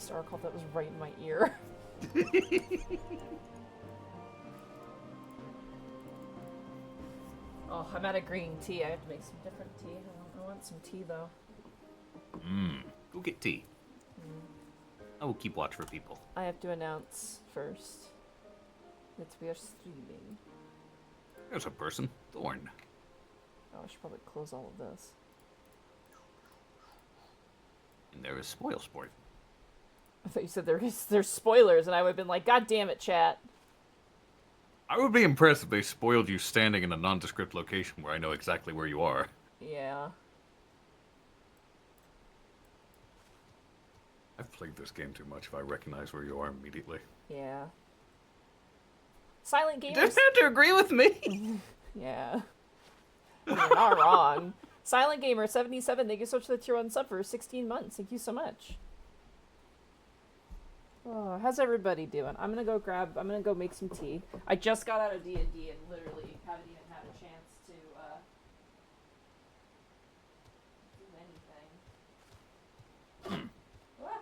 Star Call, that was right in my ear. Oh, I'm out of green tea. I have to make some different tea. I want some tea, though. Go get tea. I will keep watch for people. I have to announce first that we are streaming. There's a person. Thorn. Oh, I should probably close all of this. And there is Spoil Sport. I thought you said there's spoilers, and I would have been like, God damn it, chat. I would be impressed if they spoiled you standing in a nondescript location where I know exactly where you are. Yeah. I've played this game too much if I recognize where you are immediately. Yeah. Silent You Gamers... don't have to agree with me! Yeah. You're not wrong. Silent Gamer 77, thank you so much for the tier 1 sub for 16 months. Thank you so much. Oh, how's everybody doing? I'm gonna go make some tea. I just got out of D&D and literally haven't even had a chance to, do anything. Ah.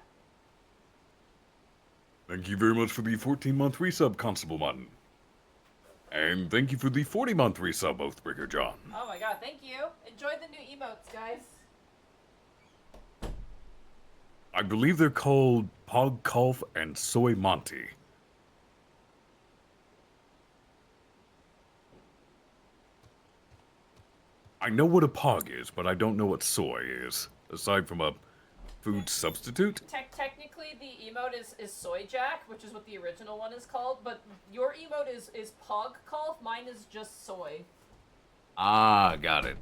Thank you very much for the 14-month resub, Constable Mutton. And thank you for the 40-month resub, Oathbreaker John. Oh my god, thank you. Enjoy the new emotes, guys. I believe they're called Pog Kulf and Soy Monty. I know what a pog is, but I don't know what soy is, aside from a food substitute. Technically, the emote is Soy Jack, which is what the original one is called, but your emote is Pog Call, mine is just soy. Ah, got it.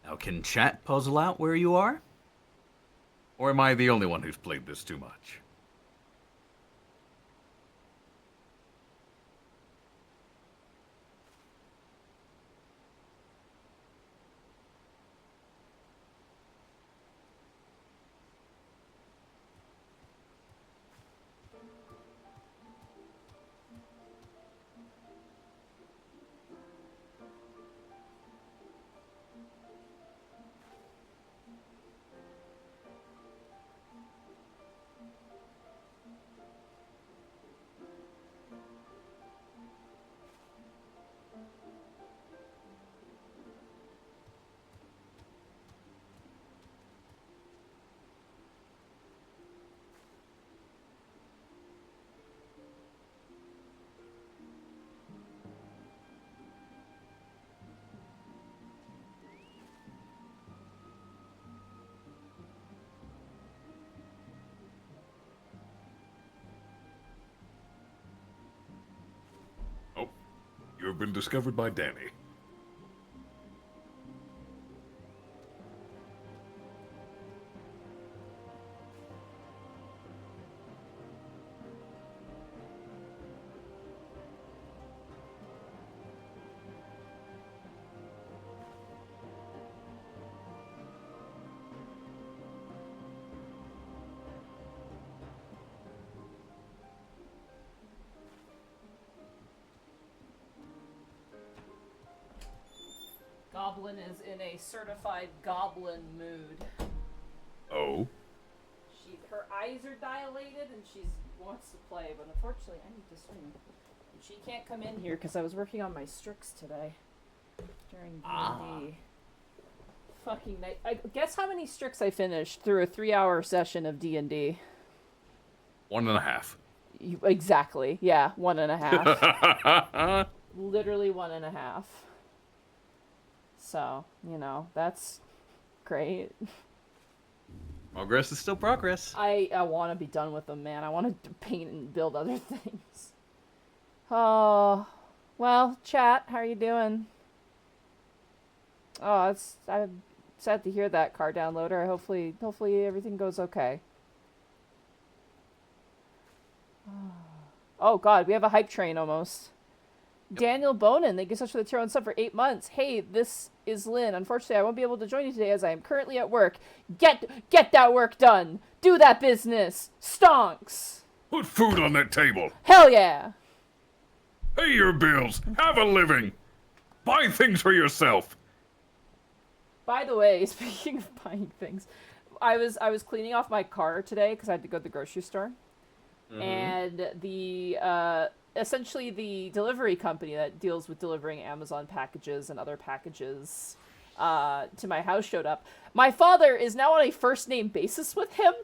Now, can chat puzzle out where you are? Or am I the only one who's played this too much? You have been discovered by Danny. Goblin is in a certified goblin mood. Oh? Her eyes are dilated and she wants to play, but unfortunately I need to stream. And she can't come in here because I was working on my Strix today during D&D. Fucking night. Guess how many Strix I finished through a 3-hour session of D&D? 1.5. Exactly. Yeah, 1.5. Literally 1.5. So, you know, that's great. Progress is still progress. I want to be done with them, man. I want to paint and build other things. Oh, well, chat, how are you doing? Oh, I'm sad to hear that, car downloader. Hopefully everything goes okay. Oh god, we have a hype train almost. Yep. Daniel Bonin, thank you so much for the tier 1 sub for 8 months. Hey, this is Lynn. Unfortunately, I won't be able to join you today as I am currently at work. Get that work done. Do that business. Stonks. Put food on that table. Hell yeah! Pay your bills. Have a living. Buy things for yourself. By the way, speaking of buying things, I was cleaning off my car today because I had to go to the grocery store, and the essentially the delivery company that deals with delivering Amazon packages and other packages to my house showed up. My father is now on a first name basis with him.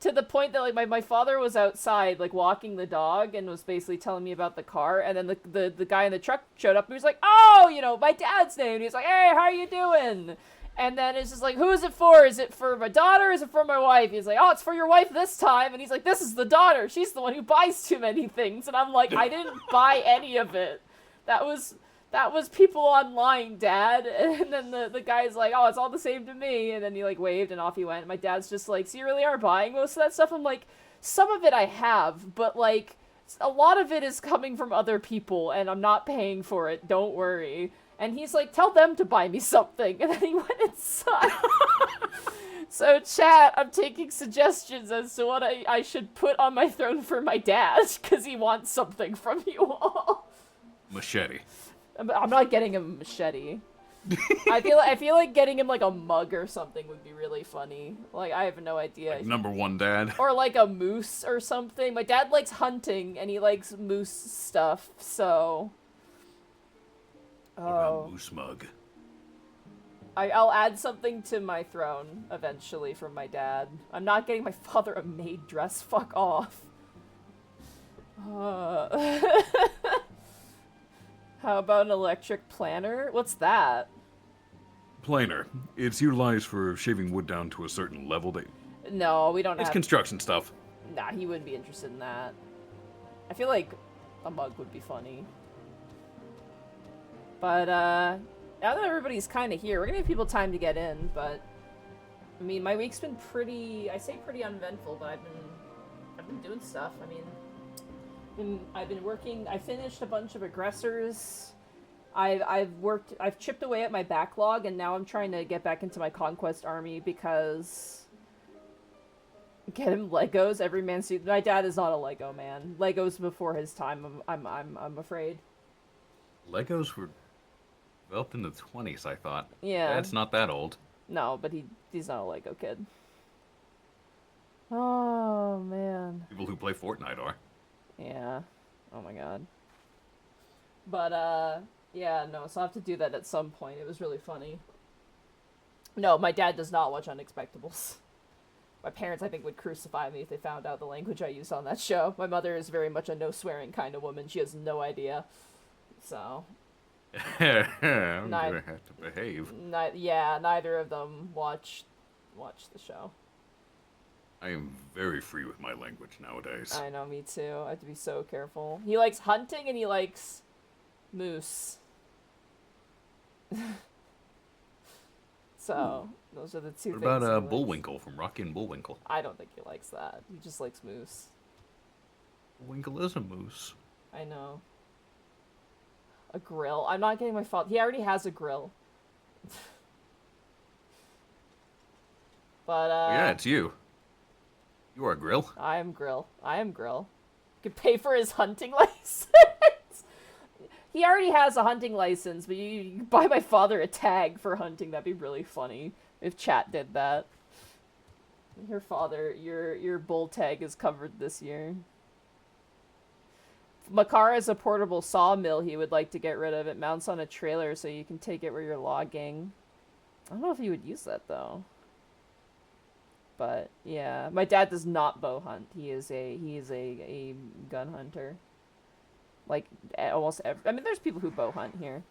To the point that, like, my father was outside, like, walking the dog and was basically telling me about the car, and then the guy in the truck showed up and he was like, oh, you know, my dad's name. And he's like, hey, how you doing? And then it's just like, who is it for? Is it for my daughter? Is it for my wife? He's like, oh, it's for your wife this time. And he's like, this is the daughter. She's the one who buys too many things. And I'm like, I didn't buy any of it. That was people online, Dad. And then the guy's like, oh, it's all the same to me. And then he, like, waved and off he went. And my dad's just like, so you really are buying most of that stuff? I'm like, some of it I have, but, like, a lot of it is coming from other people, and I'm not paying for it. Don't worry. And he's like, tell them to buy me something. And then he went inside. So, chat, I'm taking suggestions as to what I should put on my throne for my dad, because he wants something from you all. Machete. I'm not getting him a machete. I feel like getting him, like, a mug or something would be really funny. Like, I have no idea. Like number one dad. Or, like, a moose or something. My dad likes hunting, and he likes moose stuff, so... Oh. A moose mug. I'll add something to my throne, eventually, from my dad. I'm not getting my father a maid dress. Fuck off. How about an electric planer? What's that? Planer. It's utilized for shaving wood down to a certain level. No, we don't have... It's construction stuff. Nah, he wouldn't be interested in that. I feel like a mug would be funny. But, now that everybody's kind of here, we're gonna give people time to get in, but... I mean, my week's been pretty... I say pretty uneventful, but I've been doing stuff. I mean... I've been working. I finished a bunch of aggressors. I've chipped away at my backlog, and now I'm trying to get back into my conquest army because get him Legos. Every man suit. My dad is not a Lego man. Legos before his time. I'm afraid. Legos were developed in the 20s. I thought. Yeah. Dad's not that old. No, but he's not a Lego kid. Oh man. People who play Fortnite are. Yeah. Oh my god. But, yeah, no, so I'll have to do that at some point. It was really funny. No, my dad does not watch Unexpectables. My parents, I think, would crucify me if they found out the language I used on that show. My mother is very much a no-swearing kind of woman. She has no idea. So... I'm gonna have to behave. Yeah, neither of them watch the show. I am very free with my language nowadays. I know, me too. I have to be so careful. He likes hunting and he likes moose. So, those are the two things. What about Bullwinkle from Rocky and Bullwinkle? I don't think he likes that. He just likes moose. Bullwinkle is a moose. I know. A grill. I'm not getting my father. He already has a grill. But, yeah, it's you. You are Grill. I am Grill. You can pay for his hunting license. He already has a hunting license, but you can buy my father a tag for hunting. That'd be really funny if chat did that. Your father, your bull tag is covered this year. Makar has a portable sawmill he would like to get rid of. It mounts on a trailer so you can take it where you're logging. I don't know if he would use that, though. But yeah, my dad does not bow hunt. He is a gun hunter. Like almost every. I mean, there's people who bow hunt here.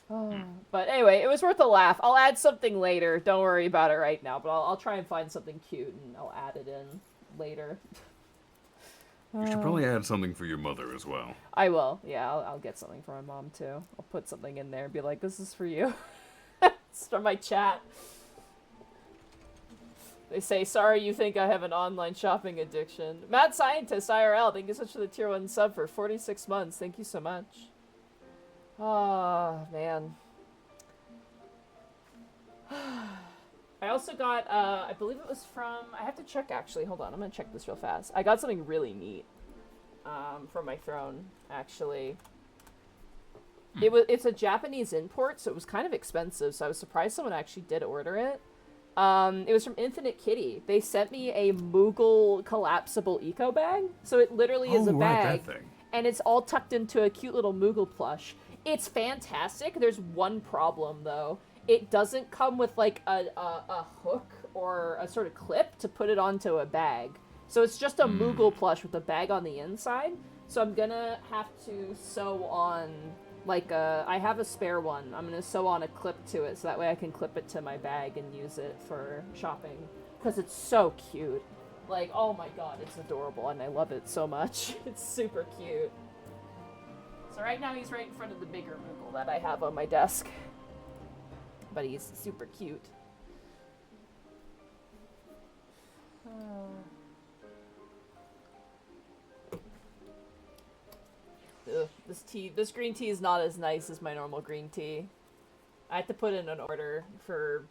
Oh, but anyway, it was worth a laugh. I'll add something later. Don't worry about it right now. But I'll try and find something cute and I'll add it in later. You should probably add something for your mother as well. I will. Yeah, I'll get something for my mom too. I'll put something in there and be like, "This is for you." It's from my chat. They say, sorry you think I have an online shopping addiction. Mad Scientist IRL, thank you so much for the tier 1 sub for 46 months. Thank you so much. Oh, man. I also got, I believe it was from, I have to check actually, hold on, I'm gonna check this real fast. I got something really neat, from my throne, actually. It's a Japanese import, so it was kind of expensive, so I was surprised someone actually did order it. It was from Infinite Kitty. They sent me a Moogle collapsible eco bag, so it literally is a bag, that thing. and it's all tucked into a cute little Moogle plush. It's fantastic. There's one problem, though. It doesn't come with, like, a hook or a sort of clip to put it onto a bag. So it's just a Moogle plush with a bag on the inside. So I'm gonna have to sew on, like, I have a spare one. I'm gonna sew on a clip to it so that way I can clip it to my bag and use it for shopping. Because it's so cute. Like, oh my god, it's adorable and I love it so much. It's super cute. So right now he's right in front of the bigger Moogle that I have on my desk. But he's super cute. Ugh, this green tea is not as nice as my normal green tea. I had to put in an order for...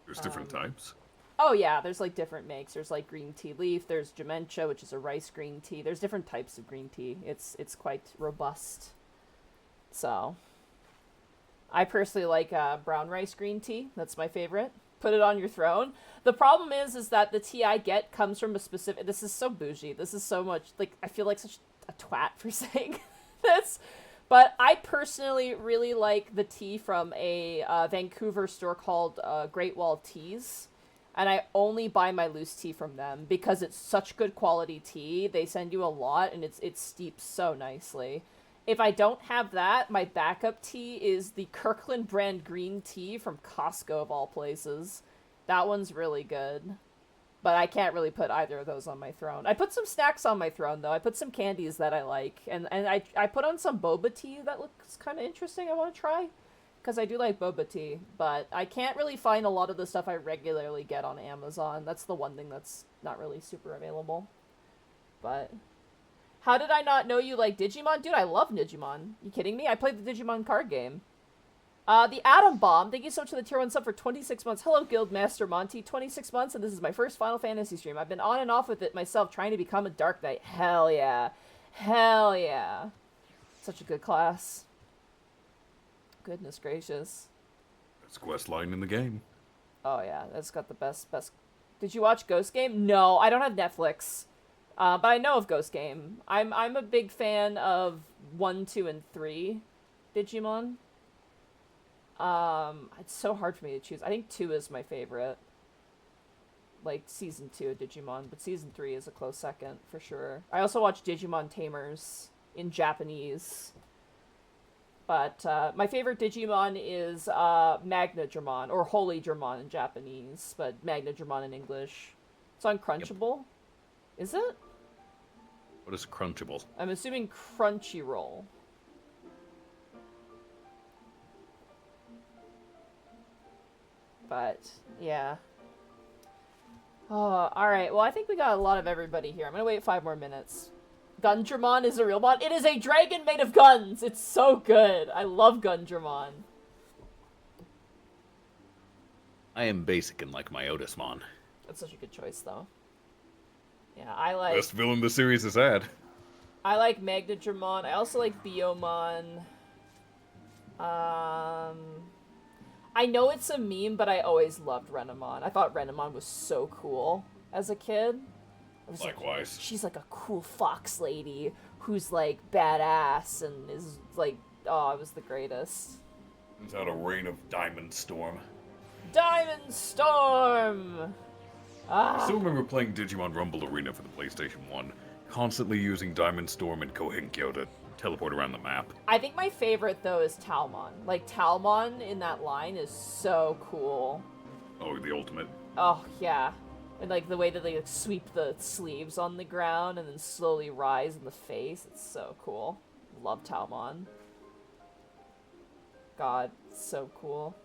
There's different types. Oh yeah, there's like different makes. There's like green tea leaf, there's Dementia, which is a rice green tea. There's different types of green tea. It's quite robust. So... I personally like brown rice green tea. That's my favorite. Put it on your throne. The problem is that the tea I get comes from a specific... This is so bougie. This is so much... Like, I feel like such a twat for saying this. But I personally really like the tea from a Vancouver store called Great Wall Teas. And I only buy my loose tea from them because it's such good quality tea. They send you a lot and it steeps so nicely. If I don't have that, my backup tea is the Kirkland brand green tea from Costco, of all places. That one's really good. But I can't really put either of those on my throne. I put some snacks on my throne, though. I put some candies that I like. And I put on some boba tea that looks kind of interesting I want to try. Because I do like boba tea. But I can't really find a lot of the stuff I regularly get on Amazon. That's the one thing that's not really super available. But... How did I not know you like Digimon? Dude, I love Digimon. You kidding me? I played the Digimon card game. The Atom Bomb. Thank you so much for the tier 1 sub for 26 months. Hello, Guildmaster Monty. 26 months, and this is my first Final Fantasy stream. I've been on and off with it myself, trying to become a Dark Knight. Hell yeah. Hell yeah. Such a good class. Goodness gracious. Best quest line in the game. Oh yeah, that's got the best... Did you watch Ghost Game? No, I don't have Netflix. But I know of Ghost Game. I'm a big fan of 1, 2, and 3 Digimon. It's so hard for me to choose. I think 2 is my favorite. Like, Season 2 of Digimon, but Season 3 is a close second, for sure. I also watch Digimon Tamers in Japanese. But, my favorite Digimon is, Magna Dramon, or Holy Dramon in Japanese, but Magna Dramon in English. It's on Crunchyroll. Yep. Is it? What is Crunchable? I'm assuming Crunchyroll. But, yeah. Oh, alright. Well, I think we got a lot of everybody here. I'm gonna wait 5 more minutes. Gundramon is a real mon. It is a dragon made of guns! It's so good! I love Gundramon. I am basic and like my Otismon. That's such a good choice, though. Yeah, I like... Best villain the series has had. I like Magnadramon. I also like Biomon. I know it's a meme, but I always loved Renamon. I thought Renamon was so cool as a kid. Likewise. Like, she's like a cool fox lady who's like badass and is like, oh, it was the greatest. It's out a reign of Diamond Storm. Diamond Storm! I still remember playing Digimon Rumble Arena for the PlayStation 1, constantly using Diamond Storm and Kohenkyo to teleport around the map. I think my favorite, though, is Talmon. Like, Talmon in that line is so cool. Oh, the ultimate. Oh, yeah. And, like, the way that they like, sweep the sleeves on the ground and then slowly rise in the face. It's so cool. Love Talmon. God, it's so cool.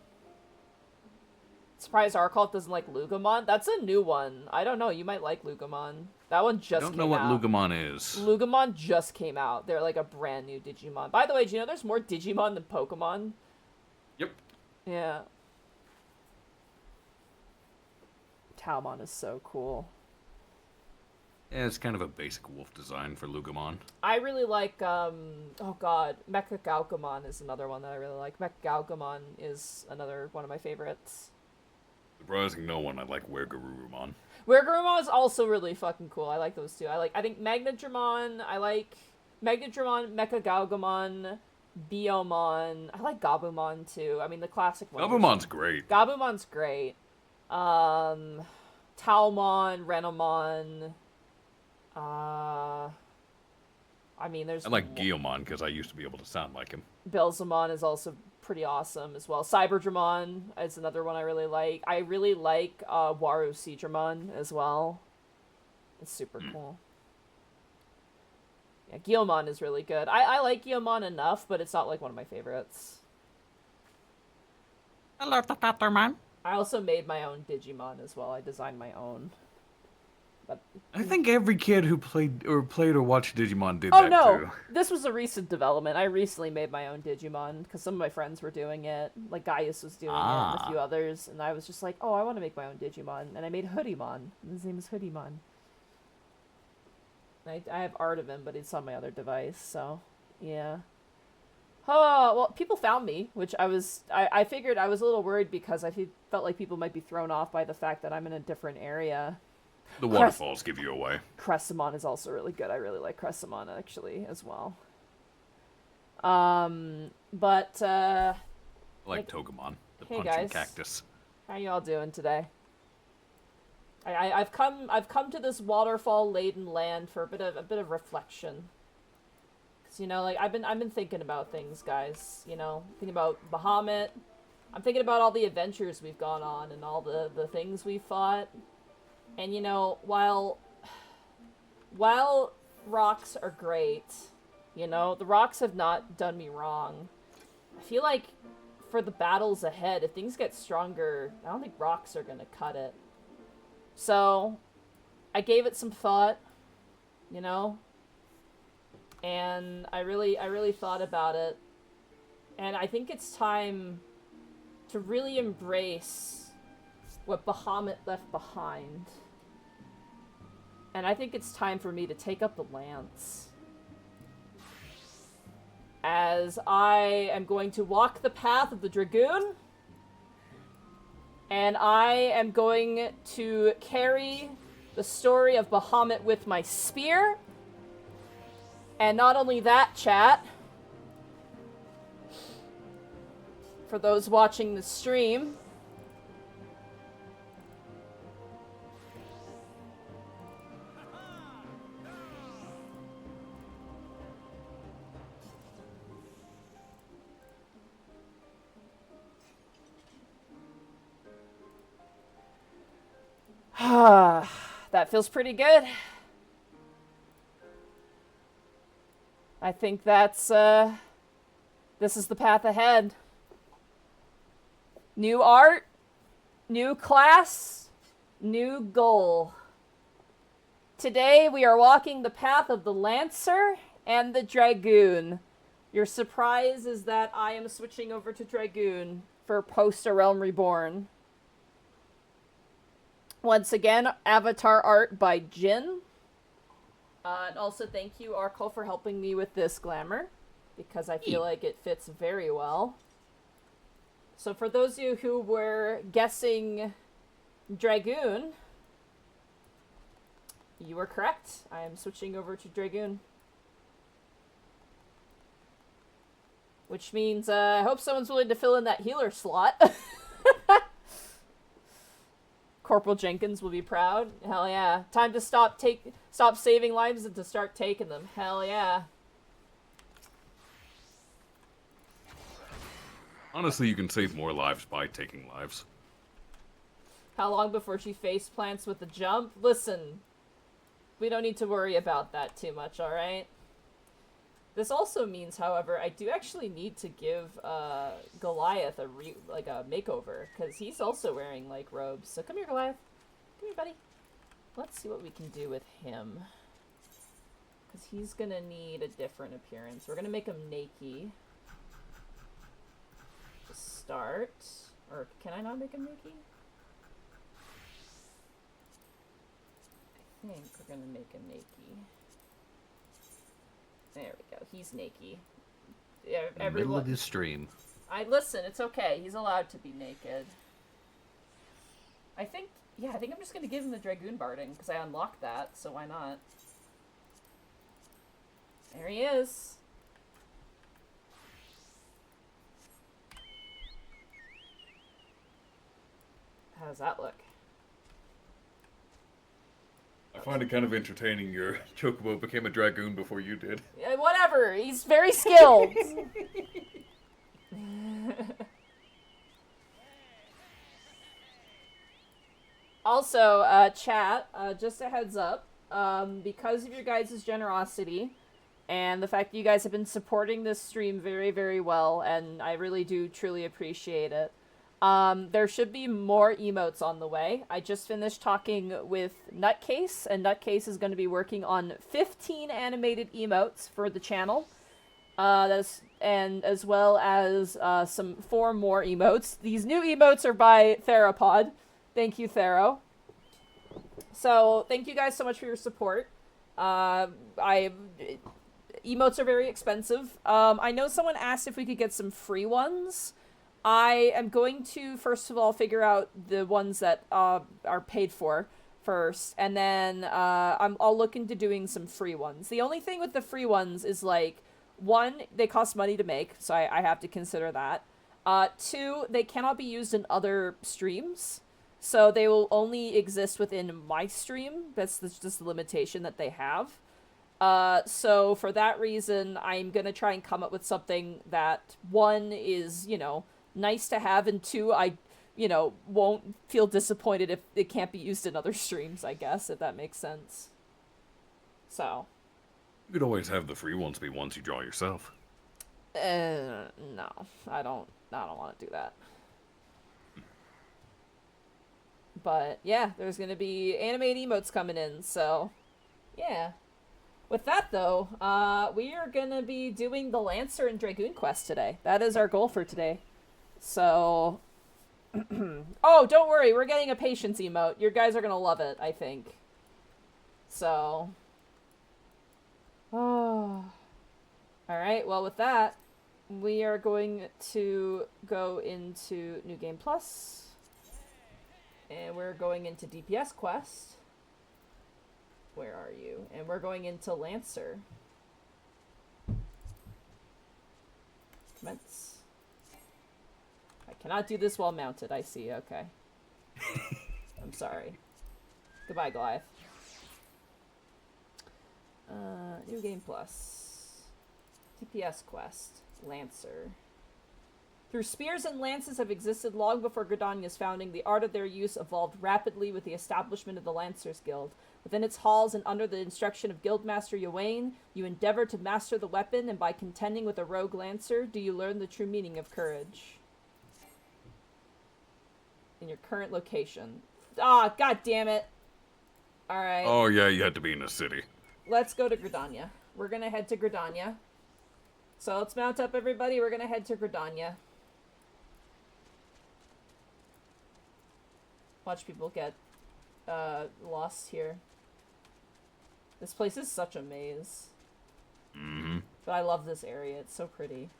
Surprised Arcalt doesn't like Lugamon? That's a new one. I don't know. You might like Lugamon. That one just came out. I don't know what Lugamon is. Lugamon just came out. They're like a brand new Digimon. By the way, do you know there's more Digimon than Pokemon? Yep. Yeah. Talmon is so cool. Yeah, it's kind of a basic wolf design for Lugamon. I really like, oh god, Mecha Gaugamon is another one that I really like. Mecha Gaugamon is another one of my favorites. Surprising no one, I like Wergarurumon. Wergarumon is also really fucking cool. I like those two. I think Magnadramon, Magnadramon, Mecha Gaugamon, Biomon. I like Gabumon too. I mean, the classic one. Gabumon's great. Gabumon's great. Talmon, Renamon. I mean, there's... I like Guiomon because I used to be able to sound like him. Belzamon is also pretty awesome as well. Cyberdramon is another one I really like. I really like Waru Seedramon as well. It's super cool. Yeah, Guiomon is really good. I like Guiomon enough, but it's not like one of my favorites. Hello, Tatarman. I also made my own Digimon as well. I designed my own. But I think every kid who played or watched Digimon did that too. Oh no, this was a recent development. I recently made my own Digimon because some of my friends were doing it. Like Gaius was doing it and a few others, and I was just like, oh, I want to make my own Digimon, and I made Hoodiemon. His name is Hoodiemon. I have art of him, but it's on my other device, so yeah. Oh, well, people found me, which I figured I was a little worried because I felt like people might be thrown off by the fact that I'm in a different area. The waterfalls give you away. Cressamon is also really good. I really like Cressamon, actually, as well. But, I like Togemon, the punching cactus. How y'all doing today? I've come to this waterfall-laden land for a bit of reflection. Cause, you know, like, I've been thinking about things, guys. You know, thinking about Bahamut. I'm thinking about all the adventures we've gone on and all the things we've fought. And, you know, while rocks are great, you know, the rocks have not done me wrong. I feel like for the battles ahead, if things get stronger, I don't think rocks are going to cut it. So, I gave it some thought, you know, and I really thought about it. And I think it's time to really embrace what Bahamut left behind. And I think it's time for me to take up the lance. As I am going to walk the path of the Dragoon. And I am going to carry the story of Bahamut with my spear. And not only that, chat. For those watching the stream, that feels pretty good. I think that's, this is the path ahead. New art, new class, new goal. Today we are walking the path of the Lancer and the Dragoon. Your surprise is that I am switching over to Dragoon for Post-A Realm Reborn. Once again, avatar art by Jin. And also thank you, Arco, for helping me with this glamour, because I feel like it fits very well. So for those of you who were guessing Dragoon, you were correct. I am switching over to Dragoon. Which means, I hope someone's willing to fill in that healer slot. Corporal Jenkins will be proud. Hell yeah. Time to stop saving lives and to start taking them. Hell yeah. Honestly, you can save more lives by taking lives. How long before she face plants with a jump? Listen, we don't need to worry about that too much, alright? This also means, however, I do actually need to give Goliath a makeover, because he's also wearing, like, robes. So come here, Goliath. Come here, buddy. Let's see what we can do with him. Because he's gonna need a different appearance. We're gonna make him naked. To start. Or can I not make him naked? think we're gonna make a Nakey. There we go. He's Nakey. Middle of this stream. Listen, it's okay. He's allowed to be naked. I think I'm just gonna give him the Dragoon Barding, because I unlocked that, so why not? There he is. How does that look? I find it kind of entertaining your Chocobo became a Dragoon before you did. Yeah, whatever. He's very skilled. Also, chat, just a heads up, because of your guys' generosity and the fact that you guys have been supporting this stream very, very well, and I really do truly appreciate it, there should be more emotes on the way. I just finished talking with Nutcase, and Nutcase is going to be working on 15 animated emotes for the channel, and as well as 4 more emotes. These new emotes are by Therapod. Thank you, Thero. So, thank you guys so much for your support. Emotes are very expensive. I know someone asked if we could get some free ones. I am going to, first of all, figure out the ones that are paid for first, and then I'll look into doing some free ones. The only thing with the free ones is, like, 1, they cost money to make, so I have to consider that. 2, they cannot be used in other streams. So they will only exist within my stream. That's just the limitation that they have. So for that reason, I'm going to try and come up with something that, 1, is, nice to have, and 2, I, won't feel disappointed if it can't be used in other streams, I guess, if that makes sense. So. You could always have the free ones be ones you draw yourself. No. I don't want to do that. But, yeah, there's going to be animated emotes coming in, so, yeah. With that, though, we are going to be doing the Lancer and Dragoon quest today. That is our goal for today. So, oh, don't worry, we're getting a patience emote. You guys are going to love it, I think. So, oh. Alright, well, with that, we are going to go into New Game Plus. And we're going into DPS quest. Where are you? And we're going into Lancer. Commence. I cannot do this while mounted, I see, okay. I'm sorry. Goodbye, Goliath. New Game Plus. DPS quest. Lancer. Through spears and lances have existed long before Gridania's founding, the art of their use evolved rapidly with the establishment of the Lancers Guild. Within its halls and under the instruction of Guildmaster Ywain, you endeavor to master the weapon, and by contending with a rogue lancer, do you learn the true meaning of courage. In your current location. Ah, god damn it! Alright. Oh yeah, you had to be in a city. Let's go to Gridania. We're gonna head to Gridania. So let's mount up, everybody. We're gonna head to Gridania. Watch people get lost here. This place is such a maze. Mm-hmm. But I love this area. It's so pretty.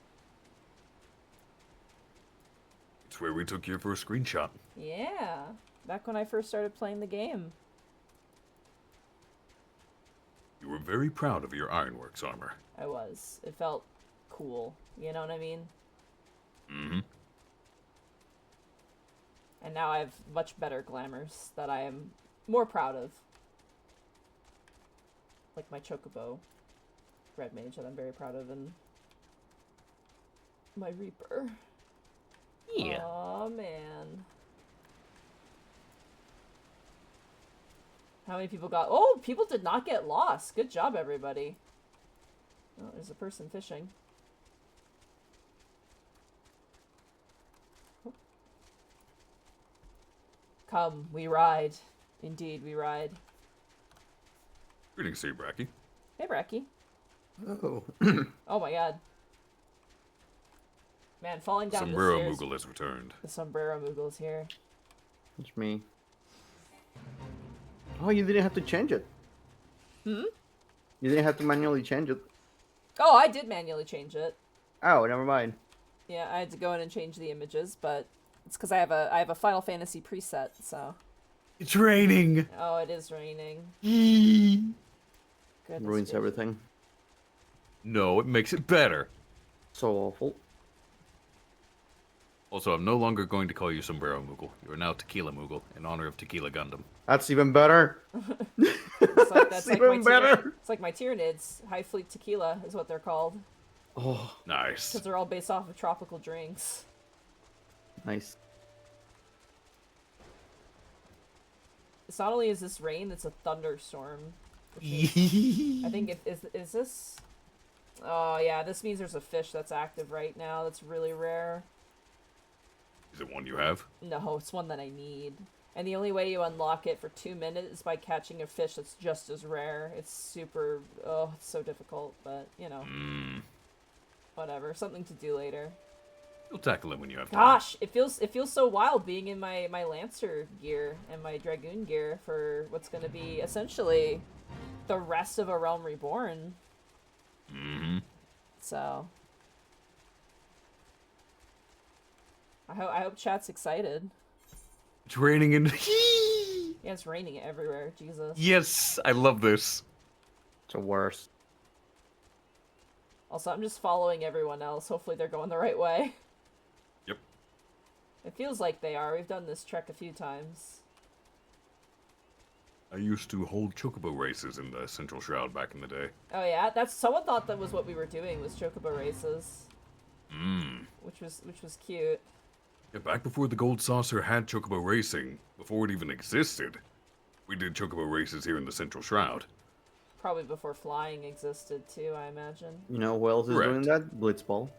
It's where we took your first screenshot. Yeah. Back when I first started playing the game. You were very proud of your Ironworks armor. I was. It felt cool. You know what I mean? Mm-hmm. And now I have much better glamours that I am more proud of. Like my Chocobo Red Mage that I'm very proud of, and my Reaper. Yeah. Aw, man. How many people got... Oh, people did not get lost. Good job, everybody. Oh, there's a person fishing. Come, we ride. Indeed, we ride. Greetings to you, Bracky. Hey, Bracky. Oh. Oh my god. Man, falling down Sombrero the stairs. Moogle has returned. The Sombrero Moogle's here. It's me. Oh, you didn't have to change it. Hmm? You didn't have to manually change it. Oh, I did manually change it. Oh, never mind. Yeah, I had to go in and change the images, but it's because I have a Final Fantasy preset, so. It's raining. Oh, it is raining. No, Goodness Ruins gracious. everything. it makes it better. So awful. Also, I'm no longer going to call you Sombrero Moogle. You are now Tequila Moogle, in honor of Tequila Gundam. That's even better. That's like even my better. It's like my Tyranids. High Fleet Tequila is what they're called. Oh, Nice. Because they're all based off of tropical drinks. nice. It's not only is this rain, it's a thunderstorm. I think is this... Oh yeah, this means there's a fish that's active right now. That's really rare. Is it one you have? No, it's one that I need. And the only way you unlock it for 2 minutes is by catching a fish that's just as rare. It's super... Oh, it's so difficult, but, you know. Whatever. Something to do later. You'll tackle it when you have time. Gosh, it feels so wild being in my Lancer gear and my Dragoon gear for what's going to be essentially the rest of A Realm Reborn. So... I hope chat's excited. It's raining and... Yeah, it's raining everywhere. Jesus. Yes, I love this. It's the worst. Also, I'm just following everyone else. Hopefully they're going the right way. Yep. It feels like they are. We've done this trek a few times. I used to hold chocobo races in the Central Shroud back in the day. Oh yeah? Someone thought that was what we were doing, was chocobo races. Which was cute. Yeah, back before the Gold Saucer had chocobo racing, before it even existed, we did chocobo races here in the Central Shroud. Probably before flying existed too, I imagine. You know who else is Correct. doing that? Blitzball.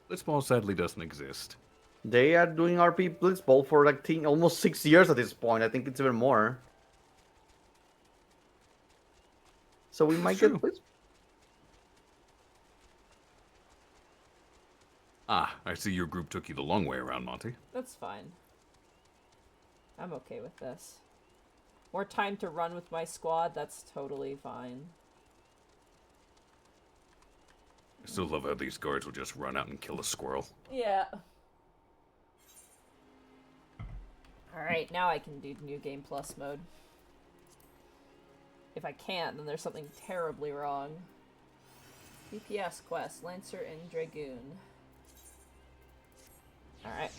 Blitzball sadly doesn't exist. They are doing RP Blitzball for like almost 6 years at this point. I think it's even more. So we might true. get Blitzball. Ah, I see your group took you the long way around, Monty. That's fine. I'm okay with this. More time to run with my squad, that's totally fine. I still love how these guards will just run out and kill a squirrel. Yeah. Alright, now I can do New Game Plus mode. If I can't, then there's something terribly wrong. DPS quest, Lancer and Dragoon. Alright.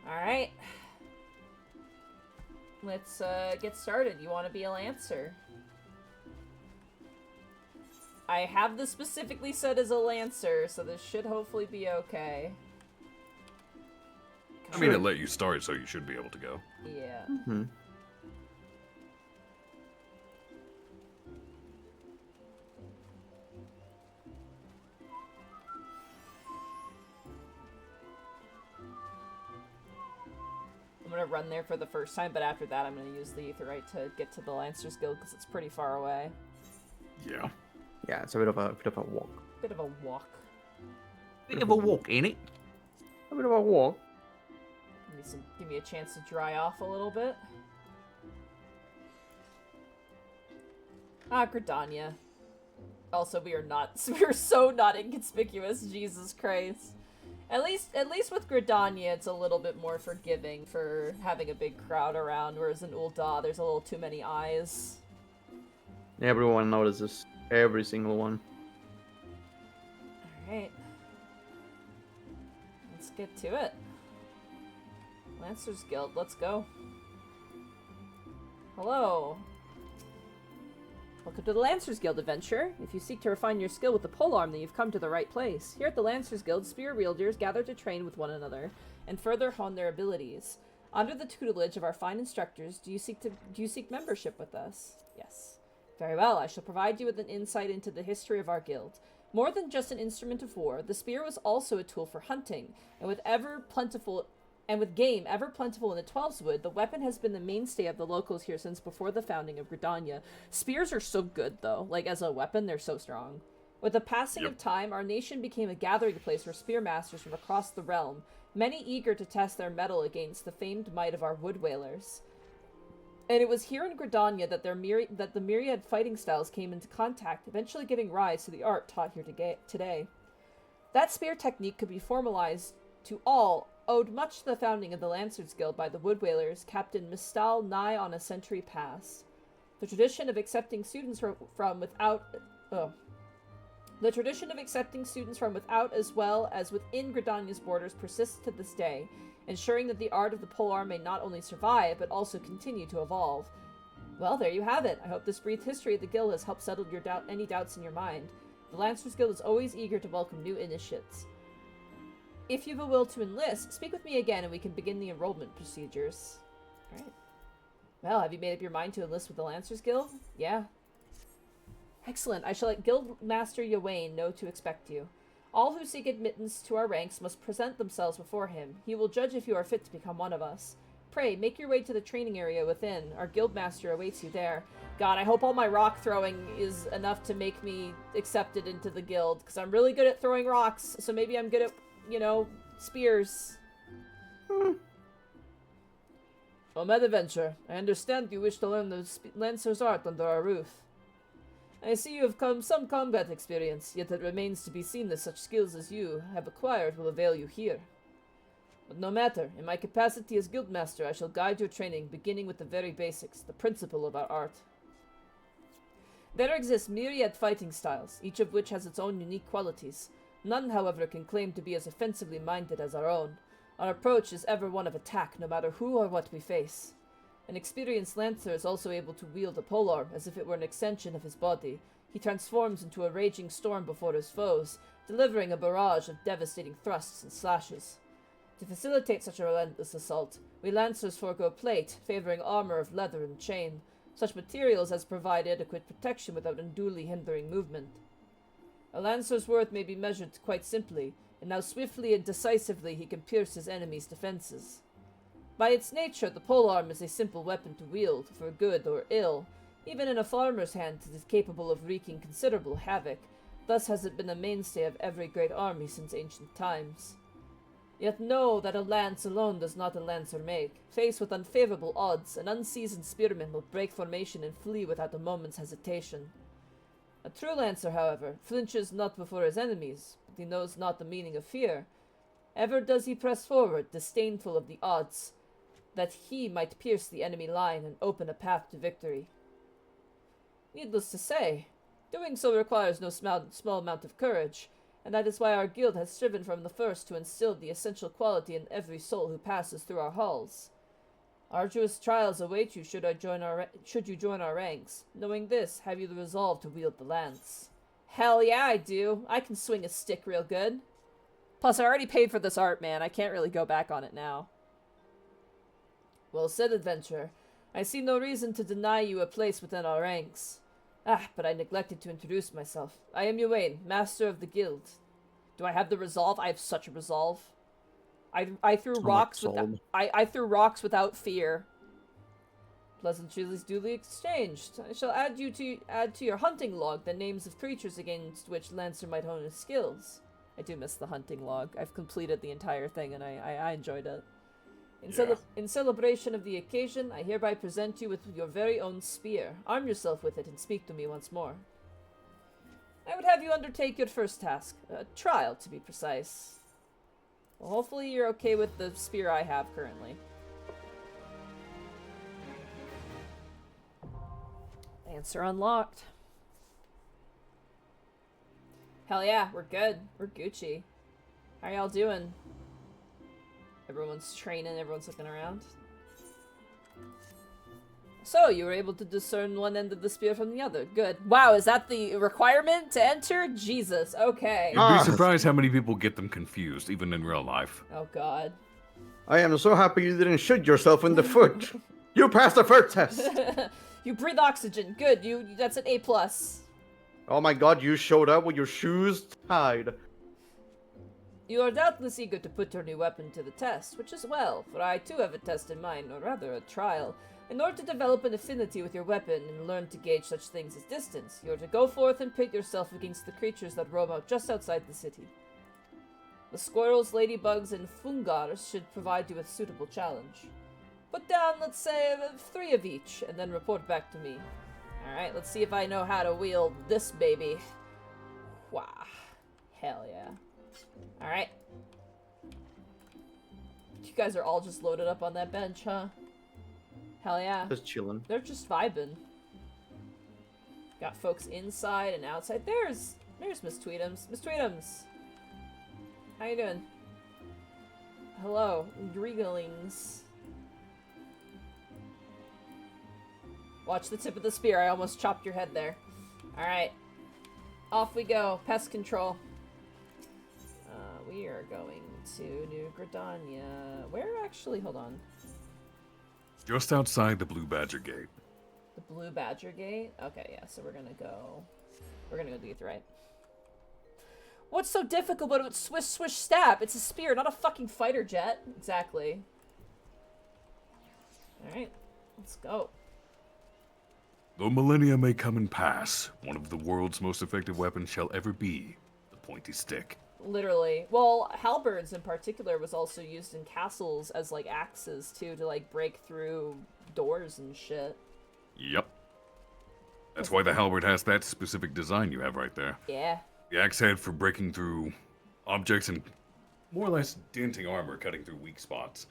Alright. Let's get started. You want to be a Lancer? I have this specifically set as a Lancer, so this should hopefully be okay. I mean, it let you start, so you should be able to go. Yeah. Mm-hmm. I'm gonna run there for the first time, but after that I'm gonna use the Aetherite to get to the Lancer's Guild, because it's pretty far away. Yeah. Yeah, it's a bit of a walk. Bit of a walk. Bit of a walk, ain't it? A bit of a walk. Give me a chance to dry off a little bit. Ah, Gridania. Also, we are so not inconspicuous, Jesus Christ. At least with Gridania, it's a little bit more forgiving for having a big crowd around, whereas in Ul'dah, there's a little too many eyes. Everyone notices. Every single one. Alright. Let's get to it. Lancer's Guild, let's go. Hello. Welcome to the Lancer's Guild adventure. If you seek to refine your skill with the polearm, then you've come to the right place. Here at the Lancer's Guild, spear wielders gather to train with one another and further hone their abilities. Under the tutelage of our fine instructors, do you seek membership with us? Yes. Very well, I shall provide you with an insight into the history of our guild. More than just an instrument of war, the spear was also a tool for hunting, and with game ever plentiful in the Twelveswood, the weapon has been the mainstay of the locals here since before the founding of Gridania. Spears are so good, though. Like, as a weapon, they're so strong. With the passing of time, our nation became a gathering place for spearmasters from across the realm, many eager to test their mettle against the famed might of our wood whalers. And it was here in Gridania that the myriad fighting styles came into contact, eventually giving rise to the art taught here today. That spear technique could be formalized to all, owed much to the founding of the Lancers Guild by the wood whalers, Captain Mistal nigh on a century past. The tradition of accepting students from without as well as within Gridania's borders persists to this day, ensuring that the art of the polearm may not only survive, but also continue to evolve. Well, there you have it. I hope this brief history of the guild has helped settle any doubts in your mind. The Lancers Guild is always eager to welcome new initiates. If you've a will to enlist, speak with me again and we can begin the enrollment procedures. Alright. Well, have you made up your mind to enlist with the Lancers Guild? Yeah. Excellent. I shall let Guildmaster Yawain know to expect you. All who seek admittance to our ranks must present themselves before him. He will judge if you are fit to become one of us. Pray, make your way to the training area within. Our Guildmaster awaits you there. God, I hope all my rock throwing is enough to make me accepted into the guild, because I'm really good at throwing rocks, so maybe I'm good at, spears. Well, Adventure, I understand you wish to learn the Lancer's art under our roof. I see you have some combat experience, yet it remains to be seen that such skills as you have acquired will avail you here. But no matter, in my capacity as Guildmaster, I shall guide your training, beginning with the very basics, the principle of our art. There exist myriad fighting styles, each of which has its own unique qualities. None, however, can claim to be as offensively minded as our own. Our approach is ever one of attack, no matter who or what we face. An experienced lancer is also able to wield a polearm as if it were an extension of his body. He transforms into a raging storm before his foes, delivering a barrage of devastating thrusts and slashes. To facilitate such a relentless assault, we lancers forego plate, favoring armor of leather and chain. Such materials as provide adequate protection without unduly hindering movement. A lancer's worth may be measured quite simply, in how swiftly and decisively he can pierce his enemy's defenses. By its nature, the polearm is a simple weapon to wield, for good or ill. Even in a farmer's hands, it is capable of wreaking considerable havoc. Thus has it been a mainstay of every great army since ancient times. Yet know that a lance alone does not a lancer make. Faced with unfavorable odds, an unseasoned spearman will break formation and flee without a moment's hesitation. A true lancer, however, flinches not before his enemies, but he knows not the meaning of fear. Ever does he press forward, disdainful of the odds, that he might pierce the enemy line and open a path to victory. Needless to say, doing so requires no small amount of courage, and that is why our guild has striven from the first to instill the essential quality in every soul who passes through our halls. Arduous trials await you should you join our ranks. Knowing this, have you the resolve to wield the lance? Hell yeah, I do. I can swing a stick real good. Plus, I already paid for this art, man. I can't really go back on it now. Well said, adventurer. I see no reason to deny you a place within our ranks. But I neglected to introduce myself. I am Yawain, master of the guild. Do I have the resolve? I have such a resolve. I threw rocks I threw rocks without fear. Pleasantries duly exchanged. I shall add to your hunting log the names of creatures against which Lancer might hone his skills. I do miss the hunting log. I've completed the entire thing and I enjoyed it. In celebration of the occasion, I hereby present you with your very own spear. Arm yourself with it and speak to me once more. I would have you undertake your first task. A trial, to be precise. Well, hopefully you're okay with the spear I have currently. Answer unlocked. Hell yeah, we're good. We're Gucci. How y'all doing? Everyone's training, everyone's looking around. So, you were able to discern one end of the spear from the other. Good. Wow, is that the requirement to enter? Jesus, okay. You'd be surprised how many people get them confused, even in real life. Oh god. I am so happy you didn't shoot yourself in the foot. You passed the first test. You breathe oxygen. Good, that's an A+. Oh my god, you showed up with your shoes tied. You are doubtless eager to put your new weapon to the test, which is well, for I too have a test in mind, or rather a trial. In order to develop an affinity with your weapon and learn to gauge such things as distance, you are to go forth and pit yourself against the creatures that roam out just outside the city. The squirrels, ladybugs, and fungars should provide you with a suitable challenge. Put down, let's say, 3 of each, and then report back to me. Alright, let's see if I know how to wield this baby. Wow. Hell yeah. Alright. You guys are all just loaded up on that bench, huh? Hell yeah. Just chilling. They're just vibing. Got folks inside and outside. There's Miss Tweetums. Miss Tweetums! How you doing? Hello, Dreaglings. Watch the tip of the spear. I almost chopped your head there. Alright. Off we go. Pest control. We are going to New Gridania. Where actually? Hold on. Just outside the Blue Badger Gate. The Blue Badger Gate? Okay, yeah, so we're gonna go to the right. What's so difficult about it? Swish, swish, stab? It's a spear, not a fucking fighter jet. Exactly. Alright, let's go. Though millennia may come and pass, one of the world's most effective weapons shall ever be the pointy stick. Literally. Well, halberds in particular was also used in castles as, like, axes, too, to, like, break through doors and shit. Yep. That's why the halberd has that specific design you have right there. Yeah. The axe head for breaking through objects and more or less denting armor, cutting through weak spots.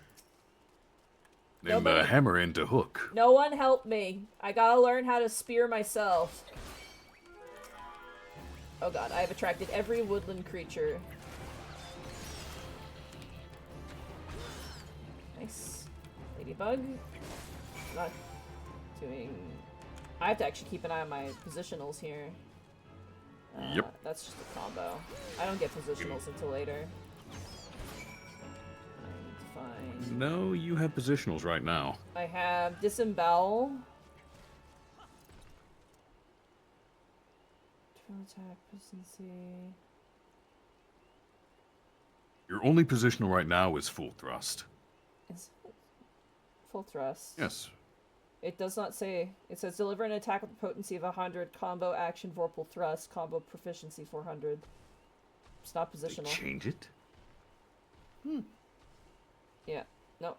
Then the hammer end to hook. No one help me. I gotta learn how to spear myself. Oh god, I have attracted every woodland creature. Nice. Ladybug. Not doing... I have to actually keep an eye on my positionals here. Yep. That's just a combo. I don't get positionals until later. I need to find... No, you have positionals right now. I have Disembowel. Attack, proficiency. Your only positional right now is full thrust. Is it? Full thrust. Yes. It does not say. It says deliver an attack with a potency of 100, combo action vorpal thrust, combo proficiency 400. It's not They positional. change it? Yeah. No.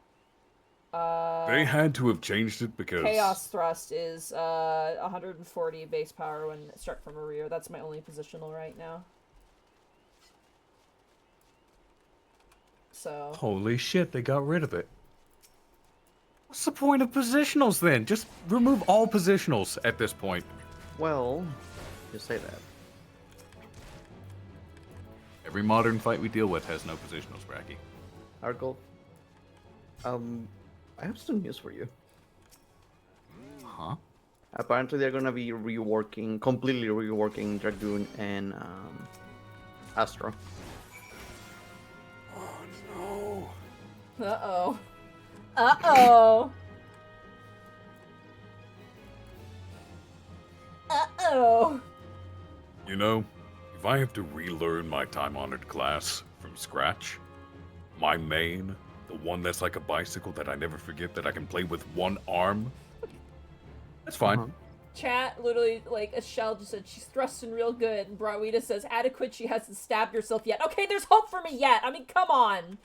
They had to have changed it because... Chaos thrust is 140 base power when struck from a rear. That's my only positional right now. So. Holy shit, they got rid of it. What's the point of positionals then? Just remove all positionals at this point. Well, you say that. Every modern fight we deal with has no positionals, Bracky. Argle. I have some news for you. Huh? Apparently they're gonna be completely reworking Dragoon and Astro. Oh no. Uh-oh. Uh-oh. Uh-oh. You know, if I have to relearn my time-honored class from scratch, my main, the one that's like a bicycle that I never forget that I can play with one arm, that's fine. Chat, literally, like, a shell just said, she's thrusting real good, and Brawita says, adequate, she hasn't stabbed herself yet. Okay, there's hope for me yet! I mean, come on!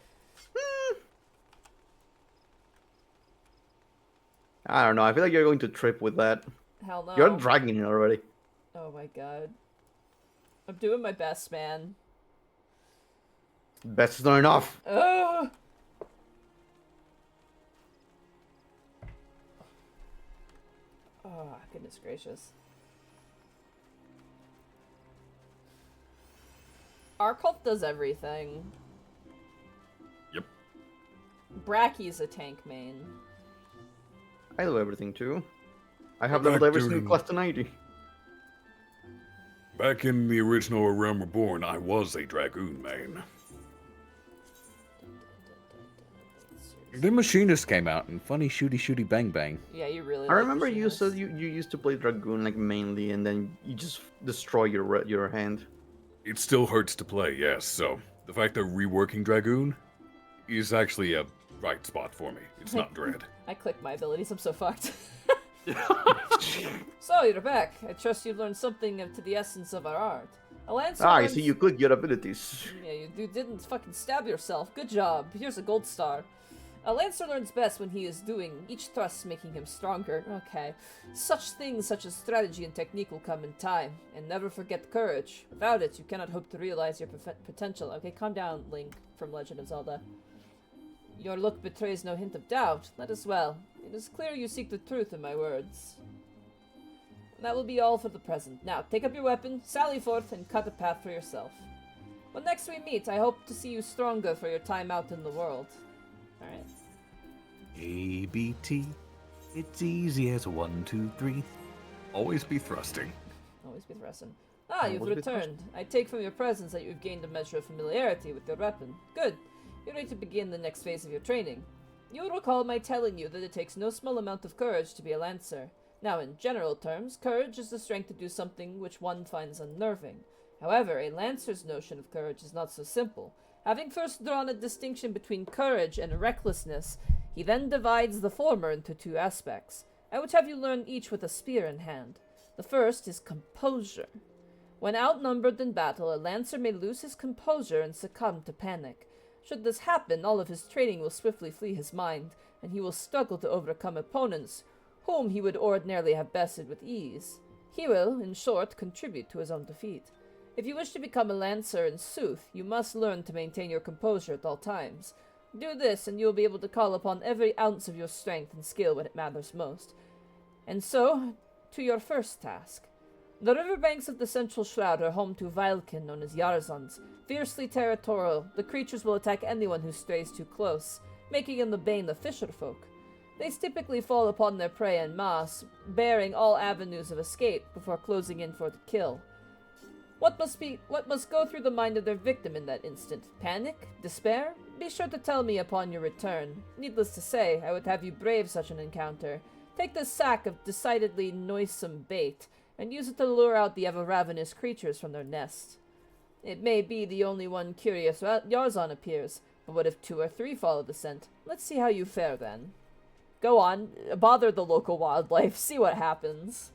I don't know, I feel like you're going to trip with that. Hell no. You're dragging it already. Oh my god. I'm doing my best, man. Best is not enough. Ugh! Oh, goodness gracious. Our cult does everything. Yep. Bracky's a tank main. I do everything too. I have Back leveled every single to- class to 90. Back in the original A Realm Reborn, I was a Dragoon main. The Machinist came out and funny shooty bang bang. Yeah, you really I like remember you Machinist. said you used to play Dragoon like mainly, and then you just destroy your hand. It still hurts to play, yes, so the fact that reworking Dragoon is actually a right spot for me. It's not dread. I clicked my abilities. I'm so fucked. So, you're back. I trust you've learned something to the essence of our art. A lancer I learns... see you click your abilities. Yeah, you didn't fucking stab yourself. Good job. Here's a gold star. A lancer learns best when he is doing each thrust, making him stronger. Okay. Such things such as strategy and technique will come in time. And never forget courage. Without it, you cannot hope to realize your potential. Okay, calm down, Link from Legend of Zelda. Your look betrays no hint of doubt. That is well. It is clear you seek the truth in my words. That will be all for the present. Now, take up your weapon, sally forth, and cut a path for yourself. When next we meet, I hope to see you stronger for your time out in the world. Alright. ABT. It's easy as 1, 2, 3. Always be thrusting. Always be thrusting. Ah, you've Always be returned. I take from your presence that you've gained a measure of familiarity with your weapon. Good. You're ready to begin the next phase of your training. You will recall my telling you that it takes no small amount of courage to be a lancer. Now, in general terms, courage is the strength to do something which one finds unnerving. However, a lancer's notion of courage is not so simple. Having first drawn a distinction between courage and recklessness, he then divides the former into two aspects. I would have you learn each with a spear in hand. The first is composure. When outnumbered in battle, a lancer may lose his composure and succumb to panic. Should this happen, all of his training will swiftly flee his mind, and he will struggle to overcome opponents whom he would ordinarily have bested with ease. He will, in short, contribute to his own defeat. If you wish to become a lancer in sooth, you must learn to maintain your composure at all times. Do this, and you will be able to call upon every ounce of your strength and skill when it matters most. And so, to your first task. The riverbanks of the Central Shroud are home to Vilekin, known as Yarzons. Fiercely territorial, the creatures will attack anyone who strays too close, making them the bane of fisherfolk. They typically fall upon their prey en masse, bearing all avenues of escape before closing in for the kill. What must go through the mind of their victim in that instant? Panic? Despair? Be sure to tell me upon your return. Needless to say, I would have you brave such an encounter. Take this sack of decidedly noisome bait, and use it to lure out the ever-ravenous creatures from their nest. It may be the only one curious Yarzon appears, but what if 2 or 3 follow the scent? Let's see how you fare then. Go on, bother the local wildlife, see what happens.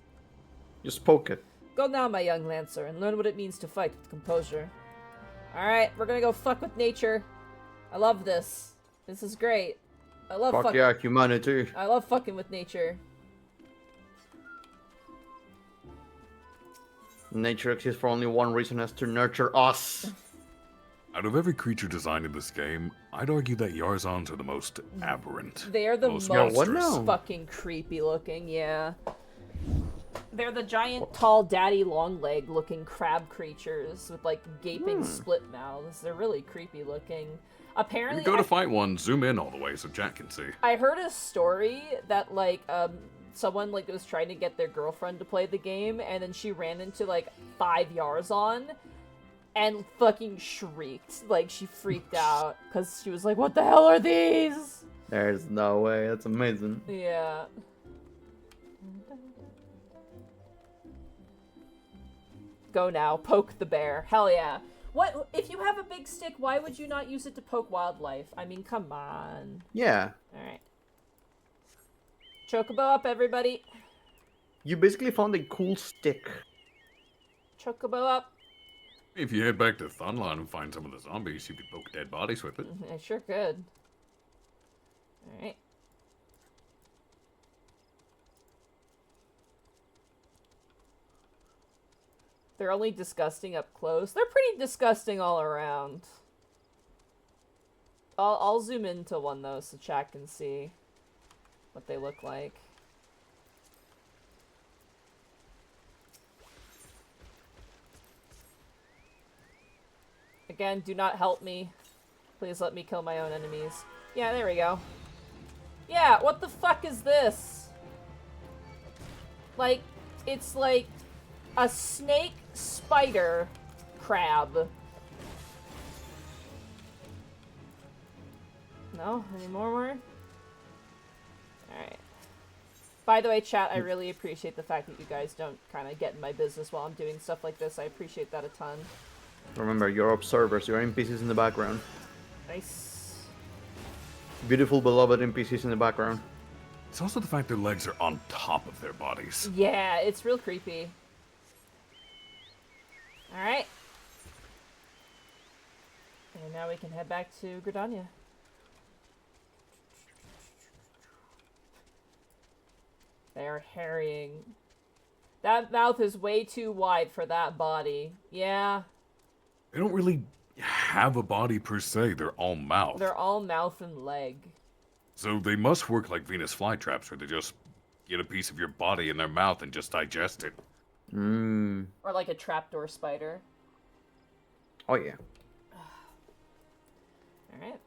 Just poke it. Go now, my young lancer, and learn what it means to fight with composure. Alright, we're gonna go fuck with nature. I love this. This is great. I love Fuck yeah, humanity. I love fucking with nature. Nature exists for only one reason, as to nurture us. Out of every creature designed in this game, I'd argue that Yarzons are the most aberrant. They're the most monstrous. fucking creepy looking, yeah. They're the giant, tall, daddy long leg looking crab creatures with like gaping split mouths. They're really creepy looking. Apparently, You go to fight one, zoom in all the way so Jack can see. I heard a story that like someone like was trying to get their girlfriend to play the game, and then she ran into like 5 Yarzon and fucking shrieked. Like she freaked out because she was like, "What the hell are these?" There's no way. That's amazing. Yeah. Go now, poke the bear. Hell yeah. What if you have a big stick, why would you not use it to poke wildlife? I mean, come on. Yeah. Alright. Chocobo up, everybody. You basically found a cool stick. Chocobo up. If you head back to Thunline and find some of the zombies, you could poke dead bodies with it. I sure could. Alright. They're only disgusting up close. They're pretty disgusting all around. I'll zoom into one though so chat can see what they look like. Again, do not help me. Please let me kill my own enemies. Yeah, there we go. Yeah, what the fuck is this? Like, it's like a snake spider crab. No? Any more? Alright. By the way, chat, I really appreciate the fact that you guys don't kind of get in my business while I'm doing stuff like this. I appreciate that a ton. Remember, you're observers. You're NPCs in the background. Nice. Beautiful, beloved NPCs in the background. It's also the fact their legs are on top of their bodies. Yeah, it's real creepy. Alright. And now we can head back to Gridania. They are harrying. That mouth is way too wide for that body. Yeah. They don't really have a body per se, they're all mouth. They're all mouth and leg. So they must work like Venus flytraps, where they just get a piece of your body in their mouth and just digest it. Mmm. Or like a trapdoor spider. Oh, yeah. Alright.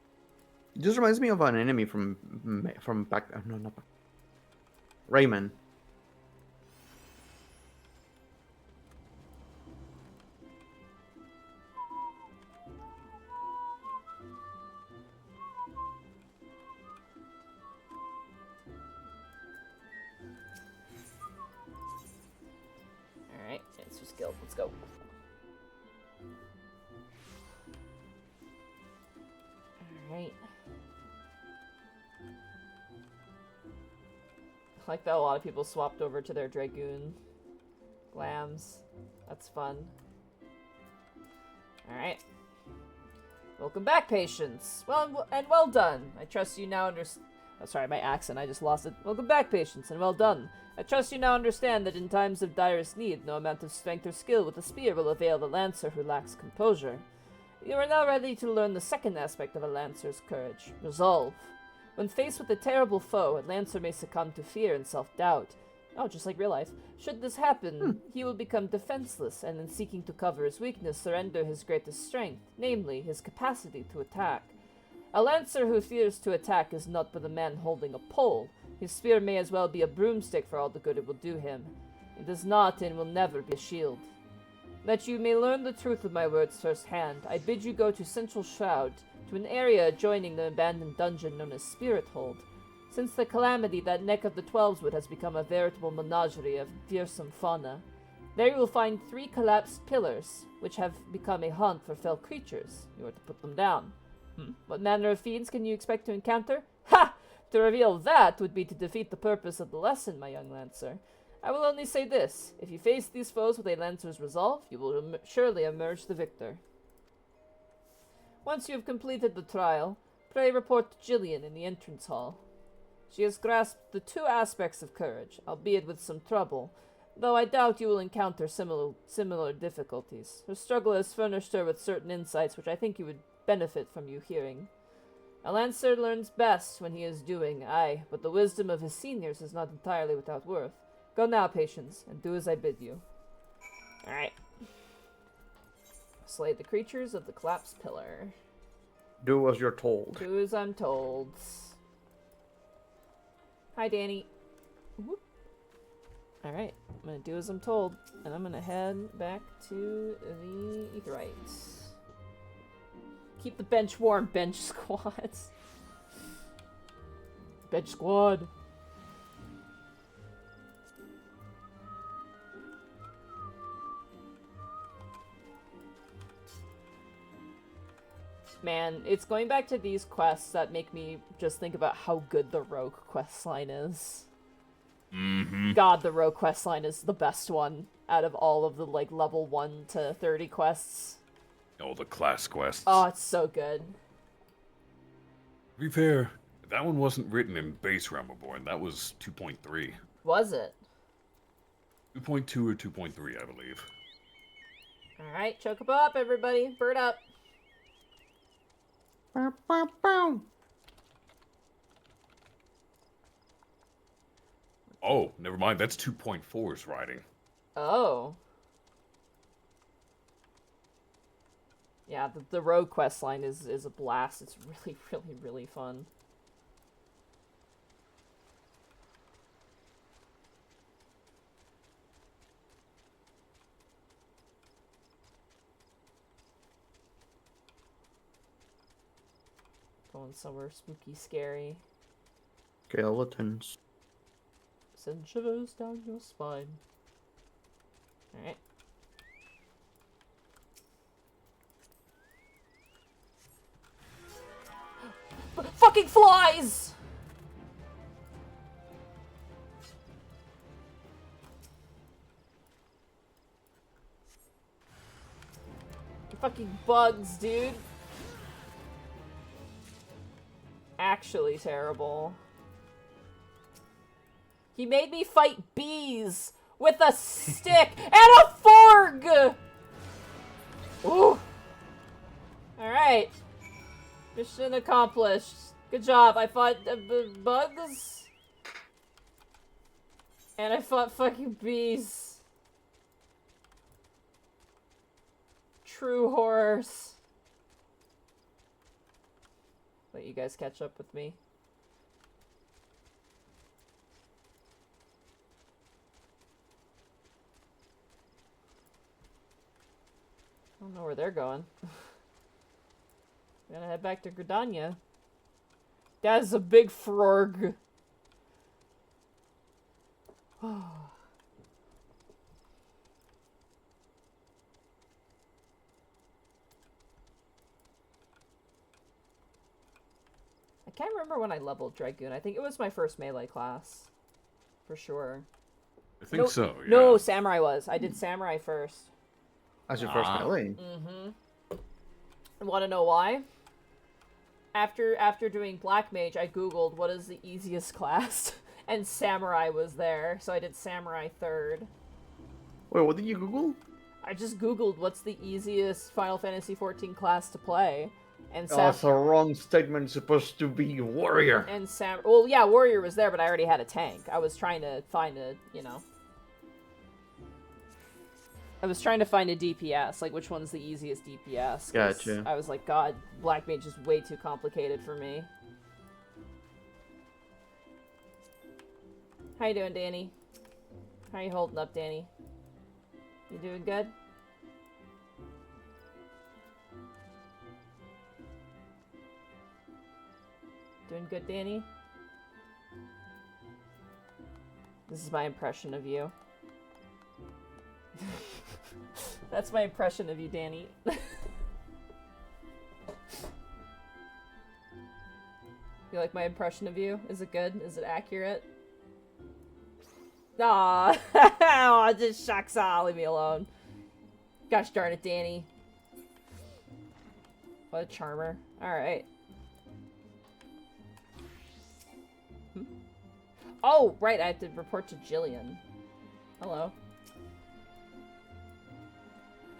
It just reminds me of an enemy from back. No, not back. Rayman. Alright, it's just guild. Let's go. Alright. I like that a lot of people swapped over to their Dragoon glams. That's fun. Alright. Welcome back, patients. Well, and well done. I trust you now understand. Oh, sorry, my accent. I just lost it. Welcome back, patients, and well done. I trust you now understand that in times of direst need, no amount of strength or skill with a spear will avail the lancer who lacks composure. You are now ready to learn the second aspect of a lancer's courage, resolve. When faced with a terrible foe, a lancer may succumb to fear and self-doubt. Oh, just like real life. Should this happen, he will become defenseless, and in seeking to cover his weakness, surrender his greatest strength, namely, his capacity to attack. A lancer who fears to attack is not but a man holding a pole. His spear may as well be a broomstick for all the good it will do him. It is not and will never be a shield. That you may learn the truth of my words firsthand, I bid you go to Central Shroud, to an area adjoining the abandoned dungeon known as Spirit Hold. Since the calamity, that neck of the Twelveswood has become a veritable menagerie of fearsome fauna. There you will find 3 collapsed pillars, which have become a haunt for fell creatures. You are to put them down. What manner of fiends can you expect to encounter? Ha! To reveal that would be to defeat the purpose of the lesson, my young Lancer. I will only say this. If you face these foes with a Lancer's resolve, you will surely emerge the victor. Once you have completed the trial, pray report to Jillian in the entrance hall. She has grasped the 2 aspects of courage, albeit with some trouble, though I doubt you will encounter similar difficulties. Her struggle has furnished her with certain insights which I think you would benefit from you hearing. A Lancer learns best when he is doing, aye, but the wisdom of his seniors is not entirely without worth. Go now, patients, and do as I bid you. Alright. Slay the creatures of the collapsed pillar. Do as you're told. Do as I'm told. Hi, Danny. Alright, I'm gonna do as I'm told, and I'm gonna head back to the Aetherites. Keep the bench warm, bench squads. Bench squad. Man, it's going back to these quests that make me just think about how good the rogue quest line is. God, the rogue quest line is the best one out of all of the like level 1 to 30 quests. Oh, the class quests. Oh, it's so good. To be fair, that one wasn't written in base Realm Reborn. That was 2.3. Was it? 2.2 or 2.3, I believe. Alright, choke up, everybody. Bird up. Bow, bow, bow. Oh, never mind. That's 2.4's writing. Oh. Yeah, the rogue quest line is a blast. It's really, really, really fun. Going somewhere spooky, scary. Skeletons. Send shivers down your spine. Alright. fucking flies! Fucking bugs, dude. Actually terrible. He made me fight bees with a stick and a fork! Ooh. Alright. Mission accomplished. Good job. I fought bugs. And I fought fucking bees. True horrors. Let you guys catch up with me. I don't know where they're going. I'm gonna head back to Gridania. That is a big frog. I can't remember when I leveled Dragoon. I think it was my first melee class. For sure. I think so, yeah. No, Samurai was. I did Samurai first. That's your first melee. Mm-hmm. Want to know why? After doing Black Mage, I googled what is the easiest class, and Samurai was there, so I did Samurai third. Wait, what did you Google? I just googled what's the easiest Final Fantasy XIV class to play, and That's a wrong statement. It's supposed to be warrior. And well, yeah, warrior was there, but I already had a tank. I was trying to find a, you know. I was trying to find a DPS, like which one's the easiest DPS. Gotcha. I was like, God, Black Mage is way too complicated for me. How you doing, Danny? How you holding up, Danny? You doing good? Doing good, Danny? This is my impression of you. That's my impression of you, Danny. You like my impression of you? Is it good? Is it accurate? Aw, oh, just shucks. Leave me alone. Gosh darn it, Danny. What a charmer. Alright. Oh, right, I have to report to Jillian. Hello.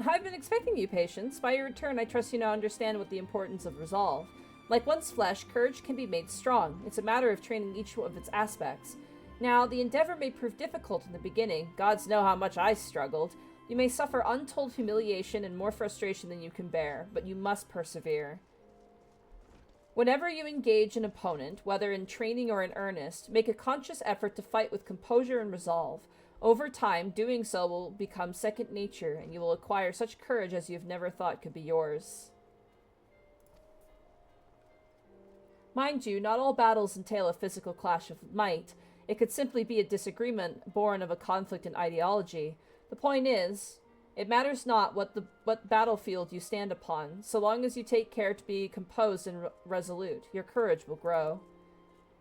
I've been expecting you, Patience. By your return, I trust you now understand what the importance of resolve. Like one's flesh, courage can be made strong. It's a matter of training each of its aspects. Now, the endeavor may prove difficult in the beginning. Gods know how much I struggled. You may suffer untold humiliation and more frustration than you can bear, but you must persevere. Whenever you engage an opponent, whether in training or in earnest, make a conscious effort to fight with composure and resolve. Over time, doing so will become second nature, and you will acquire such courage as you have never thought could be yours. Mind you, not all battles entail a physical clash of might. It could simply be a disagreement born of a conflict in ideology. The point is, it matters not what battlefield you stand upon, so long as you take care to be composed and resolute, your courage will grow.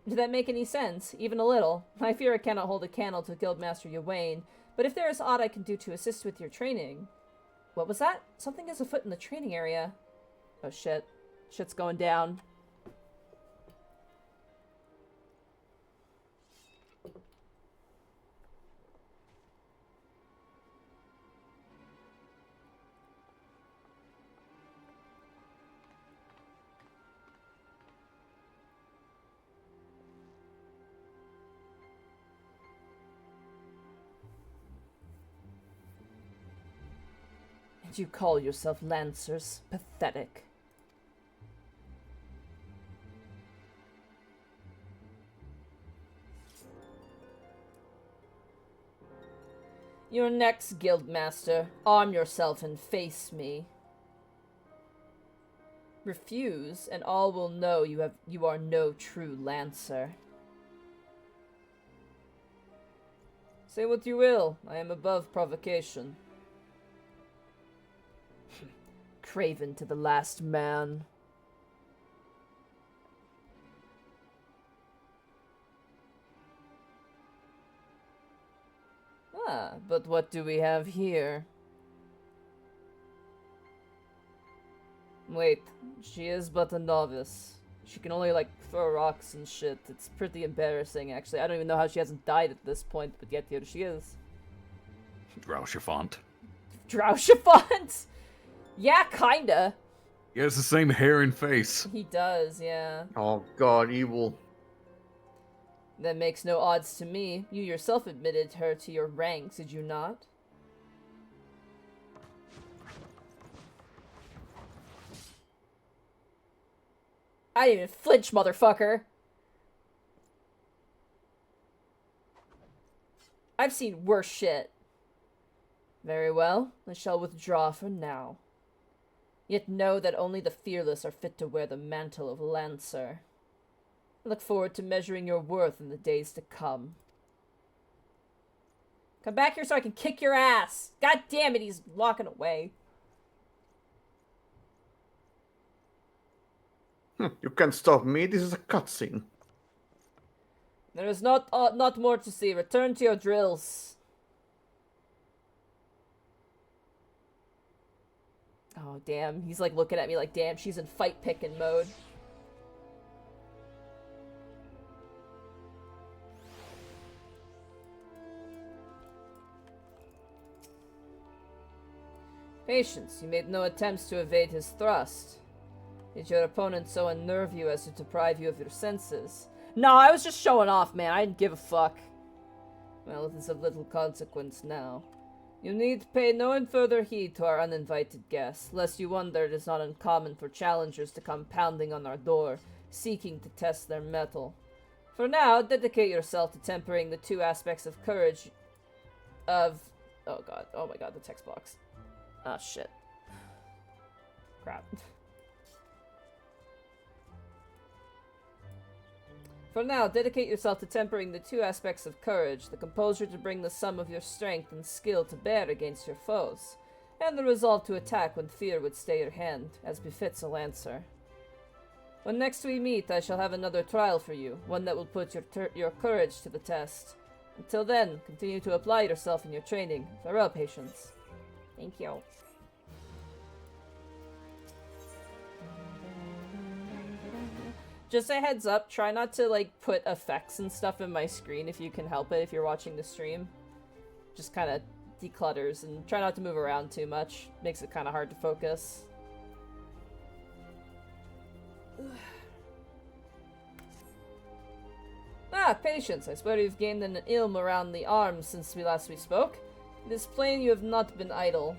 Did that make any sense? Even a little? I fear I cannot hold a candle to Guildmaster Ywain, but if there is aught I can do to assist with your training... What was that? Something is afoot in the training area. Oh shit. Shit's going down. You call yourself Lancers? Pathetic. You're next, Guildmaster. Arm yourself and face me. Refuse, and all will know you are no true Lancer. Say what you will. I am above provocation. Craven to the last man. Ah, but what do we have here? Wait, she is but a novice. She can only, like, throw rocks and shit. It's pretty embarrassing, actually. I don't even know how she hasn't died at this point, but yet here she is. Drauchefont. Drauchefont? Yeah, kinda. He has the same hair and face. He does, yeah. Oh god, evil. That makes no odds to me. You yourself admitted her to your ranks, did you not? I didn't even flinch, motherfucker! I've seen worse shit. Very well, I shall withdraw for now. Yet know that only the fearless are fit to wear the mantle of Lancer. I look forward to measuring your worth in the days to come. Come back here so I can kick your ass! God damn it, he's walking away. You can't stop me, this is a cutscene. There is not more to see. Return to your drills. Oh, damn. He's like looking at me like, damn, she's in fight picking mode. Patience, you made no attempts to evade his thrust. Did your opponent so unnerve you as to deprive you of your senses? No, I was just showing off, man. I didn't give a fuck. Well, it is of little consequence now. You need pay no further heed to our uninvited guests, lest you wonder it is not uncommon for challengers to come pounding on our door, seeking to test their mettle. For now, dedicate yourself to tempering the two aspects of courage of... Oh god, oh my god, the text box. Ah, shit. Crap. For now, dedicate yourself to tempering the two aspects of courage, the composure to bring the sum of your strength and skill to bear against your foes, and the resolve to attack when fear would stay your hand, as befits a Lancer. When next we meet, I shall have another trial for you, one that will put your courage to the test. Until then, continue to apply yourself in your training. Farewell, Patience. Thank you. Just a heads up, try not to, like, put effects and stuff in my screen if you can help it, if you're watching the stream. Just kind of declutters, and try not to move around too much. Makes it kind of hard to focus. Ah, Patience, I swear you've gained an ilm around the arms since we spoke. It is plain you have not been idle.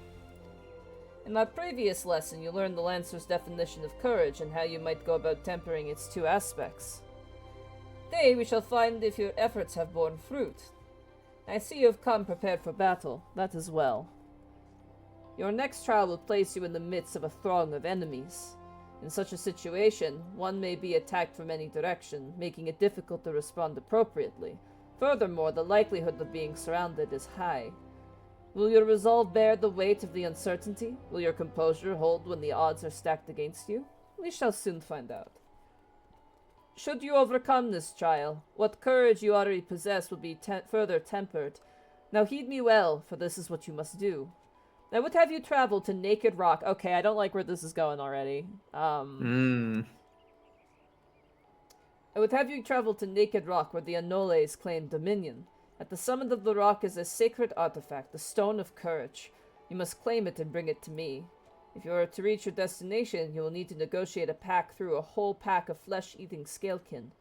In our previous lesson, you learned the Lancer's definition of courage and how you might go about tempering its two aspects. Today, we shall find if your efforts have borne fruit. I see you have come prepared for battle. That is well. Your next trial will place you in the midst of a throng of enemies. In such a situation, one may be attacked from any direction, making it difficult to respond appropriately. Furthermore, the likelihood of being surrounded is high. Will your resolve bear the weight of the uncertainty? Will your composure hold when the odds are stacked against you? We shall soon find out. Should you overcome this trial, what courage you already possess will be further tempered. Now heed me well, for this is what you must do. I would have you travel to Naked Rock. Okay, I don't like where this is going already. I would have you travel to Naked Rock, where the Anoles claim dominion. At the summit of the rock is a sacred artifact, the Stone of Courage. You must claim it and bring it to me. If you are to reach your destination, you will need to negotiate a pack through a whole pack of flesh-eating scalekin.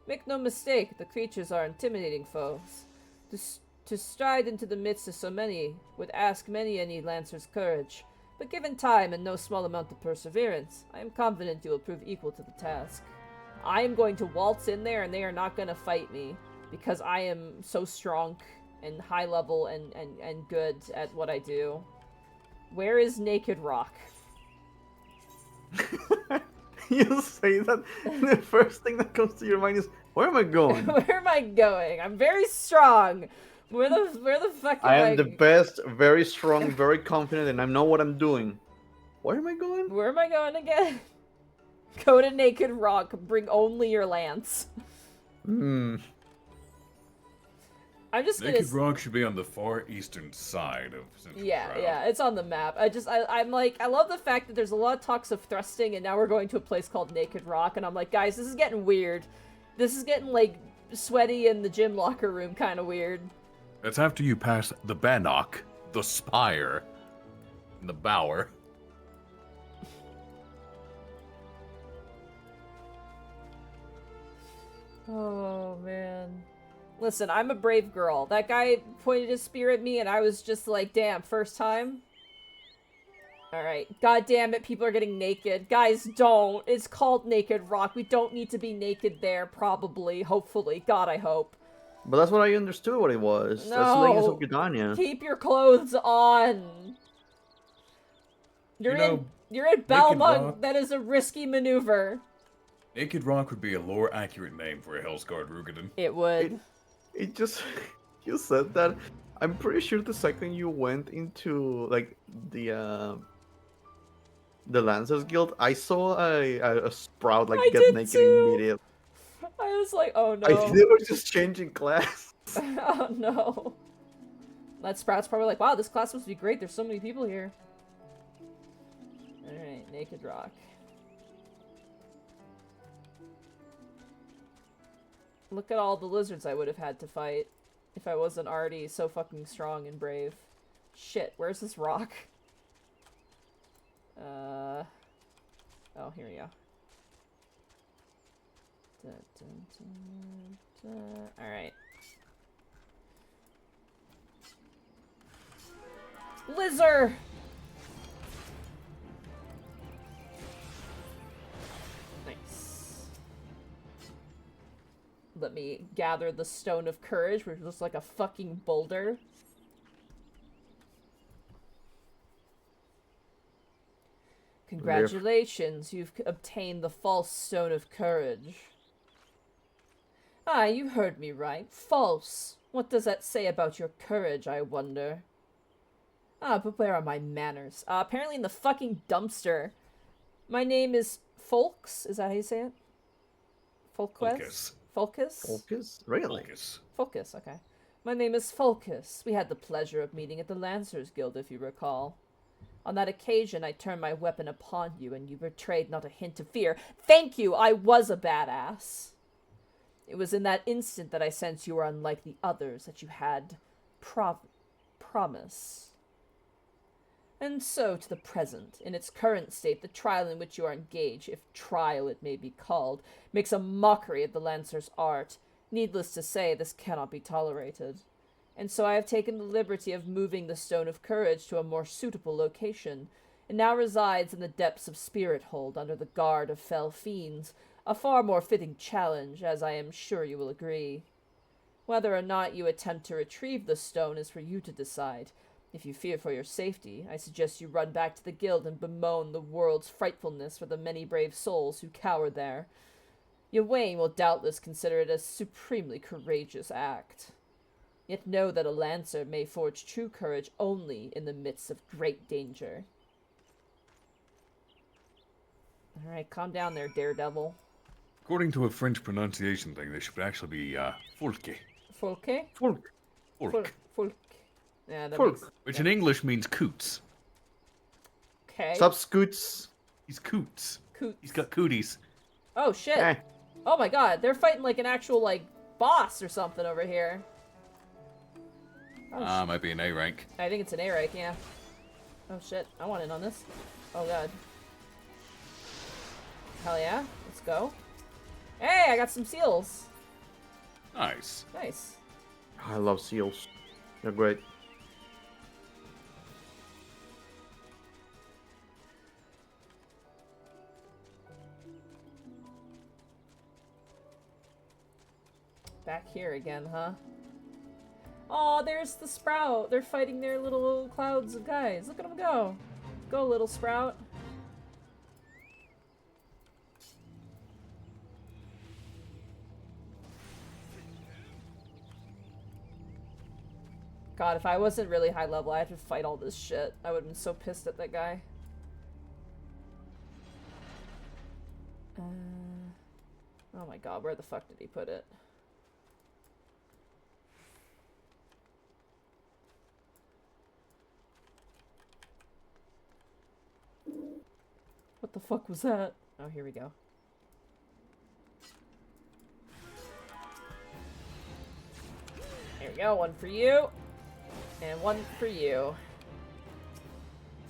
Make no mistake, the creatures are intimidating foes. To stride into the midst of so many would ask any Lancer's courage, but given time and no small amount of perseverance, I am confident you will prove equal to the task. I am going to waltz in there and they are not going to fight me. Because I am so strong and high level and good at what I do. Where is Naked Rock? You say that, and the first thing that comes to your mind is, where am I going? Where am I going? I'm very strong. Where the fuck am I am the best, very strong, very confident, and I know what I'm doing. Where am I going? Where am I going again? Go to Naked Rock. Bring only your lance. I'm just gonna. Naked Rock should be on the far eastern side of Central Shroud. Yeah, it's on the map. I'm like, I love the fact that there's a lot of talks of thrusting, and now we're going to a place called Naked Rock, and I'm like, guys, this is getting weird. This is getting, like, sweaty in the gym locker room kind of weird. That's after you pass the Bannock, the Spire, and the Bower. Oh, man. Listen, I'm a brave girl. That guy pointed his spear at me, and I was just like, damn, first time? Alright. God damn it, people are getting naked. Guys, don't. It's called Naked Rock. We don't need to be naked there, probably. Hopefully. God, I hope. But that's what I understood what it was. No. That's Legends of Gridania. Keep your clothes on. You're in Balmung. That is a risky maneuver. Naked Rock would be a lore-accurate name for a Hellsguard Rugadin. It would. It just... You said that. I'm pretty sure the second you went into, like, the Lancers Guild, I saw a Sprout, like, I get did naked too. immediately. I was like, oh no. I think they were just changing class. Oh no. That Sprout's probably like, wow, this class must be great. There's so many people here. Alright, Naked Rock. Look at all the lizards I would have had to fight if I wasn't already so fucking strong and brave. Shit, where's this rock? Oh, here we go. Alright. Lizard! Nice. Let me gather the Stone of Courage, which looks like a fucking boulder. Congratulations, you've obtained the false Stone of Courage. Ah, you heard me right. False. What does that say about your courage, I wonder? Ah, but where are my manners? Apparently in the fucking dumpster. My name is Folks? Is that how you say it? Folques? Folcus? Focus? Really? Focus. Folcus, okay. My name is Folcus. We had the pleasure of meeting at the Lancers Guild, if you recall. On that occasion, I turned my weapon upon you, and you betrayed not a hint of fear. Thank you! I was a badass. It was in that instant that I sensed you were unlike the others, that you had promise. And so to the present. In its current state, the trial in which you are engaged, if trial it may be called, makes a mockery of the Lancer's art. Needless to say, this cannot be tolerated. And so I have taken the liberty of moving the Stone of Courage to a more suitable location. It now resides in the depths of Spirit Hold, under the guard of fell fiends, a far more fitting challenge, as I am sure you will agree. Whether or not you attempt to retrieve the stone is for you to decide. If you fear for your safety, I suggest you run back to the guild and bemoan the world's frightfulness for the many brave souls who cower there. Ywain will doubtless consider it a supremely courageous act. Yet know that a lancer may forge true courage only in the midst of great danger. Alright, calm down there, daredevil. According to a French pronunciation thing, this should actually be Folke. Folke? Folk. Folk. Folk. Yeah, that Folk. makes... Which in English means coots. Okay. Sup, Scoots? He's coots. Coots. He's got cooties. Oh, shit. Eh. Oh my god, they're fighting like an actual, like, boss or something over here. Oh, Might be an A rank. I think it's an A rank, yeah. Oh shit, I want in on this. Oh god. Hell yeah, let's go. Hey, I got some seals. Nice. Nice. I love seals. They're great. Back here again, huh? Oh, there's the Sprout. They're fighting their little clouds of guys. Look at them go. Go, little Sprout. God, if I wasn't really high level, I had to fight all this shit. I would have been so pissed at that guy. Oh my god, where the fuck did he put it? fuck was that? Oh, here we go. There we go, one for you. And one for you.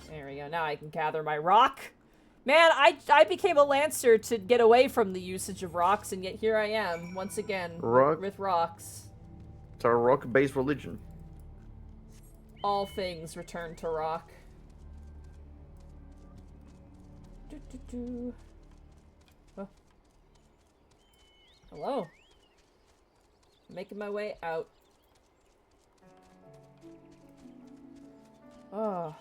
There we go, now I can gather my rock. Man, I became a Lancer to get away from the usage of rocks, and yet here I am, once again, with rocks. It's our rock-based religion. All things return to rock. Oh. Hello. Making my way out. Oh.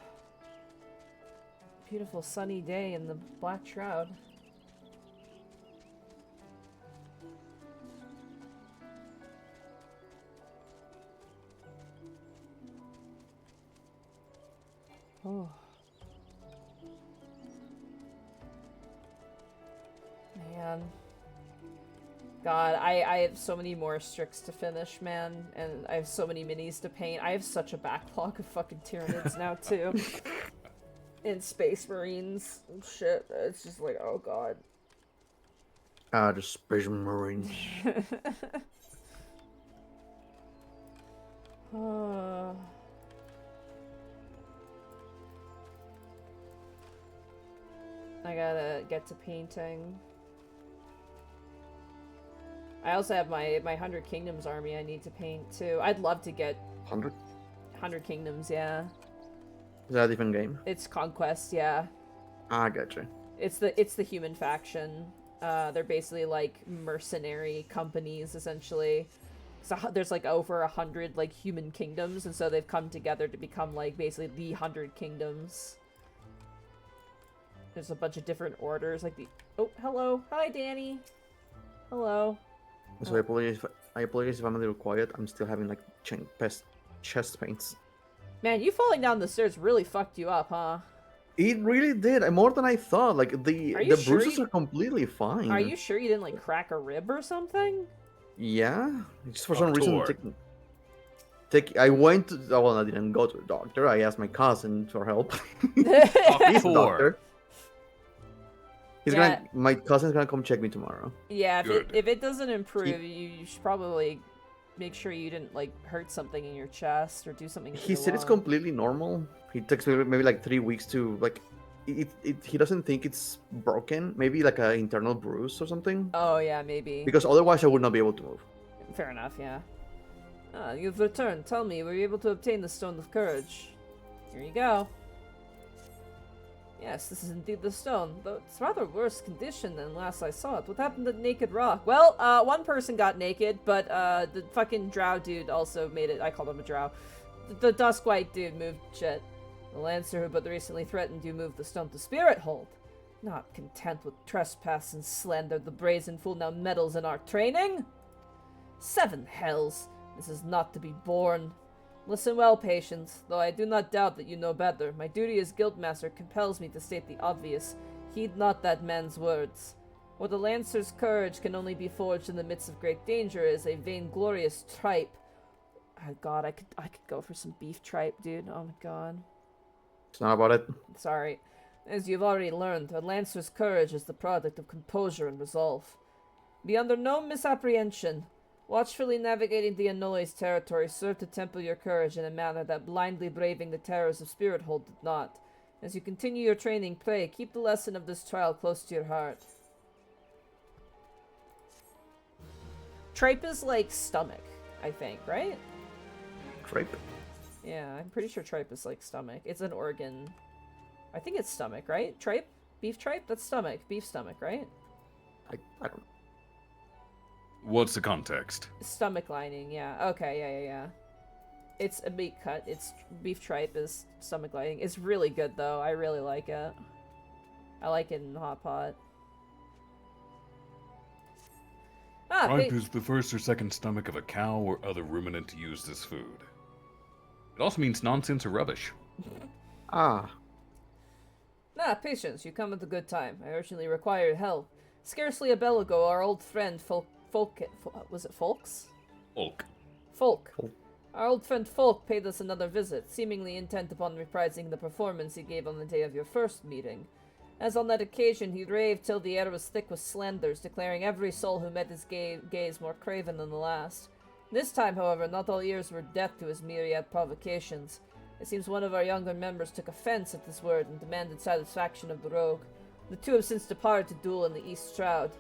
Beautiful sunny day in the Black Shroud. Oh. Man. God, I have so many more Strix to finish, man, and I have so many minis to paint. I have such a backlog of fucking Tyranids now, too. And Space Marines. Shit, it's just like, oh god. Ah, the Space Marines. I gotta get to painting. I also have my 100 Kingdoms army I need to paint too. I'd love to get 100 Kingdoms, yeah. Is that a different game? It's Conquest, yeah. Ah, gotcha. It's the human faction. They're basically like mercenary companies, essentially. So there's like over 100 like human kingdoms, and so they've come together to become like basically the 100 kingdoms. There's a bunch of different orders, like the. Oh, hello, hi, Danny. Hello. So I apologize if I'm a little quiet. I'm still having like chest pains. Man, you falling down the stairs really fucked you up, huh? It really did. More than I thought. Like the bruises are completely fine. Are you sure you didn't like crack a rib or something? Yeah. Just for some reason. I went to. Well, I didn't go to a doctor. I asked my cousin for help. He's a doctor. My cousin's gonna come check me tomorrow. Yeah, if it doesn't improve, you should probably make sure you didn't like hurt something in your chest or do something. He said it's completely normal. He takes maybe like 3 weeks to like. He doesn't think it's broken. Maybe like an internal bruise or something. Oh yeah, maybe. Because otherwise I would not be able to move. Fair enough. Yeah. Ah, you've returned. Tell me, were you able to obtain the Stone of Courage? Here you go. Yes, this is indeed the stone, though it's rather worse condition than last I saw it. What happened to Naked Rock? Well, one person got naked, but the fucking drow dude also made it. I called him a drow. The Duskwhite dude moved shit. The Lancer who but recently threatened you moved the stone to Spirit Hold. Not content with trespass and slander, the brazen fool now meddles in our training? 7 hells! This is not to be borne. Listen well, Patience, though I do not doubt that you know better. My duty as Guildmaster compels me to state the obvious. Heed not that man's words. What the Lancer's courage can only be forged in the midst of great danger is a vainglorious tripe. Oh god, I could go for some beef tripe, dude. Oh my god. It's not about it. Sorry. As you've already learned, a Lancer's courage is the product of composure and resolve. Be under no misapprehension. Watchfully navigating the Anole's territory served to temper your courage in a manner that blindly braving the terrors of Spirit Hold did not. As you continue your training, pray, keep the lesson of this trial close to your heart. Tripe is like stomach, I think, right? Tripe? Yeah, I'm pretty sure tripe is like stomach. It's an organ. I think it's stomach, right? Tripe? Beef tripe? That's stomach. Beef stomach, right? I don't know. What's the context? Stomach lining, yeah. Okay, yeah. It's a meat cut. It's beef tripe is stomach lining. It's really good though. I really like it. I like it in the hot pot. Tripe is the first or second stomach of a cow or other ruminant to use this food. It also means nonsense or rubbish. Patience, you come at a good time. I urgently require your help. Scarcely a bell ago, our old friend was it Folks? Folk. Our old friend Folk paid us another visit, seemingly intent upon reprising the performance he gave on the day of your first meeting. As on that occasion, he raved till the air was thick with slanders, declaring every soul who met his gaze more craven than the last. This time, however, not all ears were deaf to his myriad provocations. It seems one of our younger members took offense at this word and demanded satisfaction of the rogue. The two have since departed to duel in the East Shroud.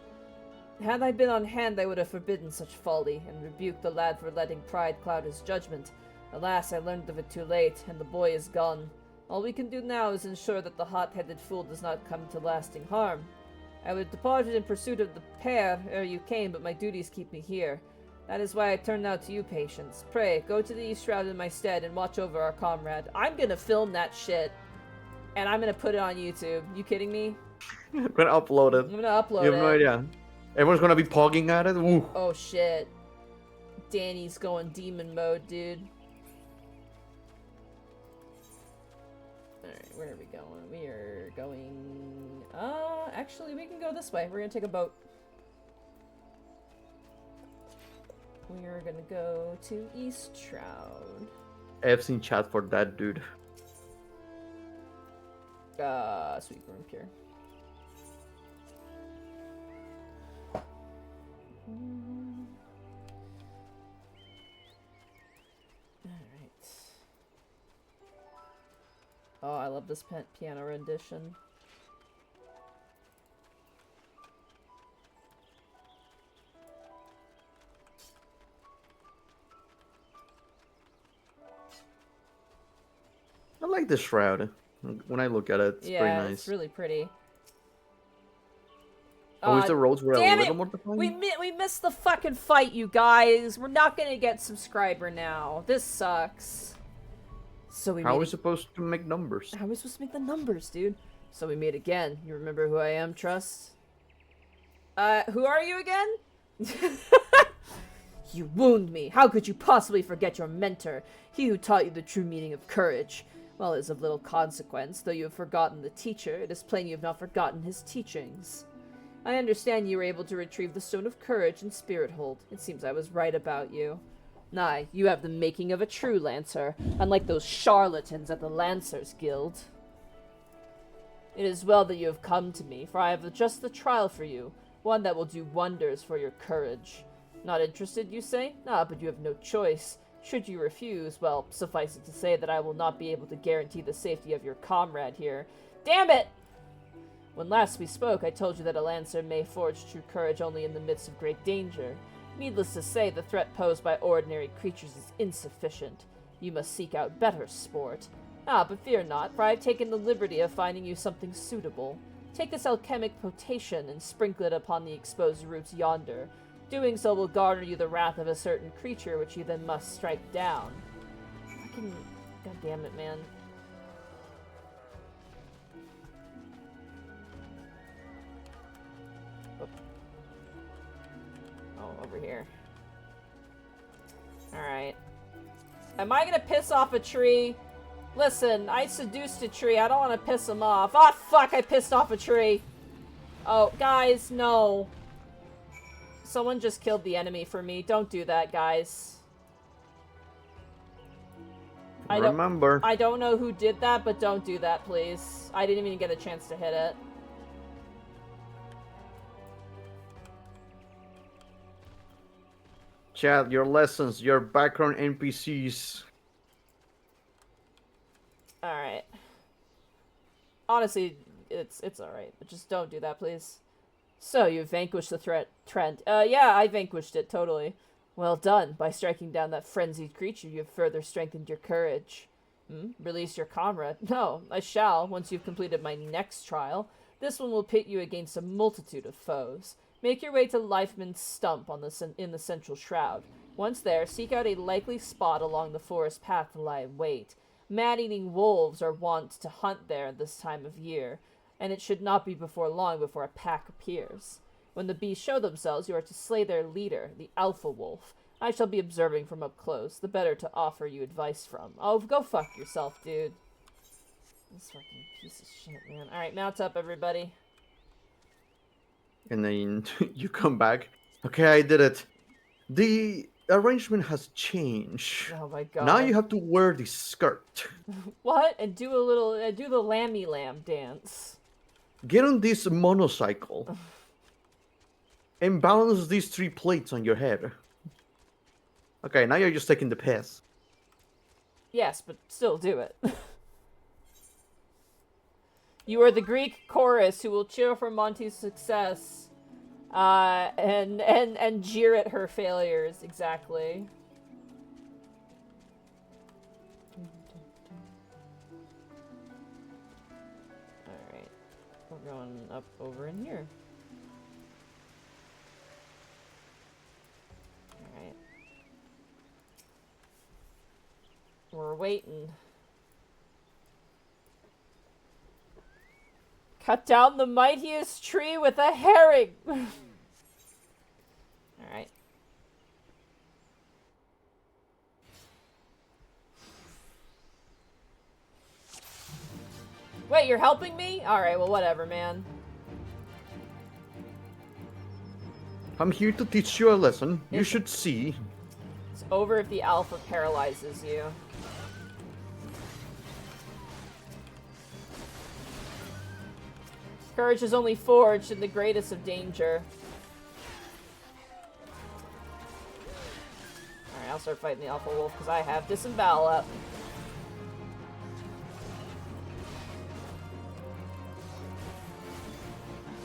Had I been on hand, I would have forbidden such folly, and rebuked the lad for letting pride cloud his judgment. Alas, I learned of it too late, and the boy is gone. All we can do now is ensure that the hot-headed fool does not come to lasting harm. I would have departed in pursuit of the pair ere you came, but my duties keep me here. That is why I turn now to you, Patience. Pray, go to the East Shroud in my stead and watch over our comrade. I'm gonna film that shit, and I'm gonna put it on YouTube. You kidding me? I'm gonna upload it. I'm gonna upload You have no it. idea. Everyone's gonna be pogging at it. Ooh. Oh shit. Danny's going demon mode, dude. Alright, where are we going? We are going... actually, we can go this way. We're gonna take a boat. We are gonna go to East Shroud. F's in chat for that dude. Sweet room pure. Alright. Oh, I love this piano rendition. I like the shroud. When I look at it, it's pretty nice. It's really pretty. I wish the roads were a damn little it! more defined. We missed the fucking fight, you guys. We're not gonna get subscriber now. This sucks. So we. How are we supposed to make numbers? How are we supposed to make the numbers, dude? So we meet again. You remember who I am, Trust? Who are you again? You wound me. How could you possibly forget your mentor? He who taught you the true meaning of courage. Well, it is of little consequence. Though you have forgotten the teacher, it is plain you have not forgotten his teachings. I understand you were able to retrieve the Stone of Courage and Spirit Hold. It seems I was right about you. Aye, you have the making of a true Lancer, unlike those charlatans at the Lancers Guild. It is well that you have come to me, for I have just the trial for you, one that will do wonders for your courage. Not interested, you say? Ah, but you have no choice. Should you refuse, well, suffice it to say that I will not be able to guarantee the safety of your comrade here. Damn it! When last we spoke, I told you that a Lancer may forge true courage only in the midst of great danger. Needless to say, the threat posed by ordinary creatures is insufficient. You must seek out better sport. Ah, but fear not, for I have taken the liberty of finding you something suitable. Take this alchemic potation and sprinkle it upon the exposed roots yonder. Doing so will garner you the wrath of a certain creature, which you then must strike down. Fucking... God damn it, man. Oh, over here. Alright. Am I gonna piss off a tree? Listen, I seduced a tree. I don't want to piss him off. Ah, fuck, I pissed off a tree. Oh, guys, no. Someone just killed the enemy for me. Don't do that, guys. I don't know who did that, but don't do that, please. I didn't even get a chance to hit it. Chad, your lessons, your background NPCs. Alright. Honestly, it's alright, but just don't do that, please. So, you vanquished the threat, Trent. Yeah, I vanquished it, totally. Well done. By striking down that frenzied creature, you have further strengthened your courage. Release your comrade? No, I shall, once you've completed my next trial. This one will pit you against a multitude of foes. Make your way to Lifeman's Stump in the Central Shroud. Once there, seek out a likely spot along the forest path to lie in wait. Man-eating wolves are wont to hunt there at this time of year, and it should not be before long before a pack appears. When the beasts show themselves, you are to slay their leader, the Alpha Wolf. I shall be observing from up close, the better to offer you advice from. Oh, go fuck yourself, dude. This fucking piece of shit, man. Alright, mount up, everybody. And then you come back. Okay, I did it. The arrangement has changed. Oh my god. Now you have to wear the skirt. What? And do a little, do the lammy lamb dance. Get on this monocycle and balance these 3 plates on your head. Okay, now you're just taking the piss. Yes, but still do it. You are the Greek chorus who will cheer for Monty's success, and jeer at her failures. Exactly. All right, we're going up over in here. All right, we're waiting. Cut down the mightiest tree with a herring! Alright. Wait, you're helping me? Alright, well, whatever, man. I'm here to teach you a lesson. You should see. It's over if the alpha paralyzes you. Courage is only forged in the greatest of danger. Alright, I'll start fighting the Alpha Wolf because I have Disembowel up.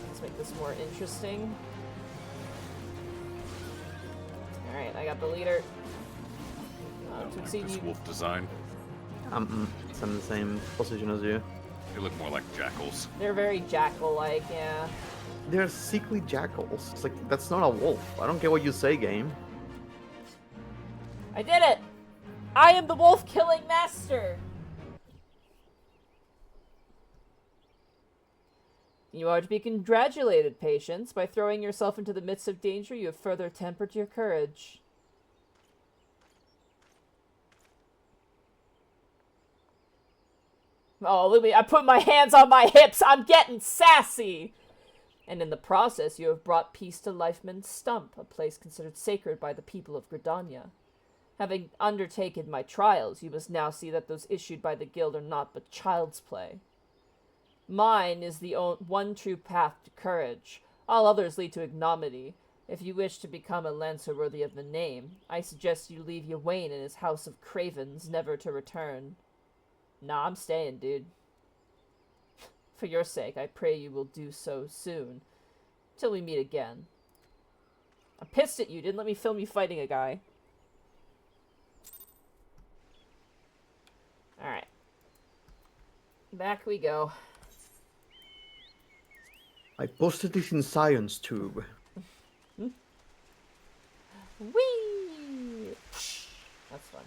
Let's make this more interesting. Alright, I got the leader. This wolf design. It's in the same position as you. They look more like jackals. They're very jackal-like, yeah. They're sickly jackals. It's like, that's not a wolf. I don't get what you say, game. I did it! I am the wolf-killing master! You are to be congratulated, Patience. By throwing yourself into the midst of danger, you have further tempered your courage. Oh, look at me. I put my hands on my hips. I'm getting sassy. And in the process, you have brought peace to Lifeman's Stump, a place considered sacred by the people of Gridania. Having undertaken my trials, you must now see that those issued by the guild are not but child's play. Mine is the one true path to courage. All others lead to ignominy. If you wish to become a lancer worthy of the name, I suggest you leave Ywain in his house of cravens, never to return. Nah, I'm staying, dude. For your sake, I pray you will do so soon. Till we meet again. I'm pissed at you. Didn't let me film you fighting a guy. Alright. Back we go. I posted this in Science Tube. Whee! That's fun.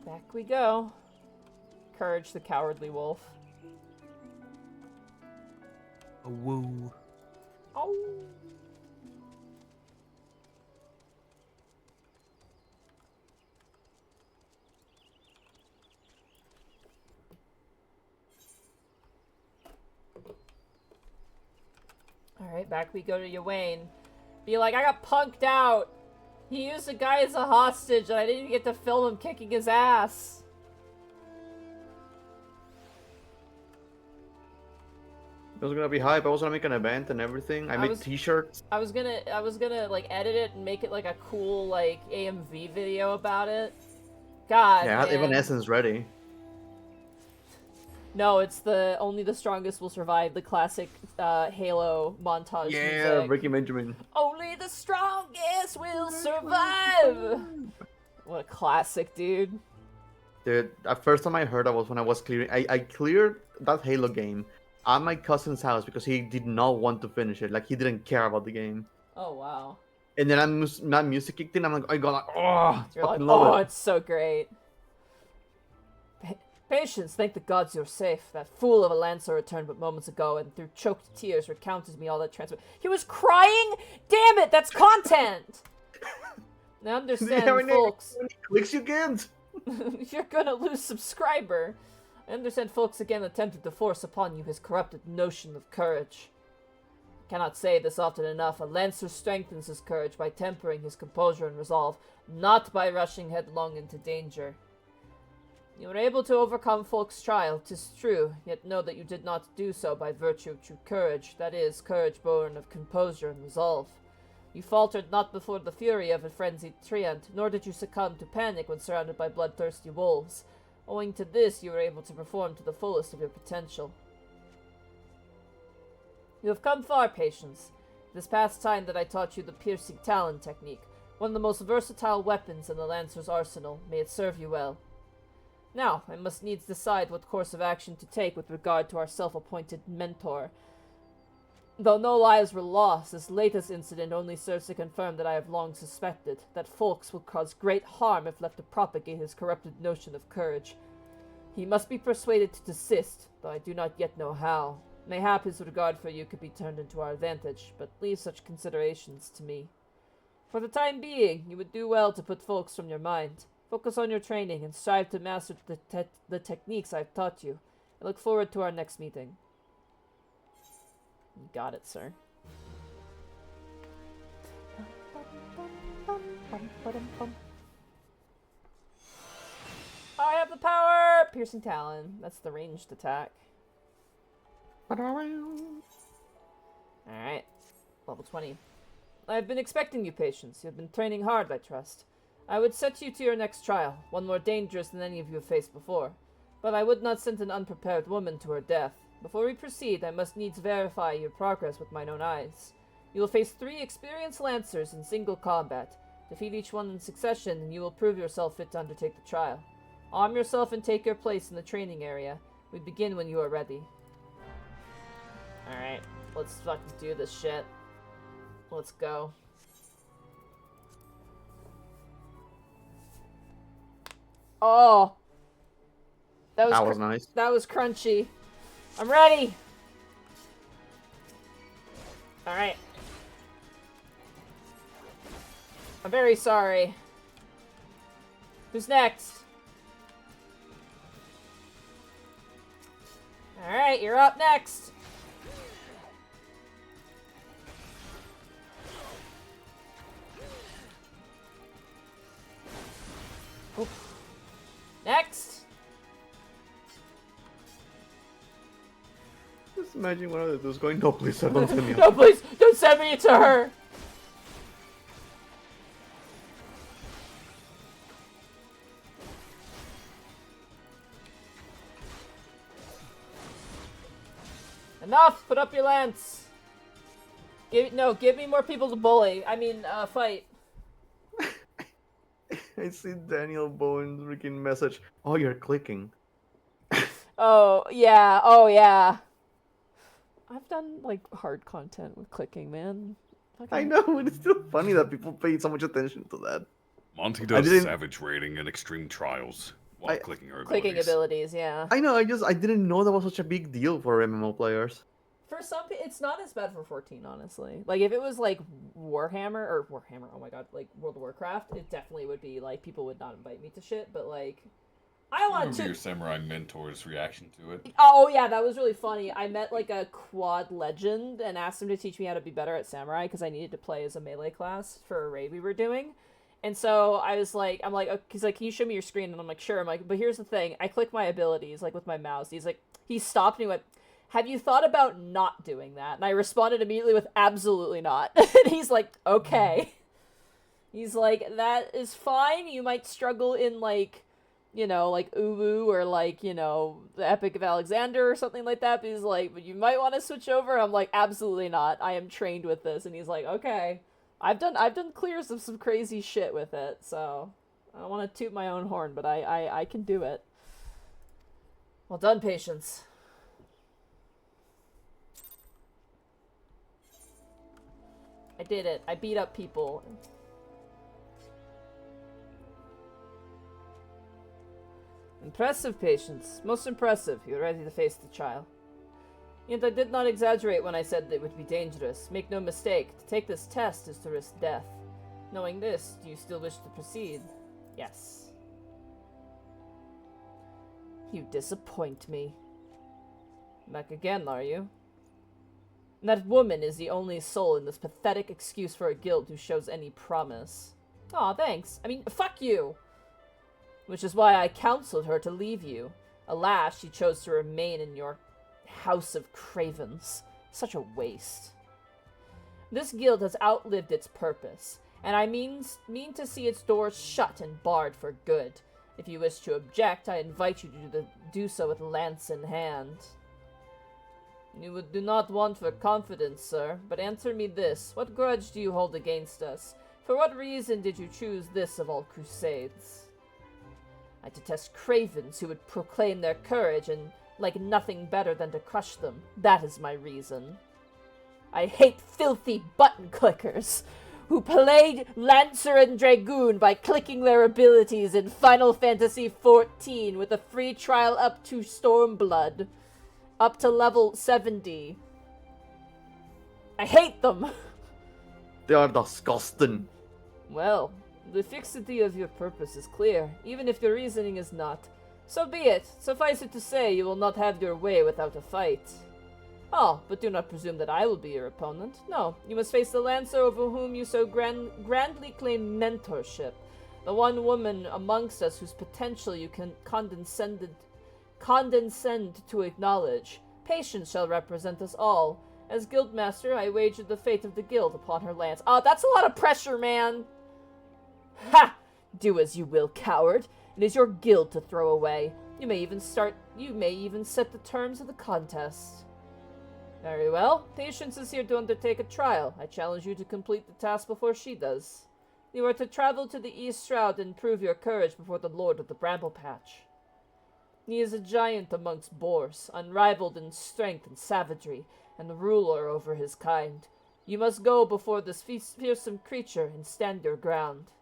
Back we go. Courage the Cowardly Wolf. A woo. Oh. Alright, back we go to Ywain. Be like, I got punked out. He used a guy as a hostage and I didn't even get to film him kicking his ass. It was gonna be hype. I was gonna make an event and everything. I made t-shirts. I was gonna like edit it and make it like a cool like AMV video about it. God, yeah, I had Evanescence ready. No, it's the Only the Strongest Will Survive, the classic Halo montage music. Ricky Benjamin. Only the strongest will survive! What a classic, dude. Dude, the first time I heard that was when I was clearing... I cleared that Halo game at my cousin's house because he did not want to finish it. Like, he didn't care about the game. Oh, wow. And then that music kicked in, I'm like, I got like, oh, You're like, love it. It's so great. Patience, thank the gods you're safe. That fool of a Lancer returned but moments ago and through choked tears recounted to me all that transpired. He was crying? Damn it, that's content! Now understand, folks. How many clicks you get? You're gonna lose subscriber. I understand folks again attempted to force upon you his corrupted notion of courage. Cannot say this often enough. A lancer strengthens his courage by tempering his composure and resolve, not by rushing headlong into danger. You were able to overcome Folk's trial, 'tis true, yet know that you did not do so by virtue of true courage, that is, courage born of composure and resolve. You faltered not before the fury of a frenzied treant, nor did you succumb to panic when surrounded by bloodthirsty wolves. Owing to this, you were able to perform to the fullest of your potential. You have come far, Patience. It is past time that I taught you the piercing talon technique, one of the most versatile weapons in the Lancer's arsenal. May it serve you well. Now, I must needs decide what course of action to take with regard to our self-appointed mentor. Though no lives were lost, this latest incident only serves to confirm that I have long suspected, that Folks will cause great harm if left to propagate his corrupted notion of courage. He must be persuaded to desist, though I do not yet know how. Mayhap his regard for you could be turned into our advantage, but leave such considerations to me. For the time being, you would do well to put Folks from your mind. Focus on your training and strive to master the techniques I've taught you. I look forward to our next meeting. You got it, sir. I have the power! Piercing Talon. That's the ranged attack. Alright. Level 20. I've been expecting you, Patience. You've been training hard, I trust. I would set you to your next trial, one more dangerous than any of you have faced before. But I would not send an unprepared woman to her death. Before we proceed, I must needs verify your progress with mine own eyes. You will face 3 experienced Lancers in single combat. Defeat each one in succession, and you will prove yourself fit to undertake the trial. Arm yourself and take your place in the training area. We begin when you are ready. Alright, let's fucking do this shit. Let's go. Oh! That was nice. That was crunchy. I'm ready! Alright. I'm very sorry. Who's next? Alright, you're up next! Oof. Next! Just imagine one of those going, no, please, don't send me. No, please, don't send me to her! Enough! Put up your lance! Give me more people to bully. I mean, fight. I see Daniel Bowen's freaking message. Oh, you're clicking. Oh, yeah. Oh, yeah. I've done, like, hard content with clicking, man. I know, but it's still funny that people pay so much attention to that. Monty does savage rating and extreme trials while clicking her abilities. Clicking abilities, yeah. I know, I didn't know that was such a big deal for MMO players. For some people, it's not as bad for 14, honestly. Like, if it was, like, Warhammer, oh my god, like, World of Warcraft, it definitely would be, like, people would not invite me to shit, but, like, I want to... your samurai mentor's reaction to it. Oh, yeah, that was really funny. I met, like, a quad legend and asked him to teach me how to be better at samurai, because I needed to play as a melee class for a raid we were doing. And so I was like, he's like, can you show me your screen? And I'm like, sure. I'm like, but here's the thing. I click my abilities, like, with my mouse. He's like, he stopped and he went, have you thought about not doing that? And I responded immediately with, absolutely not. And he's like, okay. He's like, that is fine. You might struggle in, like, you know, like, Uwu or, like, you know, the Epic of Alexander or something like that. But he's like, but you might want to switch over. I'm like, absolutely not. I am trained with this. And he's like, okay. I've done clears of some crazy shit with it, so I don't want to toot my own horn, but I can do it. Well done, Patience. I did it. I beat up people. Impressive, Patience. Most impressive. You're ready to face the trial. Yet I did not exaggerate when I said that it would be dangerous. Make no mistake, to take this test is to risk death. Knowing this, do you still wish to proceed? Yes. You disappoint me. Back again, are you? And that woman is the only soul in this pathetic excuse for a guild who shows any promise. Aw, thanks. I mean, fuck you! Which is why I counseled her to leave you. Alas, she chose to remain in your house of cravens. Such a waste. This guild has outlived its purpose, and I mean to see its doors shut and barred for good. If you wish to object, I invite you to do so with lance in hand. You do not want for confidence, sir, but answer me this. What grudge do you hold against us? For what reason did you choose this of all crusades? I detest cravens who would proclaim their courage and like nothing better than to crush them. That is my reason. I hate filthy button clickers who played Lancer and Dragoon by clicking their abilities in Final Fantasy XIV with a free trial up to Stormblood, up to level 70. I hate them! They are disgusting. Well, the fixity of your purpose is clear, even if your reasoning is not. So be it. Suffice it to say, you will not have your way without a fight. Oh, but do not presume that I will be your opponent. No, you must face the Lancer over whom you so grandly claim mentorship. The one woman amongst us whose potential you can condescend to acknowledge. Patience shall represent us all. As guildmaster, I wagered the fate of the guild upon her lance. Oh, that's a lot of pressure, man! Ha! Do as you will, coward. It is your guild to throw away. You may even set the terms of the contest. Very well. Patience is here to undertake a trial. I challenge you to complete the task before she does. You are to travel to the East Shroud and prove your courage before the Lord of the Bramble Patch. He is a giant amongst boars, unrivaled in strength and savagery, and the ruler over his kind. You must go before this fearsome creature and stand your ground.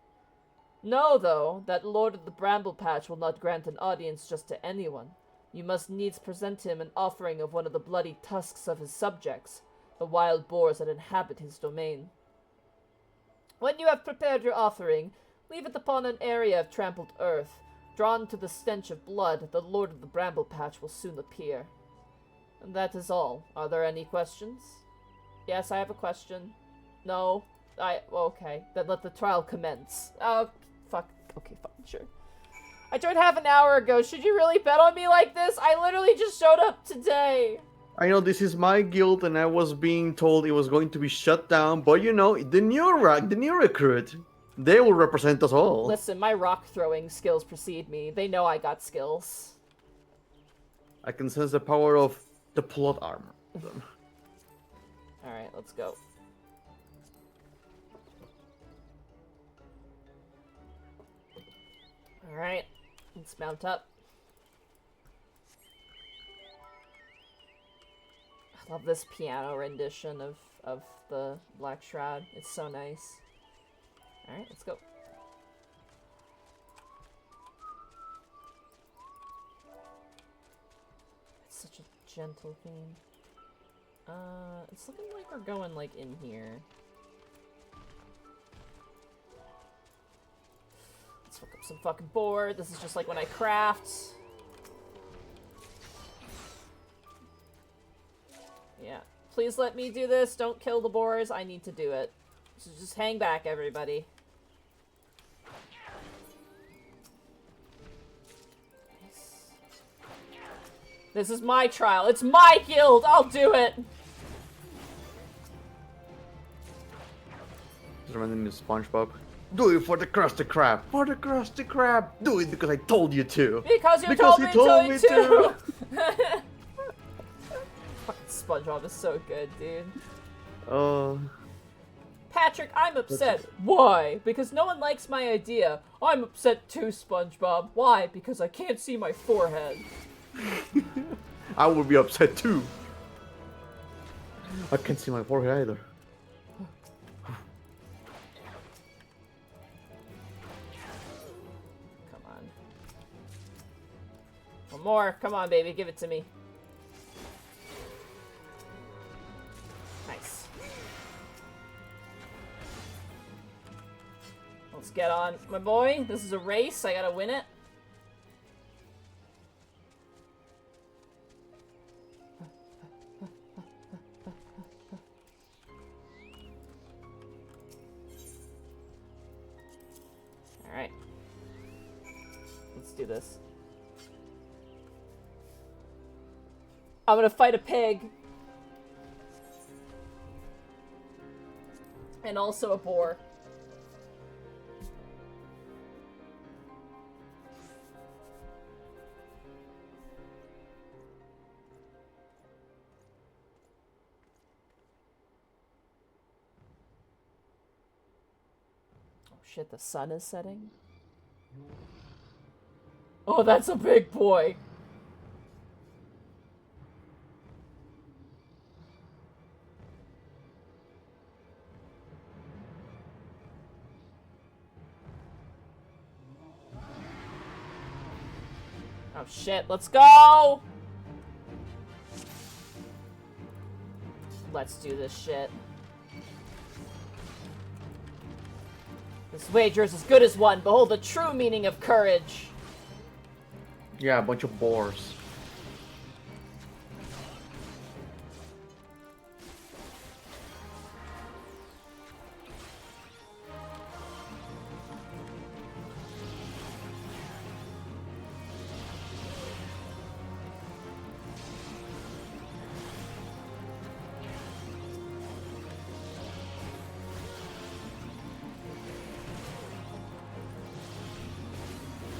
Know, though, that Lord of the Bramble Patch will not grant an audience just to anyone. You must needs present him an offering of one of the bloody tusks of his subjects, the wild boars that inhabit his domain. When you have prepared your offering, leave it upon an area of trampled earth. Drawn to the stench of blood, the Lord of the Bramble Patch will soon appear. And that is all. Are there any questions? Yes, I have a question. No. Okay. Then let the trial commence. Oh, fuck. Okay, fine, sure. I joined half an hour ago. Should you really bet on me like this? I literally just showed up today. I know this is my guild, and I was being told it was going to be shut down, but you know, the new recruit, they will represent us all. Listen, my rock throwing skills precede me. They know I got skills. I can sense the power of the plot armor. Alright, let's go. Alright, let's mount up. I love this piano rendition of the Black Shroud. It's so nice. Alright, let's go. It's such a gentle theme. It's looking like we're going, like, in here. Let's fuck up some fucking board. This is just like when I craft. Yeah. Please let me do this. Don't kill the boars. I need to do it. So just hang back, everybody. This is my trial. It's my guild. I'll do it. Just reminding me of SpongeBob. Do it for the Krusty Krab. For the Krusty Krab. Do it because I told you to. Because you told me to. Fucking SpongeBob is so good, dude. Patrick, I'm upset. Why? Because no one likes my idea. I'm upset too, SpongeBob. Why? Because I can't see my forehead. I would be upset too. I can't see my forehead either. Come on. One more. Come on, baby. Give it to me. Nice. Let's get on. My boy, this is a race. I gotta win it. this. I'm gonna fight a pig. And also a boar. Oh shit, the sun is setting. Oh, that's a big boy. Oh shit, let's go! Let's do this shit. This wager is as good as one. Behold the true meaning of courage. Yeah, a bunch of boars.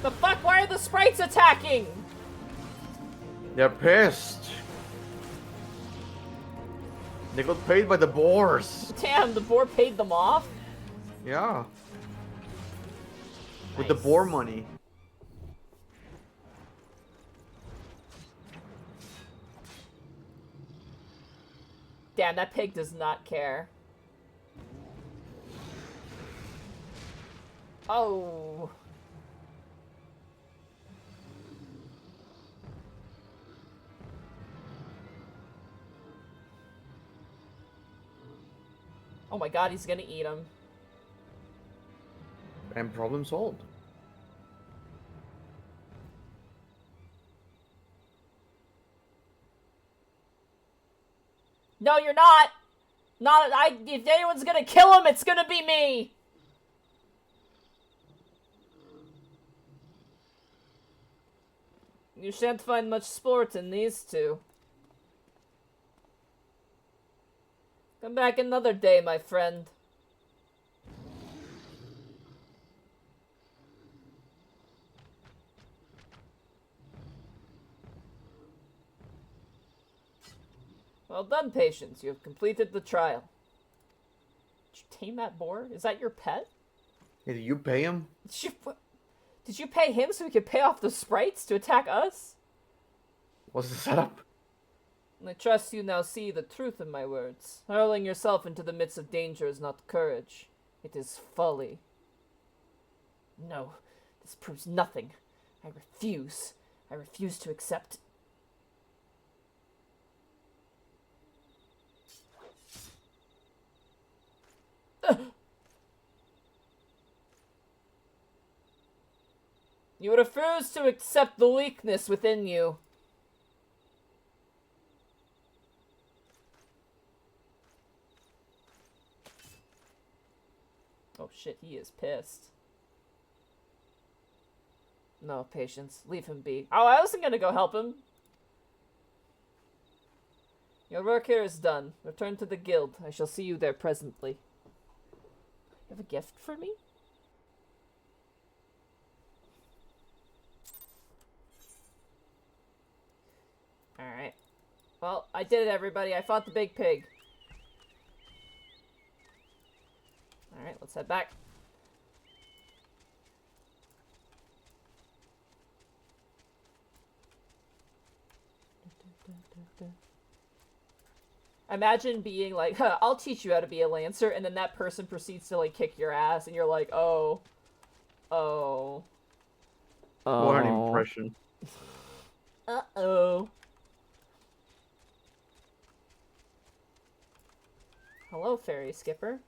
The fuck? Why are the sprites attacking? They're pissed. They got paid by the boars. Damn, the boar paid them off? Yeah. With the boar money. Damn, that pig does not care. Oh. Oh my god, he's gonna eat him. And problem solved. No, you're not! If anyone's gonna kill him, it's gonna be me! You shan't find much sport in these two. Come back another day, my friend. Well done, patience. You have completed the trial. Did you tame that boar? Is that your pet? Hey, did you pay him? Did you pay him so he could pay off the sprites to attack us? What's the setup? I trust you now see the truth in my words. Hurling yourself into the midst of danger is not courage. It is folly. No, this proves nothing. I refuse. I refuse to accept. You refuse to accept the weakness within you. Oh shit, he is pissed. No, patience. Leave him be. Oh, I wasn't gonna go help him. Your work here is done. Return to the guild. I shall see you there presently. You have a gift for me? Alright. Well, I did it, everybody. I fought the big pig. Alright, let's head back. Imagine being like, huh, I'll teach you how to be a lancer, and then that person proceeds to, like, kick your ass, and you're like, oh. Oh. What an impression. Uh-oh. Hello, fairy skipper.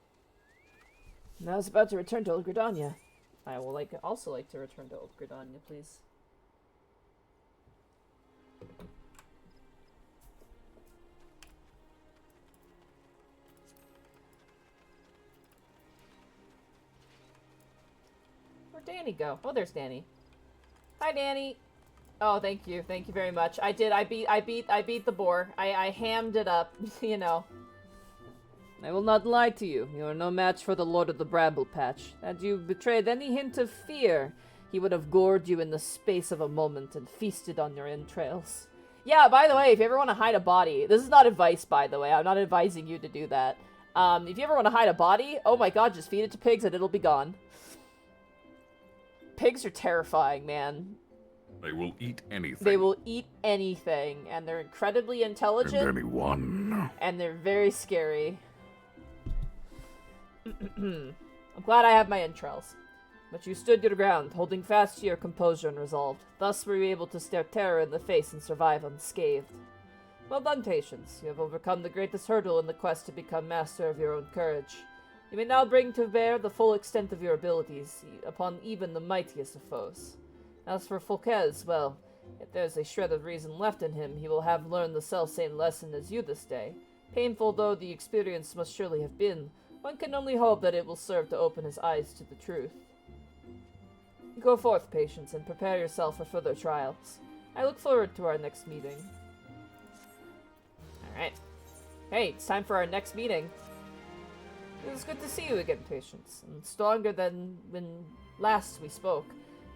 I was about to return to Old Gridania. I will also like to return to Old Gridania, please. Where'd Danny go? Oh, there's Danny. Hi, Danny. Oh, thank you very much. I did. I beat the boar. I hammed it up. You know. I will not lie to you. You are no match for the Lord of the Bramble Patch. Had you betrayed any hint of fear, he would have gored you in the space of a moment and feasted on your entrails. Yeah, by the way, if you ever want to hide a body, this is not advice, by the way. I'm not advising you to do that. If you ever want to hide a body, oh my god, just feed it to pigs and it'll be gone. Pigs are terrifying, man. They will eat anything. They will eat anything, and they're incredibly intelligent. And anyone. And they're very scary. I'm glad I have my entrails. But you stood your ground, holding fast to your composure and resolve. Thus were you able to stare terror in the face and survive unscathed. Well done, Patience. You have overcome the greatest hurdle in the quest to become master of your own courage. You may now bring to bear the full extent of your abilities upon even the mightiest of foes. As for Fouquez, well, if there's a shred of reason left in him, he will have learned the self-same lesson as you this day. Painful though the experience must surely have been, one can only hope that it will serve to open his eyes to the truth. Go forth, Patience, and prepare yourself for further trials. I look forward to our next meeting. Alright. Hey, it's time for our next meeting. It was good to see you again, Patience, and stronger than when last we spoke.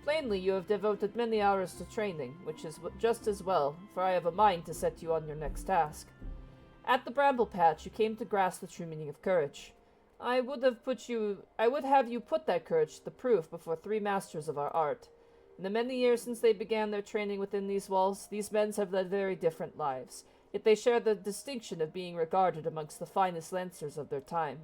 Plainly, you have devoted many hours to training, which is just as well, for I have a mind to set you on your next task. At the Bramble Patch, you came to grasp the true meaning of courage. I would have you put that courage to the proof before 3 masters of our art. In the many years since they began their training within these walls, these men have led very different lives, yet they share the distinction of being regarded amongst the finest lancers of their time.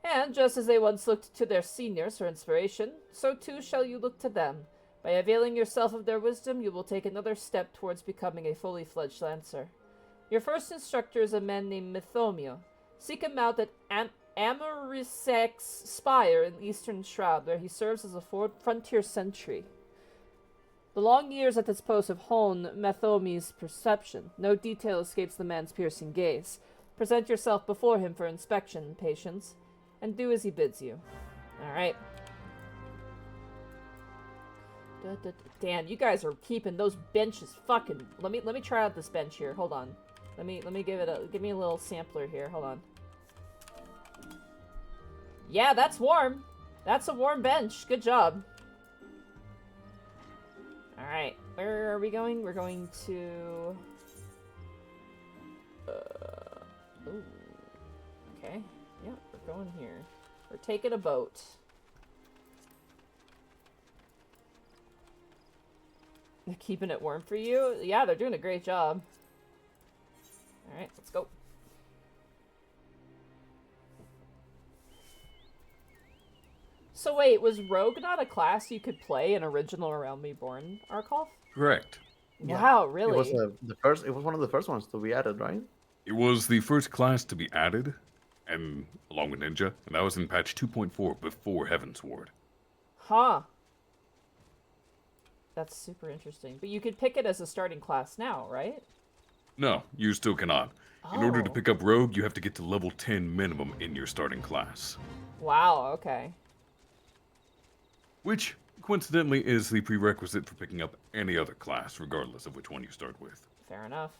And just as they once looked to their seniors for inspiration, so too shall you look to them. By availing yourself of their wisdom, you will take another step towards becoming a fully fledged lancer. Your first instructor is a man named Mythomio. Seek him out at Amarisak's spire in Eastern Shroud, where he serves as a frontier sentry. The long years at this post have honed Mythomio's perception. No detail escapes the man's piercing gaze. Present yourself before him for inspection, Patience, and do as he bids you. Alright. Dan, you guys are keeping those benches fucking... Let me try out this bench here. Hold on. Let me give me a little sampler here. Hold on. Yeah, that's warm. That's a warm bench. Good job. Alright, where are we going? We're going to... Ooh. Okay. Yeah, we're going here. We're taking a boat. They're keeping it warm for you? Yeah, they're doing a great job. Alright, let's go. So wait, was Rogue not a class you could play in original Realm Reborn, Arkolf? Correct. Wow, really? It was It was one of the first ones to be added, right? It was the first class to be added, and along with Ninja, and that was in patch 2.4 before Heavensward. Huh. That's super interesting. But you could pick it as a starting class now, right? No, you still cannot. In order to pick up Rogue, you have to get to level 10 minimum in your starting class. Wow, okay. Which, coincidentally, is the prerequisite for picking up any other class, regardless of which one you start with. Fair enough.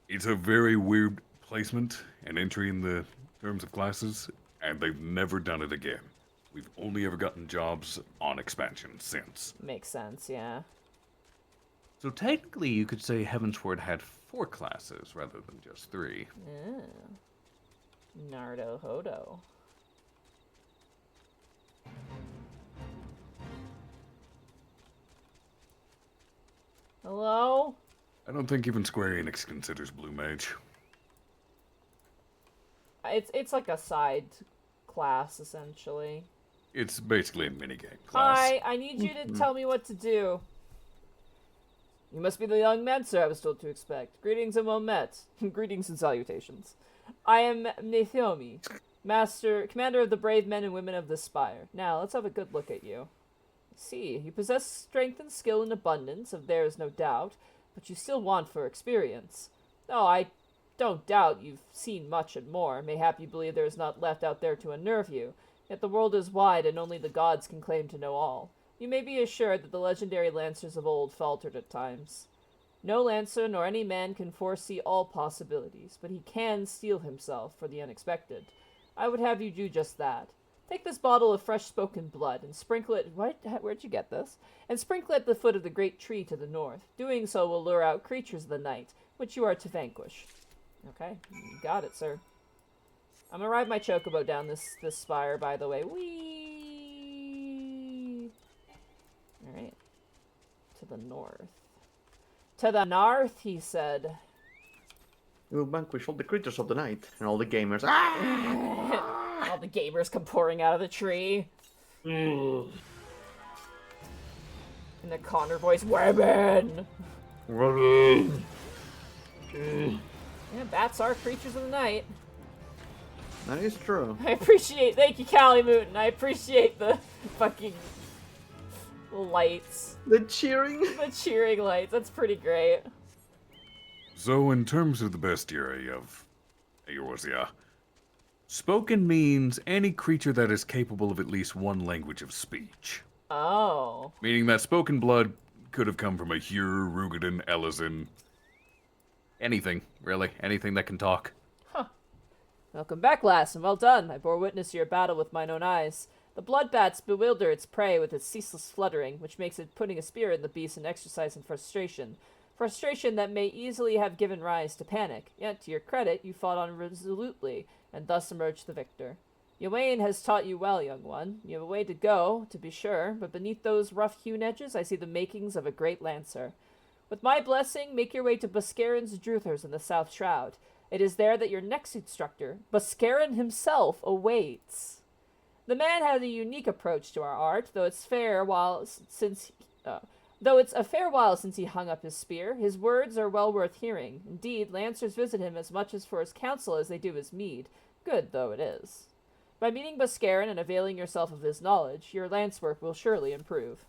It's a very weird placement and entry in the terms of classes, and they've never done it again. We've only ever gotten jobs on expansion since. Makes sense, yeah. So technically, you could say Heavensward had 4 classes rather than just 3. Yeah. Nardo Hodo. Hello? I don't think even Square Enix considers Blue Mage. It's like a side class, essentially. It's basically a minigame class. Hi, I need you to tell me what to do. You must be the young man, sir, I was told to expect. Greetings and well met. Greetings and salutations. I am Nathomi, commander of the brave men and women of this spire. Now, let's have a good look at you. See, you possess strength and skill in abundance, of there is no doubt, but you still want for experience. Oh, I don't doubt you've seen much and more. Mayhap you believe there is not left out there to unnerve you. Yet the world is wide, and only the gods can claim to know all. You may be assured that the legendary lancers of old faltered at times. No lancer nor any man can foresee all possibilities, but he can steel himself for the unexpected. I would have you do just that. Take this bottle of fresh-spoken blood and sprinkle it... What? Where'd you get this? And sprinkle it at the foot of the great tree to the north. Doing so will lure out creatures of the night, which you are to vanquish. Okay, you got it, sir. I'm gonna ride my chocobo down this spire, by the way. Whee! Alright. To the north. To the north, he said. You will vanquish all the creatures of the night and all the gamers. Ah! All the gamers come pouring out of the tree. In the Connor voice, women! Yeah, bats are creatures of the night. That is true. Thank you, Callie Mooten. I appreciate the fucking lights. The cheering. The cheering lights. That's pretty great. So, in terms of the bestiary of Eorzea, spoken means any creature that is capable of at least one language of speech. Oh. Meaning that spoken blood could have come from a Hur, Rugadin, Elizin. Anything, really. Anything that can talk. Welcome back, lass, and well done. I bore witness to your battle with mine own eyes. The blood bats bewilder its prey with its ceaseless fluttering, which makes it putting a spear in the beast an exercise in frustration. Frustration that may easily have given rise to panic. Yet, to your credit, you fought on resolutely, and thus emerged the victor. Ywain has taught you well, young one. You have a way to go, to be sure, but beneath those rough-hewn edges I see the makings of a great lancer. With my blessing, make your way to Buscarin's Druthers in the South Shroud. It is there that your next instructor, Buscarin himself, awaits. The man had a unique approach to our art, though it's a fair while since he hung up his spear. His words are well worth hearing. Indeed, lancers visit him as much as for his counsel as they do his mead, good though it is. By meeting Buscarin and availing yourself of his knowledge, your lance work will surely improve.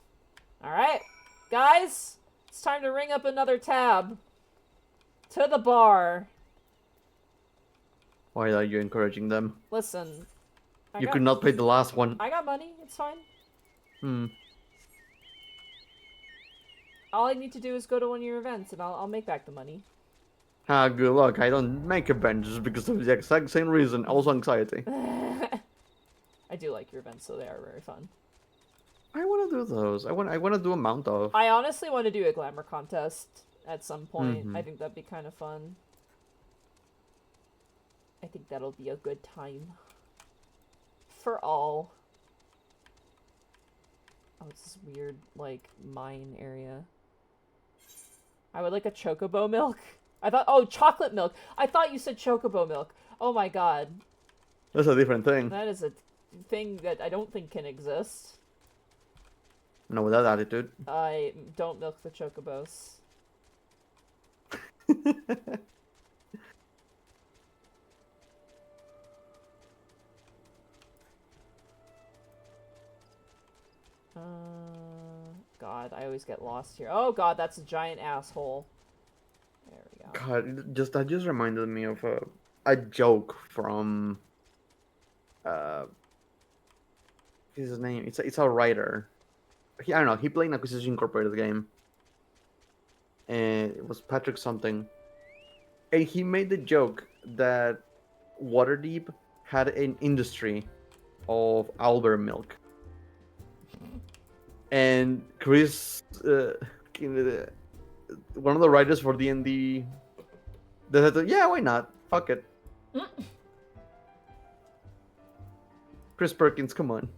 Alright, guys, it's time to ring up another tab. To the bar. Why are you encouraging them? Listen. You could not pay the last one. I got money, it's fine. Hmm. All I need to do is go to one of your events and I'll make back the money. Ah, good luck. I don't make events just because of the exact same reason. Also anxiety. I do like your events, so they are very fun. I want to do those. I want to do a mount of. I honestly want to do a glamour contest at some point. Mm-hmm. I think that'd be kind of fun. I think that'll be a good time. For all. Oh, it's this weird, like, mine area. I would like a chocobo milk. I thought, oh, chocolate milk. I thought you said chocobo milk. Oh my god. That's a different thing. That is a thing that I don't think can exist. No, with that attitude. I don't milk the chocobos. God, I always get lost here. Oh god, that's a giant asshole. There we go. God, that just reminded me of a joke from what's his name? It's a writer. I don't know. He played an Acquisition Incorporated game, and it was Patrick something, and he made the joke that Waterdeep had an industry of owlbear milk. And Chris, one of the writers for D&D, they said, yeah, why not? Fuck it. Chris Perkins, come on.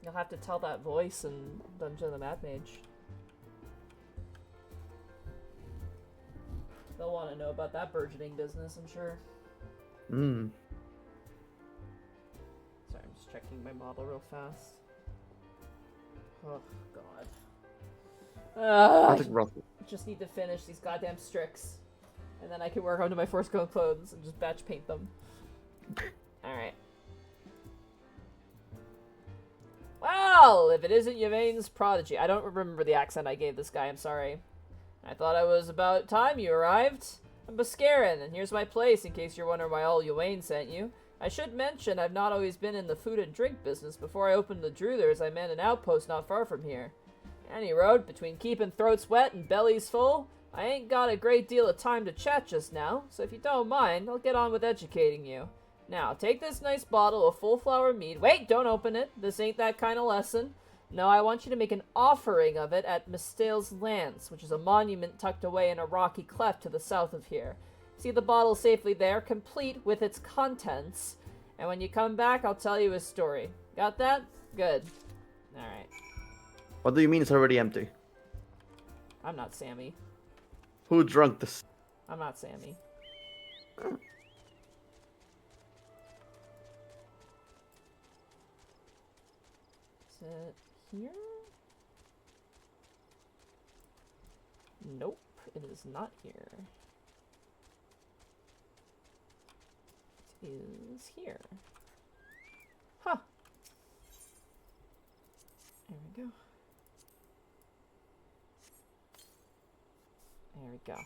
You'll have to tell that voice in Dungeon of the Mad Mage. They'll want to know about that burgeoning business, I'm sure. Sorry, I'm just checking my model real fast. Oh, God. I just need to finish these goddamn Strix. And then I can work onto my Force Code clothes and just batch paint them. Alright. Well, if it isn't Yvain's prodigy. I don't remember the accent I gave this guy, I'm sorry. I thought it was about time you arrived. I'm Buscarin, and here's my place in case you're wondering why old Ywain sent you. I should mention I've not always been in the food and drink business. Before I opened the Druthers, I manned an outpost not far from here. Any road, between keeping throats wet and bellies full, I ain't got a great deal of time to chat just now, so if you don't mind, I'll get on with educating you. Now, take this nice bottle of full flower mead. Wait, don't open it. This ain't that kind of lesson. No, I want you to make an offering of it at Mistale's Lance, which is a monument tucked away in a rocky cleft to the south of here. See the bottle safely there, complete with its contents. And when you come back, I'll tell you a story. Got that? Good. Alright. What do you mean it's already empty? I'm not Sammy. Who drank this? I'm not Sammy. Is it here? Nope, it is not here. It is here. Huh. There we go. There we go.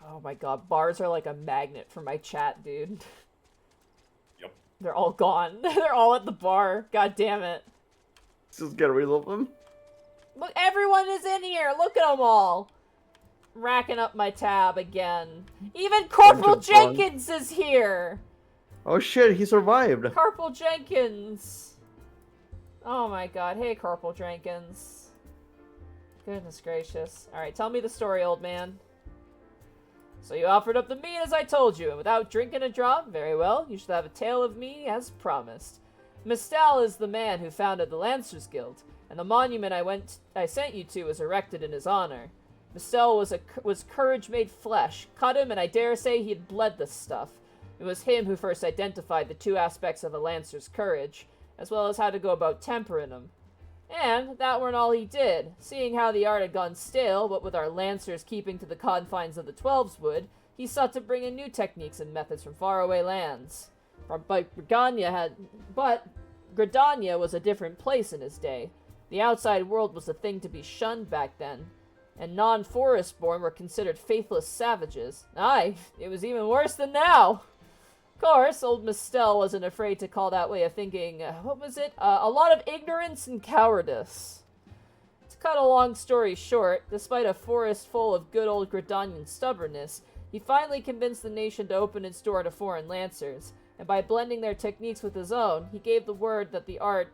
Oh my god, bars are like a magnet for my chat, dude. Yep. They're all gone. They're all at the bar. God damn it. Just get rid of them. Look, everyone is in here. Look at them all. Racking up my tab again. Even Corporal Jenkins is here. Oh shit, he survived. Corporal Jenkins. Oh my god. Hey, Corporal Jenkins. Goodness gracious. Alright, tell me the story, old man. So you offered up the meat as I told you, and without drinking a drop? Very well, you should have a tale of me as promised. Mistal is the man who founded the Lancers Guild, and the monument I sent you to was erected in his honor. Mistal was courage made flesh. Cut him, and I dare say he had bled this stuff. It was him who first identified the two aspects of a Lancer's courage, as well as how to go about tempering them. And that weren't all he did. Seeing how the art had gone stale, what with our Lancers keeping to the confines of the Twelves would, he sought to bring in new techniques and methods from faraway lands. But Gridania was a different place in his day. The outside world was a thing to be shunned back then, and non-forest-born were considered faithless savages. Aye, it was even worse than now. Of course, old Mistel wasn't afraid to call that way of thinking, what was it? A lot of ignorance and cowardice. To cut a long story short, despite a forest full of good old Gridanian stubbornness, he finally convinced the nation to open its door to foreign lancers, and by blending their techniques with his own, he gave the world the art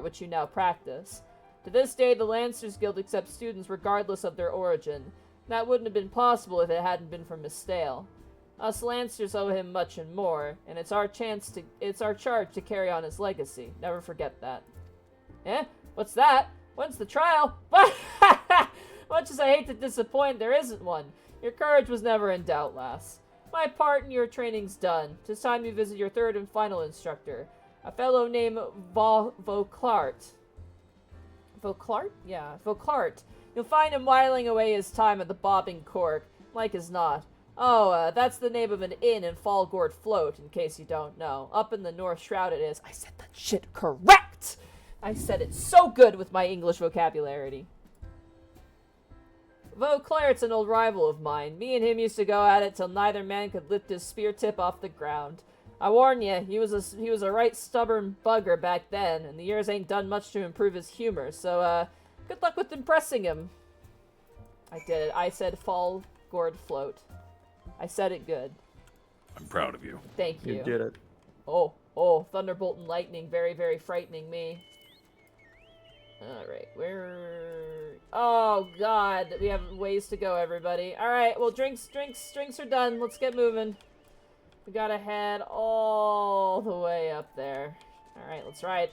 which you now practice. To this day, the Lancers Guild accepts students regardless of their origin. That wouldn't have been possible if it hadn't been for Mistal. Us Lancers owe him much and more, and it's our charge to carry on his legacy. Never forget that. Eh? What's that? When's the trial? Much as I hate to disappoint, there isn't one. Your courage was never in doubt, lass. My part in your training's done. 'Tis time you visit your third and final instructor, a fellow named Vauclart. Vauclart? Yeah, Vauclart. You'll find him whiling away his time at the Bobbing Cork, like as not. Oh, that's the name of an inn in Fallgourd Float, in case you don't know. Up in the North Shroud it is. I said that shit correct! I said it so good with my English vocabulary. Vauclart's an old rival of mine. Me and him used to go at it till neither man could lift his spear tip off the ground. I warn ye, he was a right stubborn bugger back then, and the years ain't done much to improve his humor, so, good luck with impressing him. I did it. I said Fallgourd Float. I said it good. I'm proud of you. Thank you. You did it. Oh, thunderbolt and lightning, very, very frightening me. Alright, oh god, we have ways to go, everybody. Alright, well, drinks are done. Let's get moving. We gotta head all the way up there. Alright, let's ride.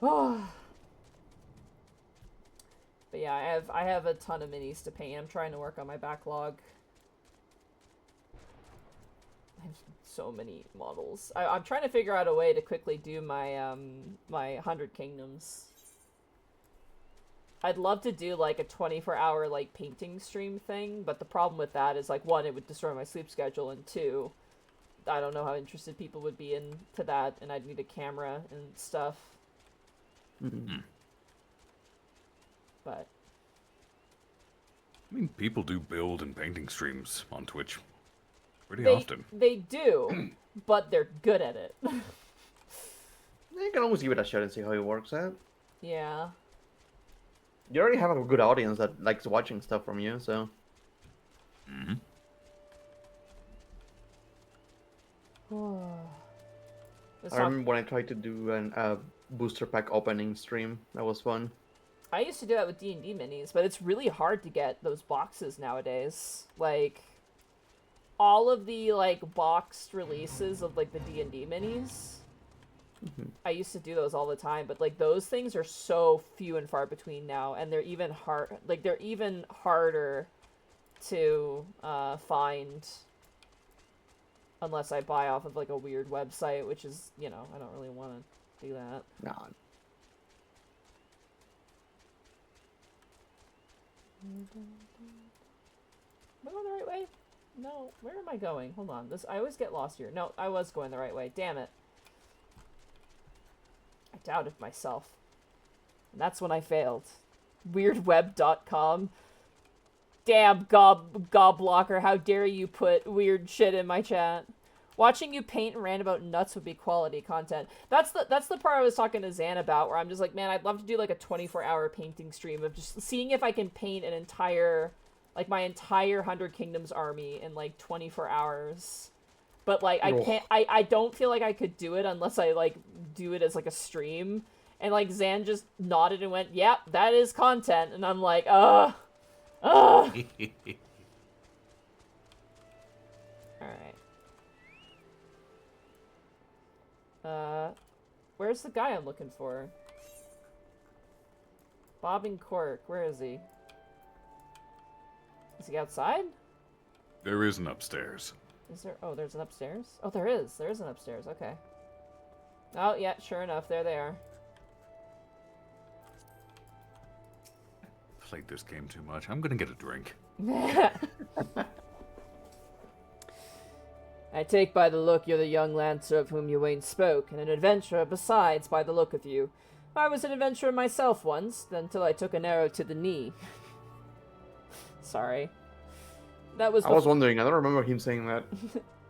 Oh. But yeah, I have a ton of minis to paint. I'm trying to work on my backlog. I have so many models. I'm trying to figure out a way to quickly do my my 100 Kingdoms. I'd love to do like a 24-hour like painting stream thing, but the problem with that is like, one, it would destroy my sleep schedule, and two, I don't know how interested people would be into that, and I'd need a camera and stuff. Mm-hmm. But I mean, people do build and painting streams on Twitch pretty They often. they do, but they're good at it. You can always give it a shot and see how it works out. Yeah. You already have a good audience that likes watching stuff from you, so. Mm-hmm. Let's I talk- remember when I tried to do a booster pack opening stream. That was fun. I used to do that with D&D minis, but it's really hard to get those boxes nowadays. Like, all of the, like, boxed releases of, like, the D&D minis, I used to do those all the time, but, like, those things are so few and far between now, and they're even they're even harder to find unless I buy off of, like, a weird website, which is, you know, I don't really want to do that. Nah. Am I going the right way? No. Where am I going? Hold on. I always get lost here. No, I was going the right way. Damn it. I doubted myself. And that's when I failed. Weirdweb.com. Damn, Gobblocker, how dare you put weird shit in my chat. Watching you paint and rant about nuts would be quality content. That's the part I was talking to Zan about, where I'm just like, man, I'd love to do like a 24-hour painting stream of just seeing if I can paint an entire, like my entire 100 Kingdoms army in like 24 hours. But like I can't, I don't feel like I could do it unless I like do it as like a stream. And like Zan just nodded and went, yep, that is content. And I'm like, Alright. Where's the guy I'm looking for? Bobbing Cork, where is he? Is he outside? There is an upstairs. Is there? Oh, there's an upstairs? Oh, there is. There is an upstairs, okay. Oh, yeah, sure enough, there they are. Played this game too much. I'm gonna get a drink. I take by the look you're the young lancer of whom Ywain spoke, and an adventurer besides by the look of you. I was an adventurer myself once, until I took an arrow to the knee. Sorry. I was wondering, I don't remember him saying that.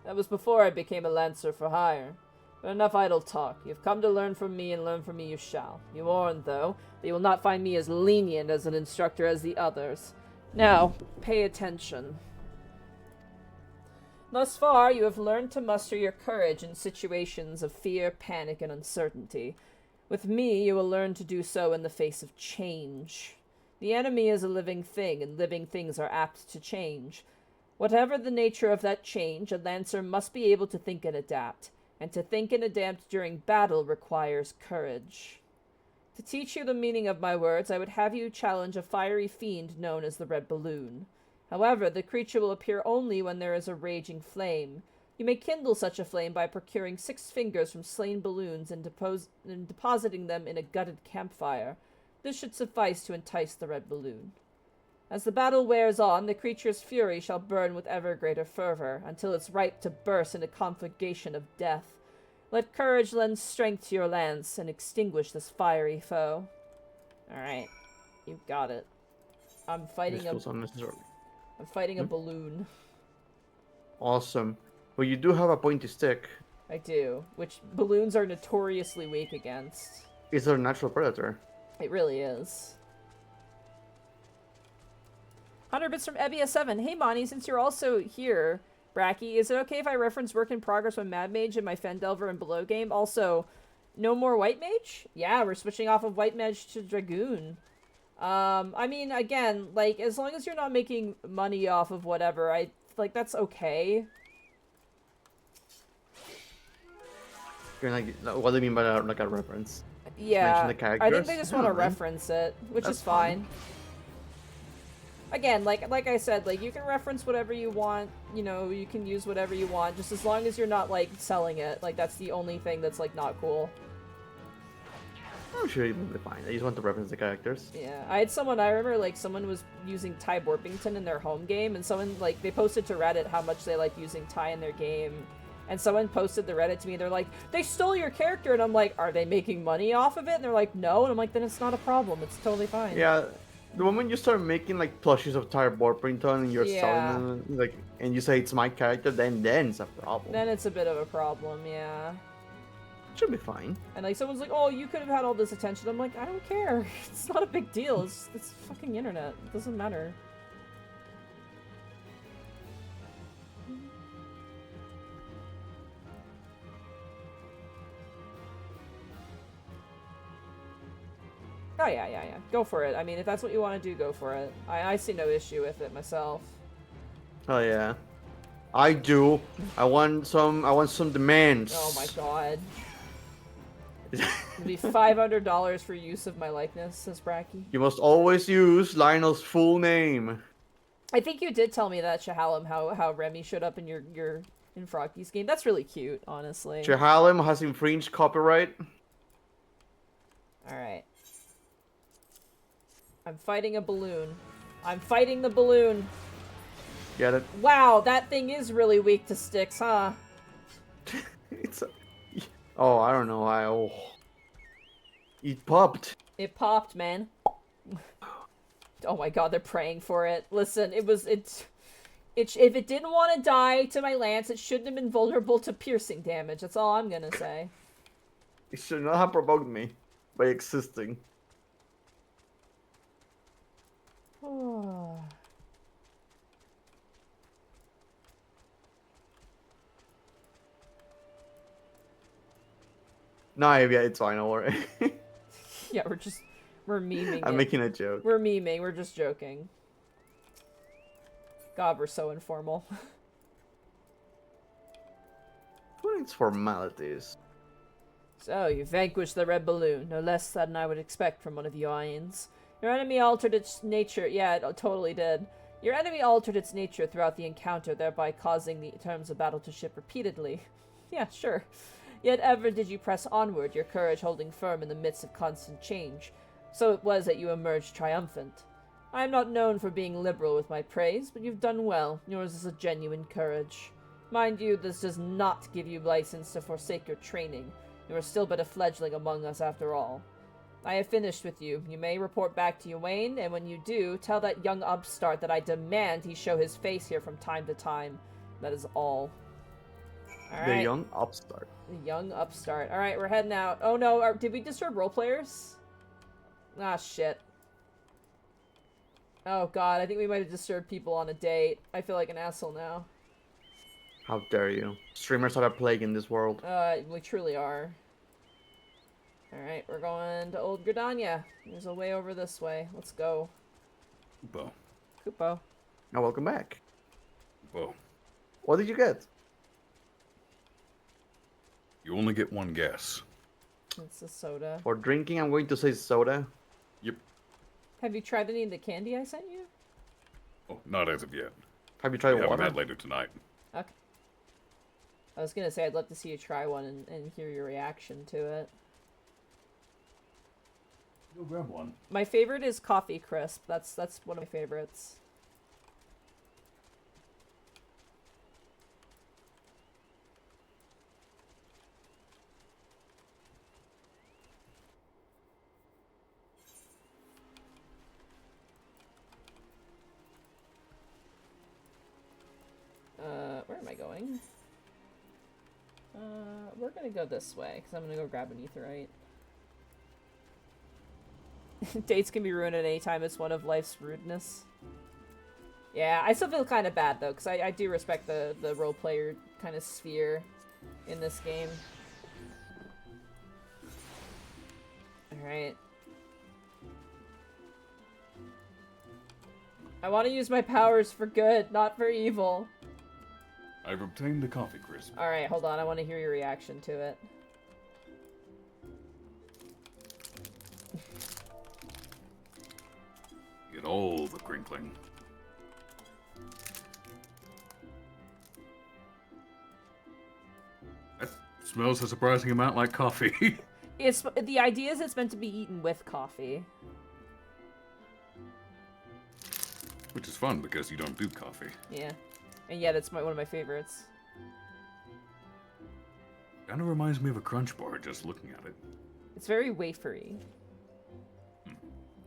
That was before I became a lancer for hire. But enough idle talk. You've come to learn from me, and learn from me you shall. You warn, though, that you will not find me as lenient as an instructor as the others. Now, pay attention. Thus far, you have learned to muster your courage in situations of fear, panic, and uncertainty. With me, you will learn to do so in the face of change. The enemy is a living thing, and living things are apt to change. Whatever the nature of that change, a lancer must be able to think and adapt. And to think and adapt during battle requires courage. To teach you the meaning of my words, I would have you challenge a fiery fiend known as the Red Balloon. However, the creature will appear only when there is a raging flame. You may kindle such a flame by procuring 6 fingers from slain balloons and depositing them in a gutted campfire. This should suffice to entice the Red Balloon. As the battle wears on, the creature's fury shall burn with ever greater fervor, until it's ripe to burst in a conflagration of death. Let courage lend strength to your lance, and extinguish this fiery foe. Alright. You got it. I'm fighting This was unnecessary. I'm fighting a balloon. Awesome. Well, you do have a pointy stick. I do, which balloons are notoriously weak against. It's a natural predator. It really is. 100 bits from XIV. Hey, Monty, since you're also here, Bracky, is it okay if I reference work in progress with Mad Mage in my Fendelver and Below game? Also, no more White Mage? Yeah, we're switching off of White Mage to Dragoon. I mean, again, like, as long as you're not making money off of whatever, like, that's okay. You're like, what do you mean by that, like a reference? Yeah, Mention the characters? I think they just want to Yeah, right. reference it, which That's is fine. Again, like I said, like, you can reference whatever you want, you know, you can use whatever you want, just as long as you're not, like, selling it. Like, that's the only thing that's, like, not cool. I'm sure you'll be fine. I just want to reference the characters. Yeah, I remember, like, someone was using Ty Borpington in their home game, and someone, like, they posted to Reddit how much they like using Ty in their game, and someone posted the Reddit to me, and they're like, they stole your character, and I'm like, are they making money off of it? And they're like, no, and I'm like, then it's not a problem, it's totally fine. Yeah, The moment you start making like plushies of Tyre Borpington and you're selling Yeah. them, like, and you say it's my character, then it's a problem. Then it's a bit of a problem, yeah. Should be fine. And like someone's like, "Oh, you could have had all this attention." I'm like, I don't care. It's not a big deal. It's fucking internet. It doesn't matter. Oh yeah. Go for it. I mean, if that's what you want to do, go for it. I see no issue with it myself. Oh yeah, I do. I want some demands. Oh my god. It'd be $500 for use of my likeness, says Bracky. You must always use Lionel's full name. I think you did tell me that, Shahalem, how Remy showed up in your in Froggy's game. That's really cute, honestly. Chehalem has infringed copyright. Alright. I'm fighting a balloon. I'm fighting the balloon. Get it? Wow, that thing is really weak to sticks, huh? It's a... Oh, I don't know. It popped. It popped, man. Oh my god, they're praying for it. Listen, if it didn't want to die to my lance, it shouldn't have been vulnerable to piercing damage. That's all I'm gonna say. It should not have provoked me by existing. Oh. No, yeah, it's fine. Don't worry. Yeah, we're memeing I'm it. making a joke. We're memeing, we're just joking. God, we're so informal. What is formalities? So, you vanquished the red balloon, no less than I would expect from one of you Ions. Your enemy altered its nature. Yeah, it totally did. Your enemy altered its nature throughout the encounter, thereby causing the terms of battle to shift repeatedly. Yeah, sure. Yet ever did you press onward, your courage holding firm in the midst of constant change. So it was that you emerged triumphant. I am not known for being liberal with my praise, but you've done well. Yours is a genuine courage. Mind you, this does not give you license to forsake your training. You are still but a fledgling among us after all. I have finished with you. You may report back to Ywain, and when you do, tell that young upstart that I demand he show his face here from time to time. That is all. All right. The young upstart. The young upstart. Alright, we're heading out. Oh no, did we disturb role players? Ah, shit. Oh god, I think we might have disturbed people on a date. I feel like an asshole now. How dare you? Streamers are a plague in this world. We truly are. Alright, we're going to Old Gridania. There's a way over this way. Let's go. Bo. Kupo. Now welcome back. Bo. What did you get? You only get one guess. It's a soda. For drinking, I'm going to say soda. Yep. Have you tried any of the candy I sent you? Oh, not as of yet. Have you tried We have water? that later tonight. Okay. I was gonna say I'd love to see you try one and hear your reaction to it. You'll grab one. My favorite is Coffee Crisp. That's one of my favorites. Where am I going? We're gonna go this way, because I'm gonna go grab an etherite. Dates can be ruined at any time. It's one of life's rudeness. Yeah, I still feel kind of bad, though, because I do respect the role player kind of sphere in this game. Alright. I want to use my powers for good, not for evil. I've obtained the coffee crisp. Alright, hold on. I want to hear your reaction to it. Get all the crinkling. That smells a surprising amount like coffee. It's the idea is it's meant to be eaten with coffee. Which is fun because you don't do coffee. Yeah. And yet it's one of my favorites. Kinda reminds me of a Crunch Bar just looking at it. It's very wafery.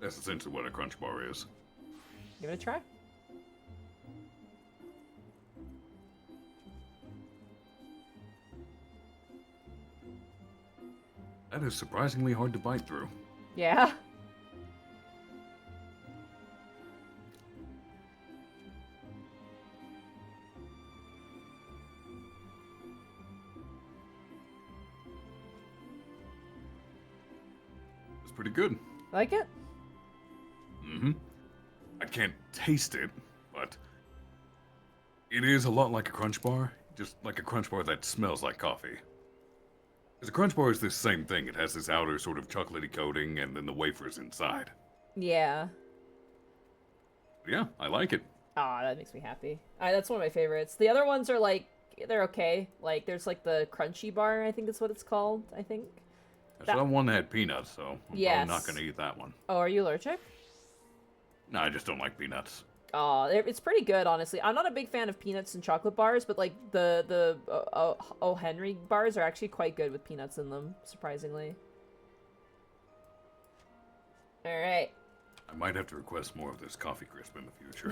That's essentially what a crunch bar is. Give it a try. That is surprisingly hard to bite through. Yeah. It's pretty good. Like it? Mm-hmm. I can't taste it, but it is a lot like a crunch bar, just like a crunch bar that smells like coffee. Because a crunch bar is this same thing. It has this outer sort of chocolatey coating and then the wafers inside. Yeah. Yeah, I like it. Ah, that makes me happy. That's one of my favorites. The other ones are like, they're okay. Like, there's like the crunchy bar, I think that's what it's called, I think. I saw one that had peanuts, so I'm probably not going to eat that one. Oh, are you allergic? No, I just don't like peanuts. Oh, it's pretty good, honestly. I'm not a big fan of peanuts and chocolate bars, but like the O. Henry bars are actually quite good with peanuts in them, surprisingly. All right. I might have to request more of this coffee crisp in the future.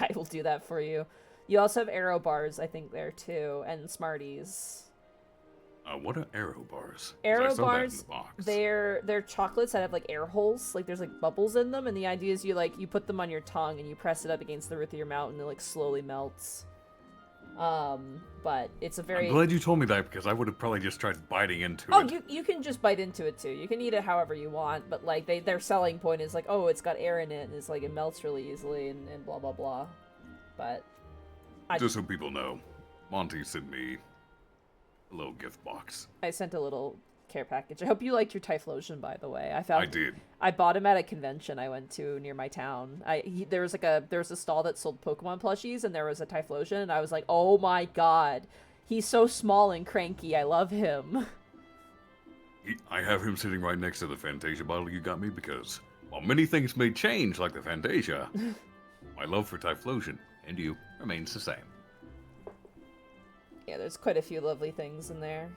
I will do that for you. You also have Arrow bars, I think, there too, and Smarties. What are Arrow bars? 'Cause Arrow I saw that in bars, the box. they're chocolates that have like air holes, like there's like bubbles in them, and the idea is you put them on your tongue and you press it up against the roof of your mouth and it like slowly melts. But it's a very... I'm glad you told me that because I would have probably just tried biting into it. Oh, you can just bite into it too. You can eat it however you want, but like their selling point is like, oh, it's got air in it and it's like it melts really easily and blah blah blah. But just so people know, Monty sent me a little gift box. I sent a little care package. I hope you liked your Typhlosion, by the way. I did. I bought him at a convention I went to near my town. There was a stall that sold Pokemon plushies, and there was a Typhlosion, and I was like, oh my god, he's so small and cranky. I love him. I have him sitting right next to the Fantasia bottle you got me because, while many things may change like the Fantasia, my love for Typhlosion and you remains the same. Yeah, there's quite a few lovely things in there.